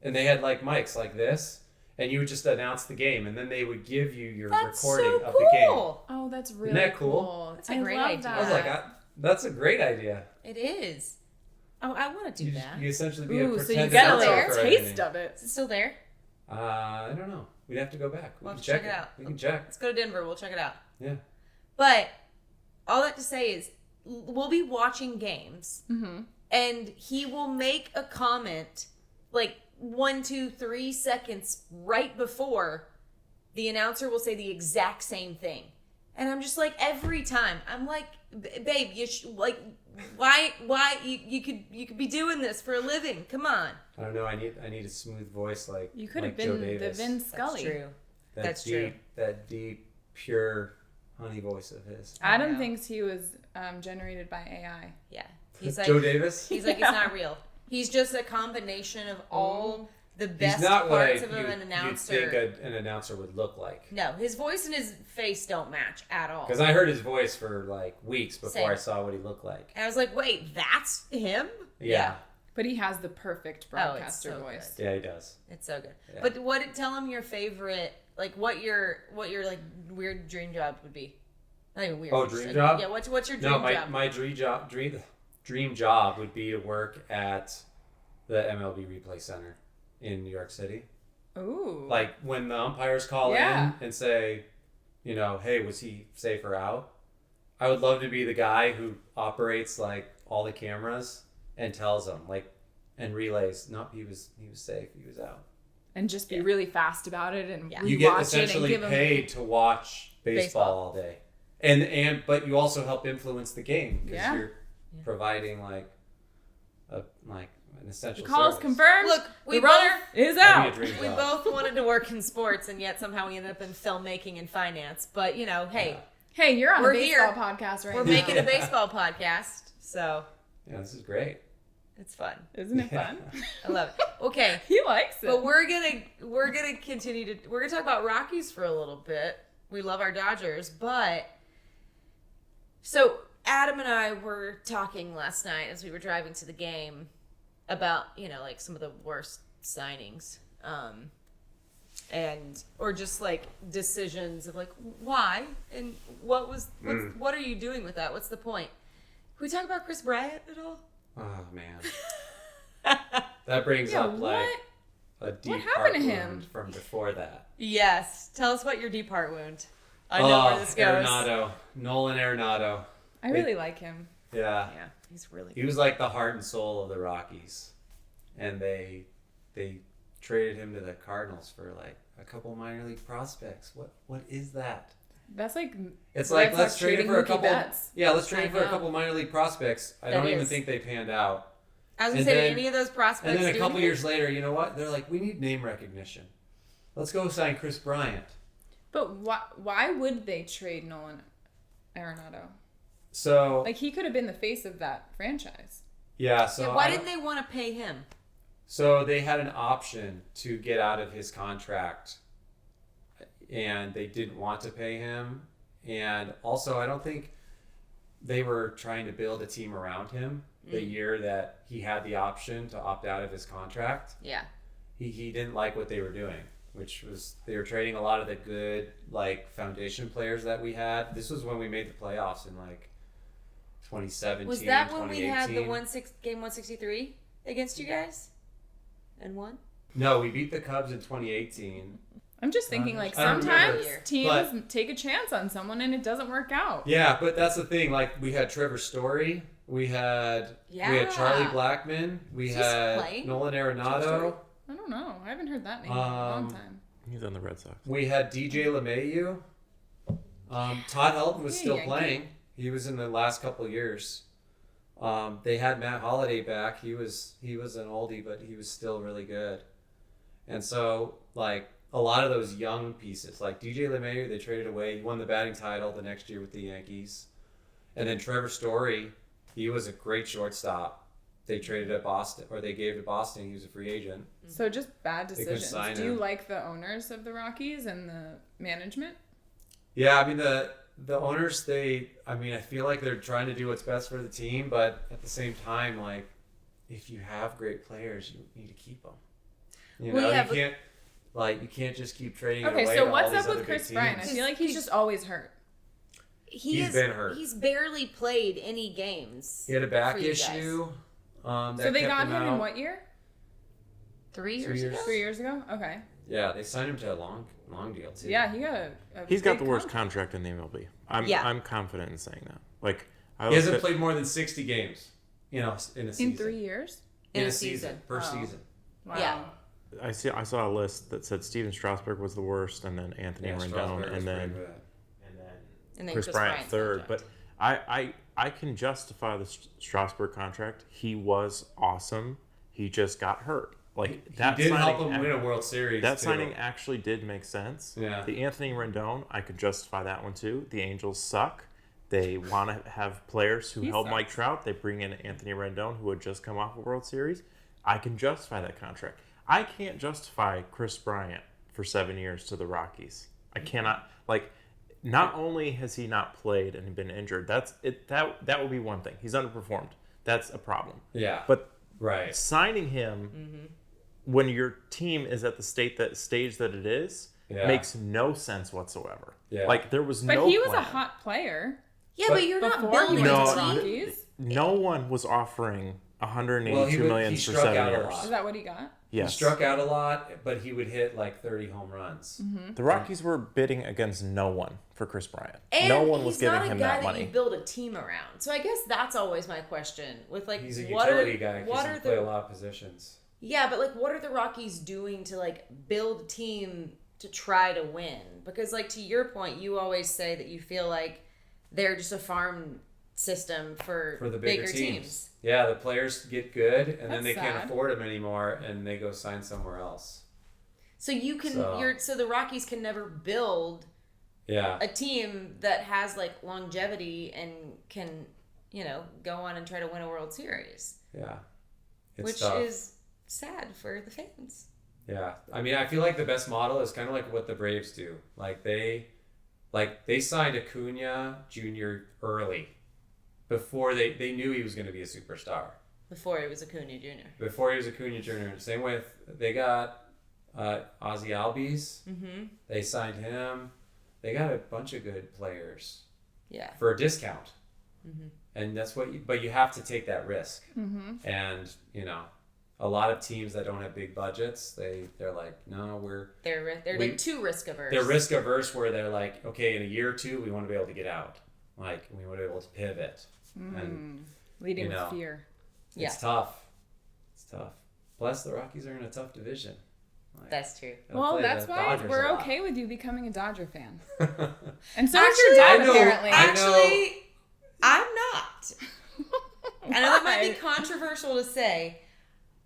Speaker 1: and they had like mics like this, and you would just announce the game, and then they would give you your recording of the game.
Speaker 4: Oh, that's really
Speaker 1: Isn't that cool?
Speaker 3: That's a great idea.
Speaker 1: I was like, that's a great idea.
Speaker 3: It is. Oh, I want to do that.
Speaker 1: You essentially be a
Speaker 4: Ooh, so
Speaker 1: pretend
Speaker 4: you get a
Speaker 1: announcer
Speaker 4: little
Speaker 1: for
Speaker 4: taste
Speaker 1: everything.
Speaker 4: of it.
Speaker 3: Is it still there?
Speaker 1: I don't know. We'd have to go back.
Speaker 3: We'll
Speaker 1: We
Speaker 3: have
Speaker 1: can
Speaker 3: to check it out.
Speaker 1: We can check.
Speaker 3: Let's go to Denver. We'll check it out.
Speaker 1: Yeah.
Speaker 3: But all that to say is, we'll be watching games, and he will make a comment like 1, 2, 3 seconds right before the announcer will say the exact same thing. And I'm just like, every time, I'm like, babe, why you could be doing this for a living? Come on.
Speaker 1: I don't know. I need a smooth voice like
Speaker 4: You could
Speaker 1: like
Speaker 4: have
Speaker 1: Joe
Speaker 4: been the
Speaker 1: Davis.
Speaker 4: Vin Scully.
Speaker 3: That's true.
Speaker 1: That
Speaker 3: That's
Speaker 1: deep,
Speaker 3: true.
Speaker 1: That deep, pure honey voice of his.
Speaker 4: Adam
Speaker 3: know.
Speaker 4: thinks he was generated by AI.
Speaker 3: Yeah. He's like,
Speaker 1: Joe Davis.
Speaker 3: he's like, it's not real. He's just a combination of all the best
Speaker 1: He's not
Speaker 3: parts
Speaker 1: like
Speaker 3: of an announcer.
Speaker 1: you'd think an announcer would look like.
Speaker 3: No, his voice and his face don't match at all.
Speaker 1: Because I heard his voice for like weeks before
Speaker 3: Same.
Speaker 1: I saw what he looked like.
Speaker 3: And I was like, wait, that's him?
Speaker 1: Yeah.
Speaker 4: But he has the perfect broadcaster
Speaker 3: so
Speaker 4: voice.
Speaker 1: Yeah, he does.
Speaker 3: It's so good.
Speaker 1: Yeah.
Speaker 3: But tell him your favorite, like what your like weird dream job would be. Not even weird.
Speaker 1: Oh, dream job?
Speaker 3: Yeah, what's your dream
Speaker 1: No,
Speaker 3: job?
Speaker 1: my dream job would be to work at the MLB Replay Center in New York City.
Speaker 4: Ooh.
Speaker 1: Like when the umpires call
Speaker 4: Yeah.
Speaker 1: in and say, hey, was he safe or out? I would love to be the guy who operates like all the cameras and tells them like, and relays. Nope, he was safe. He was out.
Speaker 4: And just be really fast about it and
Speaker 3: Yeah.
Speaker 1: You get
Speaker 4: rewatch it and
Speaker 1: essentially
Speaker 4: give him.
Speaker 1: paid to watch baseball all day, but you also help influence the game because
Speaker 4: Yeah.
Speaker 1: you're providing like an essential
Speaker 4: The call is
Speaker 1: service.
Speaker 4: confirmed.
Speaker 3: Look,
Speaker 4: the runner is out.
Speaker 1: That'd be a dream
Speaker 3: We
Speaker 1: job.
Speaker 3: both wanted to work in sports, and yet somehow we ended up in filmmaking and finance. But hey,
Speaker 1: Yeah.
Speaker 4: Hey, you're on
Speaker 3: We're
Speaker 4: a baseball
Speaker 3: here.
Speaker 4: podcast right
Speaker 3: we're
Speaker 4: now.
Speaker 3: making a baseball podcast, so
Speaker 1: Yeah, this is great.
Speaker 3: it's fun.
Speaker 4: Isn't it fun?
Speaker 3: I love it. Okay,
Speaker 4: He likes it.
Speaker 3: but we're gonna continue to talk about Rockies for a little bit. We love our Dodgers, but so Adam and I were talking last night as we were driving to the game about like some of the worst signings, or just like decisions of like why and what are you doing with that? What's the point? Can we talk about Chris Bryant at all?
Speaker 1: Oh man, that brings
Speaker 4: Yeah,
Speaker 1: up like
Speaker 4: what?
Speaker 1: a deep
Speaker 4: happened
Speaker 1: heart
Speaker 4: to him?
Speaker 1: wound from before that.
Speaker 3: Yes. Tell us about your deep heart wound. I know where this goes.
Speaker 1: Nolan Arenado.
Speaker 4: I really like him.
Speaker 1: Yeah.
Speaker 3: Yeah, he's really
Speaker 1: He was like the heart and soul of the Rockies, and they traded him to the Cardinals for like a couple minor league prospects. What is that?
Speaker 4: That's like
Speaker 1: It's
Speaker 4: Red
Speaker 1: like
Speaker 4: Sox
Speaker 1: let's trade him
Speaker 4: trading
Speaker 1: for a
Speaker 4: Mookie
Speaker 1: couple.
Speaker 4: Betts.
Speaker 1: Yeah, let's trade
Speaker 3: I
Speaker 1: him for a
Speaker 3: know.
Speaker 1: couple minor league prospects. I
Speaker 3: That
Speaker 1: don't even
Speaker 3: is.
Speaker 1: think they panned out.
Speaker 3: I was gonna
Speaker 1: And
Speaker 3: say, did
Speaker 1: then-
Speaker 3: any of those prospects
Speaker 1: And then a
Speaker 3: do
Speaker 1: couple
Speaker 3: anything?
Speaker 1: years later, you know what? They're like, we need name recognition. Let's go sign Chris Bryant.
Speaker 4: But why would they trade Nolan Arenado?
Speaker 1: So
Speaker 4: Like he could have been the face of that franchise.
Speaker 1: yeah, so
Speaker 3: Yeah, why didn't they want to pay him?
Speaker 1: So they had an option to get out of his contract, and they didn't want to pay him. And also, I don't think they were trying to build a team around him the year that he had the option to opt out of his contract.
Speaker 3: Yeah.
Speaker 1: He didn't like what they were doing, which was they were trading a lot of the good like foundation players that we had. This was when we made the playoffs in like 2017.
Speaker 3: Was that when we had the
Speaker 1: 2018.
Speaker 3: game 163 against you guys? And won?
Speaker 1: No, we beat the Cubs in 2018.
Speaker 4: I'm just thinking like
Speaker 1: I don't
Speaker 4: sometimes
Speaker 3: remember.
Speaker 4: teams
Speaker 1: But-
Speaker 4: take a chance on someone and it doesn't work out.
Speaker 1: Yeah, but that's the thing. Like we had Trevor Story, we had Charlie Blackmon, we
Speaker 3: He's
Speaker 1: had
Speaker 3: playing?
Speaker 1: Nolan
Speaker 3: Story?
Speaker 1: Arenado,
Speaker 4: I don't know. I haven't heard that name in a long time.
Speaker 2: He's on the Red Sox.
Speaker 1: we had DJ LeMahieu. Todd Helton was
Speaker 4: Hey,
Speaker 1: still
Speaker 4: Yankee.
Speaker 1: playing. He was in the last couple of years. They had Matt Holliday back. He was an oldie, but he was still really good. And so like a lot of those young pieces, like DJ LeMahieu, they traded away. He won the batting title the next year with the Yankees. And then Trevor Story, he was a great shortstop. They traded to Boston, or they gave to Boston. He was a free agent.
Speaker 4: So just bad
Speaker 1: They couldn't
Speaker 4: decisions.
Speaker 1: sign
Speaker 4: Do you
Speaker 1: him.
Speaker 4: like the owners of the Rockies and the management?
Speaker 1: Yeah, I mean the owners, I feel like they're trying to do what's best for the team, but at the same time, like if you have great players, you need to keep them. You
Speaker 3: Well,
Speaker 1: know,
Speaker 3: yeah,
Speaker 1: you can't just keep trading it
Speaker 4: Okay,
Speaker 1: away
Speaker 4: so
Speaker 1: to
Speaker 4: what's
Speaker 1: all these
Speaker 4: up
Speaker 1: other
Speaker 4: with
Speaker 1: big
Speaker 4: Chris Bryant? I
Speaker 1: teams.
Speaker 4: feel like he's just always hurt.
Speaker 1: He's been hurt.
Speaker 3: He's barely played any games.
Speaker 1: He had a back
Speaker 3: for you guys.
Speaker 1: issue.
Speaker 4: So they got him in what year?
Speaker 3: 3 years
Speaker 1: 3 years.
Speaker 3: ago?
Speaker 4: 3 years ago? Okay.
Speaker 1: Yeah, they signed him to a long deal too.
Speaker 4: Yeah, he got a
Speaker 2: He's got
Speaker 4: big
Speaker 2: the worst
Speaker 4: contract.
Speaker 2: contract in the MLB.
Speaker 3: Yeah.
Speaker 2: I'm confident in saying that. Like I
Speaker 1: He
Speaker 2: looked
Speaker 1: hasn't
Speaker 2: at-
Speaker 1: played more than 60 games, in a season.
Speaker 4: In 3 years?
Speaker 1: In
Speaker 3: In
Speaker 1: a
Speaker 3: a
Speaker 1: season.
Speaker 3: season.
Speaker 1: Per
Speaker 4: Oh.
Speaker 1: season.
Speaker 4: Wow.
Speaker 3: Yeah.
Speaker 2: I saw a list that said Steven Strasburg was the worst, and then Anthony
Speaker 1: Yeah,
Speaker 2: Rendon,
Speaker 1: Strasburg was
Speaker 2: and then
Speaker 1: pretty good.
Speaker 3: And then
Speaker 2: Chris Bryant third.
Speaker 3: contract.
Speaker 2: But I can justify the Strasburg contract. He was awesome. He just got hurt. Like that
Speaker 1: He did help
Speaker 2: signing
Speaker 1: him win a World Series.
Speaker 2: That
Speaker 1: too.
Speaker 2: signing actually did make sense.
Speaker 1: Yeah.
Speaker 2: The Anthony Rendon, I could justify that one too. The Angels suck. They want to have players who
Speaker 4: He
Speaker 2: held
Speaker 4: sucks.
Speaker 2: Mike Trout. They bring in Anthony Rendon, who had just come off a World Series. I can justify that contract. I can't justify Chris Bryant for 7 years to the Rockies. I cannot. Like, not only has he not played and been injured, that would be one thing. He's underperformed. That's a problem.
Speaker 1: Yeah.
Speaker 2: But
Speaker 1: right.
Speaker 2: signing him when your team is at the stage that it is
Speaker 1: Yeah.
Speaker 2: makes no sense whatsoever.
Speaker 1: Yeah.
Speaker 2: Like there was
Speaker 4: But
Speaker 2: no
Speaker 4: he was
Speaker 2: plan.
Speaker 4: a hot player
Speaker 3: Yeah,
Speaker 1: But
Speaker 3: but you're not
Speaker 4: before he
Speaker 3: building
Speaker 4: went
Speaker 2: No,
Speaker 4: to
Speaker 3: a
Speaker 4: the
Speaker 3: team.
Speaker 4: Rockies.
Speaker 2: No one was offering $182
Speaker 1: Well, he
Speaker 2: million
Speaker 1: he
Speaker 2: for
Speaker 1: struck
Speaker 2: 7
Speaker 1: out a
Speaker 2: years.
Speaker 1: lot.
Speaker 4: Is that what he got?
Speaker 1: He
Speaker 2: Yes.
Speaker 1: struck out a lot, but he would hit like 30 home runs.
Speaker 2: The Rockies were bidding against no one for Chris Bryant.
Speaker 3: And
Speaker 2: no one was
Speaker 3: he's
Speaker 2: giving
Speaker 3: not a
Speaker 2: him
Speaker 3: guy
Speaker 2: that money.
Speaker 3: you build a team around. So I guess that's always my question. With like,
Speaker 1: He's a
Speaker 3: what
Speaker 1: utility
Speaker 3: are,
Speaker 1: guy.
Speaker 3: what
Speaker 1: He
Speaker 3: are
Speaker 1: can play a
Speaker 3: the
Speaker 1: lot of positions.
Speaker 3: yeah, but like, what are the Rockies doing to like build a team to try to win? Because like to your point, you always say that you feel like they're just a farm system for
Speaker 1: For the bigger
Speaker 3: bigger
Speaker 1: teams. Yeah, the players get good, and then
Speaker 4: That's
Speaker 1: they can't
Speaker 4: sad.
Speaker 1: afford them anymore, and they go sign somewhere else.
Speaker 3: So you can
Speaker 1: So-
Speaker 3: so the Rockies can never build
Speaker 1: Yeah.
Speaker 3: a team that has like longevity and can, go on and try to win a World Series,
Speaker 1: Yeah. It's
Speaker 3: which
Speaker 1: tough.
Speaker 3: is sad for the fans.
Speaker 1: Yeah. I mean, I feel like the best model is kind of like what the Braves do. They signed Acuna Jr. early before they knew he was going to be a superstar.
Speaker 3: Before it was Acuna Jr.
Speaker 1: Before he was Acuna Jr. Same with, they got Ozzy Albies.
Speaker 3: Mm-hmm.
Speaker 1: They signed him. They got a bunch of good players
Speaker 3: Yeah.
Speaker 1: for a discount.
Speaker 3: Mm-hmm.
Speaker 1: And that's but you have to take that risk.
Speaker 4: Mm-hmm.
Speaker 1: And, a lot of teams that don't have big budgets, they're like, no,
Speaker 3: They're
Speaker 1: We-
Speaker 3: like too risk averse.
Speaker 1: they're risk averse where they're like, okay, in a year or two, we want to be able to get out. Like, we want to be able to pivot. And
Speaker 4: Leading
Speaker 1: you know.
Speaker 4: with fear.
Speaker 3: Yeah.
Speaker 1: it's tough. It's tough. Plus, the Rockies are in a tough division. Like,
Speaker 3: That's true.
Speaker 1: gotta
Speaker 4: Well,
Speaker 1: play
Speaker 4: that's
Speaker 1: the
Speaker 4: why
Speaker 1: Dodgers
Speaker 4: we're
Speaker 1: a lot.
Speaker 4: okay with you becoming a Dodger fan. And so is
Speaker 3: Actually,
Speaker 4: your dad,
Speaker 1: I know-
Speaker 4: apparently.
Speaker 1: I know-
Speaker 3: Actually, I'm not. I know that might be
Speaker 4: Why?
Speaker 3: controversial to say.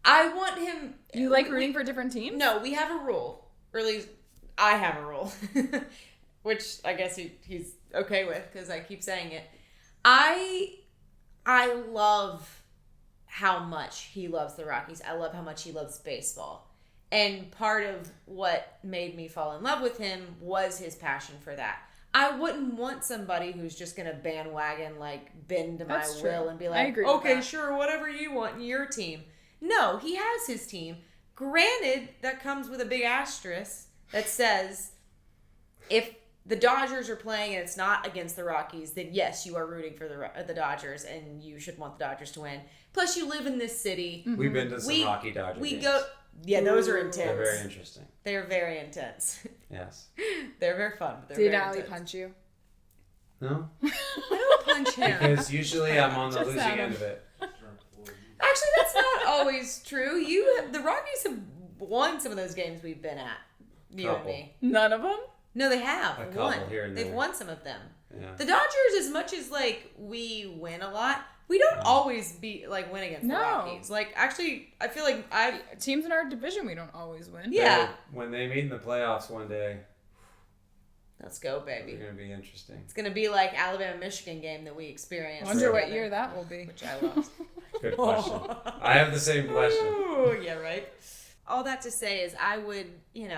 Speaker 3: I want him.
Speaker 4: You like rooting for different teams?
Speaker 3: No, we have a rule. Or at least I have a rule. Which I guess he's okay with because I keep saying it. I love how much he loves the Rockies. I love how much he loves baseball. And part of what made me fall in love with him was his passion for that. I wouldn't want somebody who's just going to bandwagon, like, bend to my
Speaker 4: That's true.
Speaker 3: will and be
Speaker 4: I
Speaker 3: like,
Speaker 4: agree with
Speaker 3: okay,
Speaker 4: that.
Speaker 3: sure, whatever you want in your team. No, he has his team. Granted, that comes with a big asterisk that says if the Dodgers are playing and it's not against the Rockies, then yes, you are rooting for the Dodgers and you should want the Dodgers to win. Plus, you live in this city.
Speaker 1: We've been to some
Speaker 3: We-
Speaker 1: Rocky Dodger
Speaker 3: We
Speaker 1: games.
Speaker 3: go. Yeah, those are intense.
Speaker 1: They're very interesting.
Speaker 3: They're very intense.
Speaker 1: Yes.
Speaker 3: They're very fun. But they're
Speaker 4: Did
Speaker 3: very
Speaker 4: Ali
Speaker 3: intense.
Speaker 4: punch you?
Speaker 1: No?
Speaker 3: I don't punch him.
Speaker 1: Because usually I'm on the
Speaker 4: Just
Speaker 1: losing
Speaker 4: Adam.
Speaker 1: end of it.
Speaker 3: Actually, that's not always true. The Rockies have won some of those games we've been at. You and
Speaker 1: Couple.
Speaker 3: me.
Speaker 4: None of them?
Speaker 3: No, they have
Speaker 1: A couple
Speaker 3: won.
Speaker 1: here and
Speaker 3: They've
Speaker 1: there.
Speaker 3: won some of them.
Speaker 1: Yeah.
Speaker 3: The Dodgers, as much as like we win a lot, we don't always win against the
Speaker 4: No.
Speaker 3: Rockies. Like, actually, I feel like
Speaker 4: Teams in our division we don't always win.
Speaker 3: yeah.
Speaker 1: When they meet in the playoffs one day,
Speaker 3: Let's go,
Speaker 1: it's
Speaker 3: baby.
Speaker 1: going to be interesting.
Speaker 3: It's gonna be like Alabama-Michigan game that we experienced.
Speaker 4: Wonder what
Speaker 3: together,
Speaker 4: year that will be.
Speaker 3: Which I lost.
Speaker 1: Good question. I have the same question.
Speaker 3: Ooh, yeah, right. All that to say is, I would, he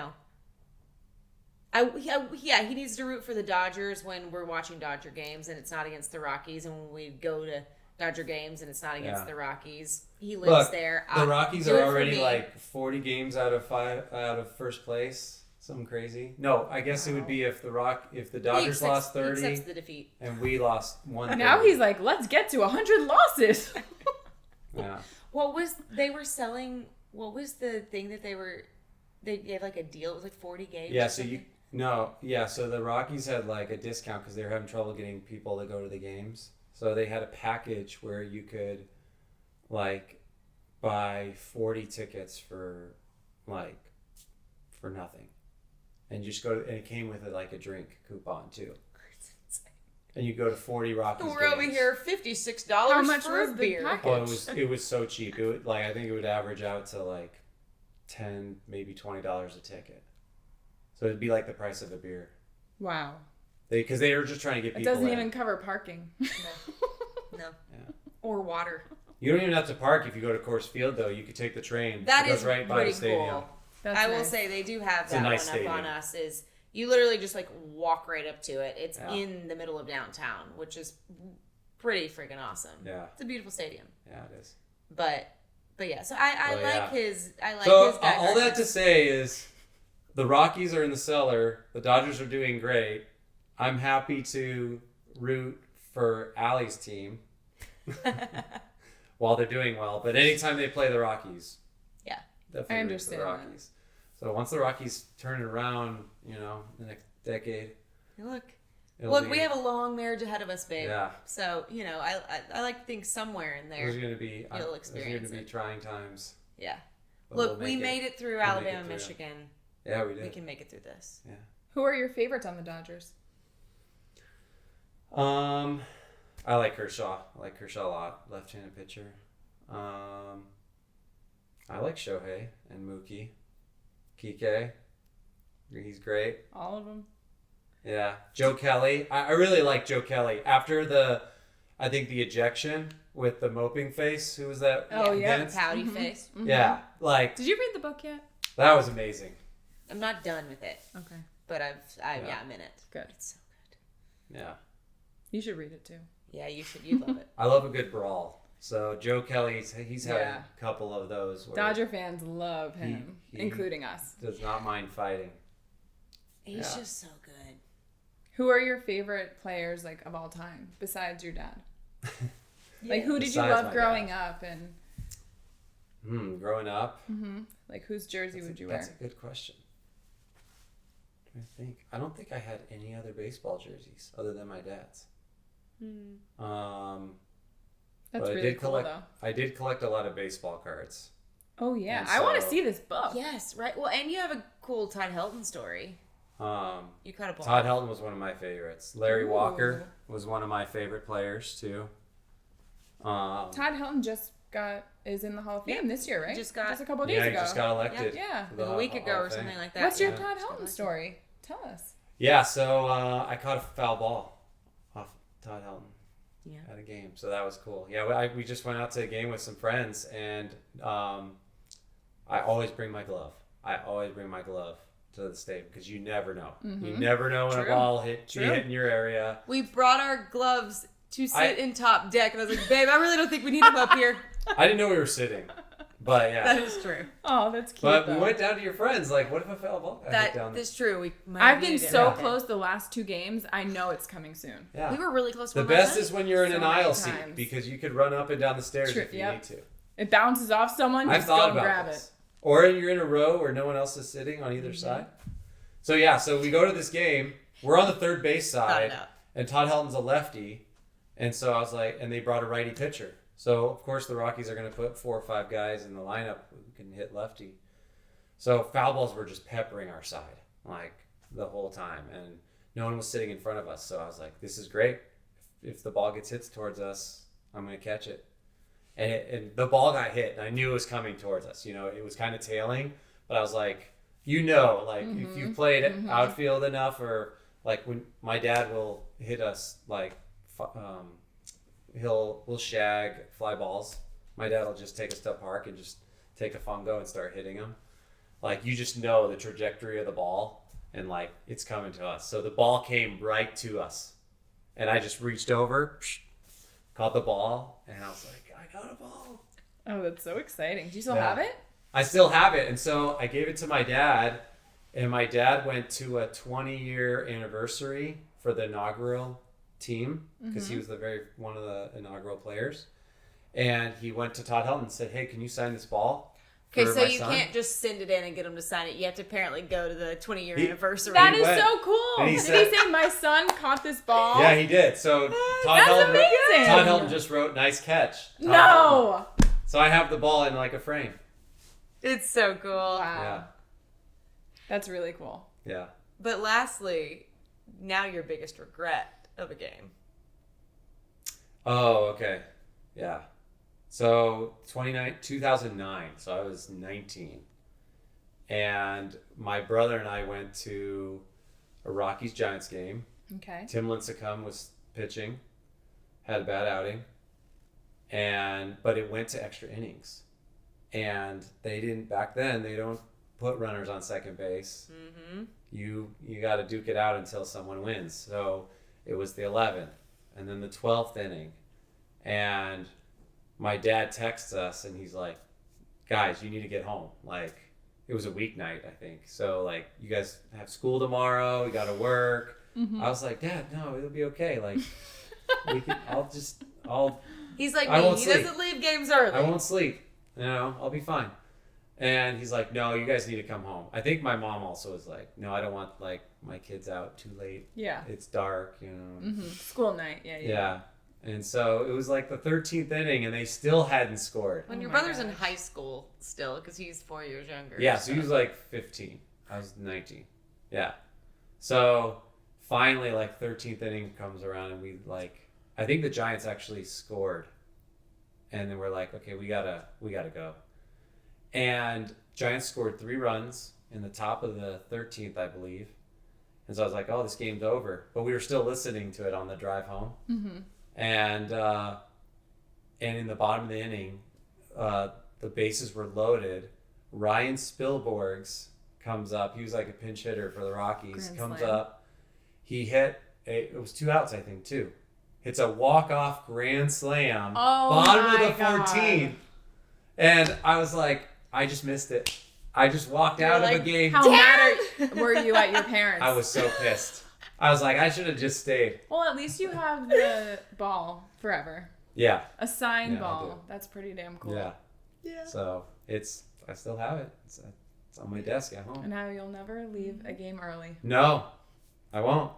Speaker 3: needs to root for the Dodgers when we're watching Dodger games and it's not against the Rockies, and when we go to Dodger games and it's not against
Speaker 1: Yeah.
Speaker 3: the Rockies. He lives
Speaker 1: Look,
Speaker 3: there.
Speaker 1: the Rockies
Speaker 3: do
Speaker 1: are
Speaker 3: it for
Speaker 1: already
Speaker 3: me.
Speaker 1: like 40 games out of first place. Something crazy. No, I guess it would be if the
Speaker 3: He
Speaker 1: Dodgers lost
Speaker 3: He
Speaker 1: 30
Speaker 3: accepts the defeat.
Speaker 1: and we lost 130.
Speaker 4: Now he's like, let's get to 100 losses.
Speaker 1: Yeah.
Speaker 3: What was the thing that they gave like a deal? It was like 40 games.
Speaker 1: Yeah,
Speaker 3: or
Speaker 1: so
Speaker 3: something?
Speaker 1: so the Rockies had like a discount because they were having trouble getting people to go to the games. So they had a package where you could like buy 40 tickets for nothing. And you just go to, and it came with a drink coupon too. And you go to 40 Rockies
Speaker 3: We're over
Speaker 1: games.
Speaker 3: here $56
Speaker 4: How much
Speaker 3: for
Speaker 4: was
Speaker 3: a
Speaker 4: the
Speaker 3: beer.
Speaker 4: package?
Speaker 1: Oh, it was so cheap. It would, I think it would average out to like $10, maybe $20 a ticket. So it'd be like the price of a beer.
Speaker 4: Wow.
Speaker 1: Because they were just trying to get
Speaker 4: It
Speaker 1: people
Speaker 4: doesn't
Speaker 1: in.
Speaker 4: even cover parking.
Speaker 3: No.
Speaker 1: Yeah.
Speaker 3: Or water.
Speaker 1: You don't even have to park if you go to Coors Field, though. You could take the train.
Speaker 3: That
Speaker 1: it goes
Speaker 3: is
Speaker 1: right by
Speaker 3: pretty
Speaker 1: the stadium.
Speaker 3: cool.
Speaker 4: That's
Speaker 3: I will
Speaker 4: nice.
Speaker 3: say they do have
Speaker 1: It's a
Speaker 3: that
Speaker 1: nice
Speaker 3: one up on
Speaker 1: stadium.
Speaker 3: us. Is you literally just like walk right up to it. It's
Speaker 1: Yeah.
Speaker 3: in the middle of downtown, which is pretty freaking awesome.
Speaker 1: Yeah.
Speaker 3: It's a beautiful stadium.
Speaker 1: Yeah, it is.
Speaker 3: But yeah, so I
Speaker 1: Well,
Speaker 3: like
Speaker 1: yeah.
Speaker 3: his his
Speaker 1: So
Speaker 3: diehard
Speaker 1: all that to
Speaker 3: fans.
Speaker 1: say is the Rockies are in the cellar. The Dodgers are doing great. I'm happy to root for Allie's team while they're doing well. But anytime they play the Rockies,
Speaker 3: Yeah.
Speaker 1: the favorites
Speaker 4: I
Speaker 1: of
Speaker 4: understand
Speaker 1: the
Speaker 4: that.
Speaker 1: Rockies. So once the Rockies turn it around, the next decade,
Speaker 3: Look, we have a long marriage ahead of us, babe.
Speaker 1: Yeah.
Speaker 3: So, I like to think somewhere in there.
Speaker 1: There's going to be
Speaker 3: experience it.
Speaker 1: trying times.
Speaker 3: Yeah.
Speaker 1: But
Speaker 3: Look,
Speaker 1: we'll
Speaker 3: we
Speaker 1: make
Speaker 3: made it through
Speaker 1: We'll make
Speaker 3: Alabama,
Speaker 1: it through.
Speaker 3: Michigan.
Speaker 1: Yeah, we did.
Speaker 3: We can make it through this.
Speaker 1: Yeah.
Speaker 4: Who are your favorites on the Dodgers?
Speaker 1: I like Kershaw. I like Kershaw a lot. Left-handed pitcher. I like Shohei and Mookie. Kike. He's great.
Speaker 4: All of them.
Speaker 1: Yeah. Joe Kelly. I really like Joe Kelly. After the ejection with the moping face. Who was that?
Speaker 4: Oh, yeah.
Speaker 1: Vince?
Speaker 3: Pouty face.
Speaker 4: Mm-hmm.
Speaker 1: Yeah. Like,
Speaker 4: Did you read the book yet?
Speaker 1: that was amazing.
Speaker 3: I'm not done with it,
Speaker 4: Okay.
Speaker 3: but I'm in it.
Speaker 4: Good.
Speaker 3: It's so good.
Speaker 1: Yeah.
Speaker 4: You should read it too.
Speaker 3: Yeah, you should. You'd love it.
Speaker 1: I love a good brawl. So Joe Kelly, he's had
Speaker 4: Yeah.
Speaker 1: a couple of those where
Speaker 4: Dodger fans love him,
Speaker 1: he
Speaker 4: including us.
Speaker 1: does not mind fighting.
Speaker 3: He's
Speaker 1: Yeah.
Speaker 3: just so good.
Speaker 4: Who are your favorite players of all time besides your dad? Like who did you
Speaker 1: Besides
Speaker 4: love
Speaker 1: my
Speaker 4: growing
Speaker 1: dad.
Speaker 4: up and
Speaker 1: Growing up,
Speaker 4: whose jersey would you wear?
Speaker 1: that's a good question. I don't think I had any other baseball jerseys other than my dad's.
Speaker 4: That's
Speaker 1: but
Speaker 4: really cool though.
Speaker 1: I did collect a lot of baseball cards.
Speaker 4: Oh yeah,
Speaker 1: And
Speaker 4: I want to
Speaker 1: so-
Speaker 4: see this book.
Speaker 3: Yes, right. Well, and you have a cool Todd Helton story. You caught a ball.
Speaker 1: Todd Helton was one of my favorites. Larry Walker was one of my favorite players too.
Speaker 4: Todd Helton just is in the Hall of Fame this year, right?
Speaker 3: Just got-
Speaker 4: a couple of days
Speaker 1: Yeah, he
Speaker 4: ago.
Speaker 1: just got elected.
Speaker 4: Yeah.
Speaker 1: to the
Speaker 3: a week
Speaker 1: Hall
Speaker 3: ago
Speaker 1: of
Speaker 3: or
Speaker 1: Fame.
Speaker 3: something like that.
Speaker 4: What's your
Speaker 1: Yeah.
Speaker 4: Todd Helton story? Tell us.
Speaker 1: Yeah, so I caught a foul ball off Todd Helton.
Speaker 3: Yeah.
Speaker 1: At a game, so that was cool. Yeah, we just went out to a game with some friends, and I always bring my glove. To the stadium because you never know. You never know when a ball be hitting your area.
Speaker 3: We brought our gloves to sit in top deck, and I was like, babe, I really don't think we need them up here.
Speaker 1: I didn't know we were sitting, but yeah.
Speaker 3: That is true.
Speaker 4: Oh, that's cute.
Speaker 1: But
Speaker 4: though.
Speaker 1: we went down to your friends. Like, what if a foul ball got hit down there?
Speaker 3: That's true.
Speaker 4: I've been so close the last 2 games. I know it's coming soon.
Speaker 1: Yeah.
Speaker 3: We were really close to
Speaker 1: The
Speaker 3: one last
Speaker 1: best
Speaker 3: night.
Speaker 1: is when you're in
Speaker 4: So
Speaker 1: an
Speaker 4: many
Speaker 1: aisle
Speaker 4: times.
Speaker 1: seat because you could run up and down the stairs
Speaker 4: True,
Speaker 1: if you
Speaker 4: yep.
Speaker 1: need to.
Speaker 4: It bounces off someone.
Speaker 1: I've
Speaker 4: Just go
Speaker 1: thought
Speaker 4: and
Speaker 1: about
Speaker 4: grab
Speaker 1: this.
Speaker 4: it.
Speaker 1: Or you're in a row where no one else is sitting on either side. So we go to this game. We're on the third base side, and Todd Helton's a lefty, and so I was like, and they brought a righty pitcher. So of course the Rockies are going to put 4 or 5 guys in the lineup who can hit lefty. So foul balls were just peppering our side like the whole time, and no one was sitting in front of us. So I was like, this is great. If the ball gets hit towards us, I'm going to catch it. And the ball got hit, and I knew it was coming towards us. It was kind of tailing, but I was like, if you played outfield enough, or like when my dad will hit us, like we'll shag fly balls. My dad will just take us to a park and just take a fungo and start hitting them. Like you just know the trajectory of the ball, and like it's coming to us. So the ball came right to us, and I just reached over, caught the ball, and I was like, I got a ball.
Speaker 4: Oh, that's so exciting. Do you still have it?
Speaker 1: I still have it, and so I gave it to my dad, and my dad went to a 20-year anniversary for the inaugural team because he was one of the inaugural players, and he went to Todd Helton and said, "Hey, can you sign this ball?"
Speaker 3: Okay,
Speaker 1: for
Speaker 3: so
Speaker 1: my
Speaker 3: you
Speaker 1: son?"
Speaker 3: can't just send it in and get him to sign it. You have to apparently go to the 20-year anniversary.
Speaker 4: That
Speaker 1: He
Speaker 4: is
Speaker 1: went,
Speaker 4: so cool.
Speaker 1: and he
Speaker 4: Did
Speaker 1: said-
Speaker 4: he say my son caught this ball?
Speaker 1: Yeah, he did. So
Speaker 4: That's amazing.
Speaker 1: Todd Helton just wrote "nice catch." Todd Helton.
Speaker 4: No.
Speaker 1: So I have the ball in like a frame.
Speaker 3: It's so cool.
Speaker 4: Wow.
Speaker 1: Yeah,
Speaker 4: That's really cool.
Speaker 1: yeah.
Speaker 3: But lastly, now your biggest regret of a game.
Speaker 1: Oh, okay. Yeah. So 2009, so I was 19. And my brother and I went to a Rockies-Giants game.
Speaker 4: Okay.
Speaker 1: Tim Lincecum was pitching, had a bad outing, but it went to extra innings. And they didn't, back then, they don't put runners on second base.
Speaker 3: Mm-hmm.
Speaker 1: You got to duke it out until someone wins. So it was the 11th and then the 12th inning. And my dad texts us and he's like, guys, you need to get home. Like, it was a weeknight, I think. So, like, you guys have school tomorrow. You got to work.
Speaker 4: Mm-hmm.
Speaker 1: I was like, Dad, no, it'll be okay. Like, I'll
Speaker 3: He's like
Speaker 1: I
Speaker 3: me.
Speaker 1: won't
Speaker 3: He
Speaker 1: sleep.
Speaker 3: doesn't leave games early.
Speaker 1: I won't sleep. I'll be fine. And he's like, no, you guys need to come home. I think my mom also was like, no, I don't want like my kids out too late.
Speaker 4: Yeah.
Speaker 1: It's dark, you know.
Speaker 4: Mm-hmm. School night. Yeah.
Speaker 1: Yeah. And so it was like the 13th inning and they still hadn't scored.
Speaker 3: When
Speaker 4: Oh
Speaker 3: your
Speaker 4: my
Speaker 3: brother's in
Speaker 4: gosh.
Speaker 3: high school still, because he's 4 years younger.
Speaker 1: Yeah, so he was like 15. I was 19. Yeah. So finally, like 13th inning comes around and we like, I think the Giants actually scored. And then we're like, okay, we gotta go. And Giants scored 3 runs in the top of the 13th, I believe. And so I was like, oh, this game's over. But we were still listening to it on the drive home.
Speaker 4: Mm-hmm.
Speaker 1: And in the bottom of the inning, the bases were loaded. Ryan Spilborghs comes up. He was like a pinch hitter for the Rockies.
Speaker 4: Grand
Speaker 1: Comes
Speaker 4: slam.
Speaker 1: up. He hit, it was 2 outs, I think, too. Hits a walk-off grand slam.
Speaker 4: Oh
Speaker 1: bottom
Speaker 4: my
Speaker 1: of the 14th. And I was like, I just missed it. I just walked out of a game.
Speaker 4: How mad were you at your parents?
Speaker 1: I was so pissed. I was like, I should have just stayed.
Speaker 4: Well, at least you have the ball forever.
Speaker 1: Yeah.
Speaker 4: A signed
Speaker 1: Yeah, I do.
Speaker 4: ball. That's pretty damn cool.
Speaker 1: Yeah.
Speaker 3: Yeah.
Speaker 1: So I still have it. It's on my desk at home.
Speaker 4: And now you'll never leave a game early.
Speaker 1: No, I won't.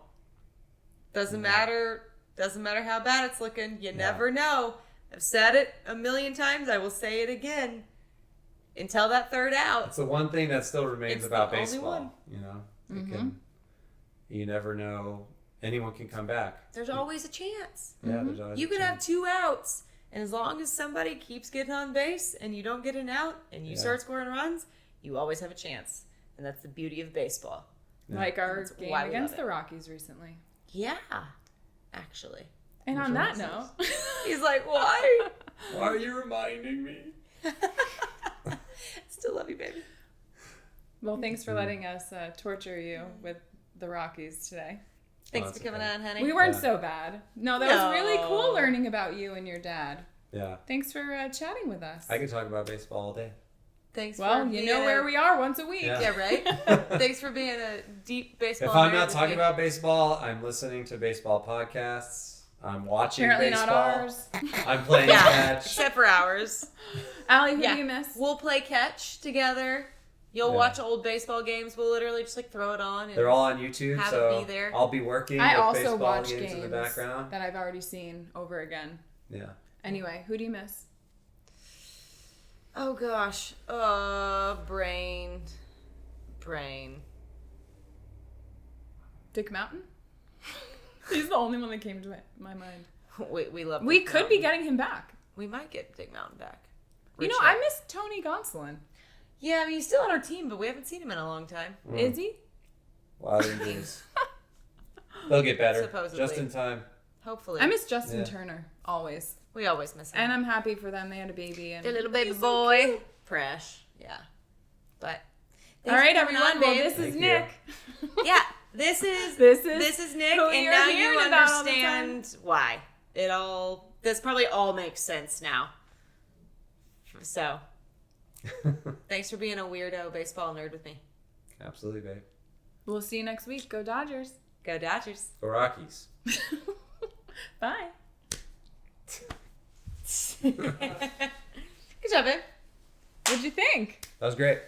Speaker 3: Doesn't matter. Doesn't matter how bad it's looking. You
Speaker 1: Yeah.
Speaker 3: never know. I've said it a million times. I will say it again. Until that third out.
Speaker 1: It's the one thing that still remains
Speaker 3: It's
Speaker 1: about
Speaker 3: the only
Speaker 1: baseball.
Speaker 3: one.
Speaker 1: You know,
Speaker 4: Mhm.
Speaker 1: you never know. Anyone can come back.
Speaker 3: There's always a chance.
Speaker 1: Yeah, there's always
Speaker 3: You
Speaker 1: a
Speaker 3: could have
Speaker 1: chance.
Speaker 3: 2 outs. And as long as somebody keeps getting on base and you don't get an out and you
Speaker 1: Yeah.
Speaker 3: start scoring runs, you always have a chance. And that's the beauty of baseball.
Speaker 1: Yeah.
Speaker 4: Like our
Speaker 3: That's
Speaker 4: game
Speaker 3: why we
Speaker 4: against
Speaker 3: love it.
Speaker 4: the Rockies recently.
Speaker 3: Yeah, actually.
Speaker 4: And
Speaker 1: Which
Speaker 4: on
Speaker 1: one
Speaker 4: that
Speaker 1: was
Speaker 4: note,
Speaker 3: He's like, why?
Speaker 1: Why are you reminding me?
Speaker 3: Still love you, baby.
Speaker 4: well, thanks for letting us torture you with the Rockies today.
Speaker 3: Thanks
Speaker 1: that's
Speaker 3: for coming
Speaker 1: okay.
Speaker 3: on, honey.
Speaker 4: We weren't
Speaker 1: Yeah.
Speaker 4: so bad. No, that was really
Speaker 3: No.
Speaker 4: cool learning about you and your dad.
Speaker 1: Yeah,
Speaker 4: Thanks for chatting with us.
Speaker 1: I could talk about baseball all day.
Speaker 3: Thanks
Speaker 4: Well,
Speaker 3: for
Speaker 4: you
Speaker 3: being
Speaker 4: know where we are once a week.
Speaker 1: Yeah.
Speaker 3: Yeah, right? Thanks for being a deep baseball
Speaker 1: If I'm
Speaker 3: nerd
Speaker 1: not
Speaker 3: with
Speaker 1: talking
Speaker 3: me.
Speaker 1: about baseball, I'm listening to baseball podcasts. I'm watching
Speaker 4: Apparently
Speaker 1: baseball.
Speaker 4: not ours.
Speaker 1: I'm playing
Speaker 3: Yeah,
Speaker 1: catch.
Speaker 3: except for ours.
Speaker 4: Allie, who
Speaker 3: Yeah.
Speaker 4: do you miss?
Speaker 3: We'll play catch together. You'll
Speaker 1: Yeah.
Speaker 3: watch old baseball games. We'll literally just like throw it on. And
Speaker 1: They're all on YouTube,
Speaker 3: Have it
Speaker 1: so
Speaker 3: be there.
Speaker 1: I'll be working
Speaker 4: I
Speaker 1: with
Speaker 4: also
Speaker 1: baseball
Speaker 4: watch
Speaker 1: games in the
Speaker 4: games
Speaker 1: background.
Speaker 4: that I've already seen over again.
Speaker 1: Yeah.
Speaker 4: Anyway, who do you miss?
Speaker 3: Oh gosh. Brain.
Speaker 4: Dick Mountain? He's the only one that came to my mind.
Speaker 3: We love.
Speaker 4: We
Speaker 3: Dick
Speaker 4: could be
Speaker 3: Mountain.
Speaker 4: getting him back.
Speaker 3: We might get Dick Mountain back.
Speaker 4: You know,
Speaker 3: Rich
Speaker 4: I
Speaker 3: Dad.
Speaker 4: miss Tony Gonsolin.
Speaker 3: Yeah, I mean he's still on our team, but we haven't seen him in a long time.
Speaker 4: Is he?
Speaker 1: Wild injuries. They'll get better.
Speaker 3: Supposedly.
Speaker 1: Just in time.
Speaker 3: Hopefully.
Speaker 4: I miss Justin
Speaker 1: Yeah.
Speaker 4: Turner, always.
Speaker 3: We always miss him.
Speaker 4: And I'm happy for them. They had a baby. And
Speaker 3: Their little baby
Speaker 4: he's so
Speaker 3: boy.
Speaker 4: cute.
Speaker 3: Fresh. Yeah. But.
Speaker 4: All right,
Speaker 3: thanks for coming
Speaker 4: everyone.
Speaker 3: on,
Speaker 4: Well,
Speaker 3: babe.
Speaker 4: this is
Speaker 1: Thank you.
Speaker 4: Nick.
Speaker 3: Yeah, this is
Speaker 4: This
Speaker 3: Nick,
Speaker 4: who
Speaker 3: and
Speaker 4: you're
Speaker 3: now you
Speaker 4: hearing about all the
Speaker 3: understand why it all. This probably all makes sense now. So, thanks for being a weirdo baseball nerd with me.
Speaker 1: Absolutely, babe.
Speaker 4: We'll see you next week. Go Dodgers.
Speaker 3: Go Dodgers.
Speaker 1: Go Rockies.
Speaker 4: Bye.
Speaker 3: Good job, babe.
Speaker 4: What'd you think?
Speaker 1: That was great.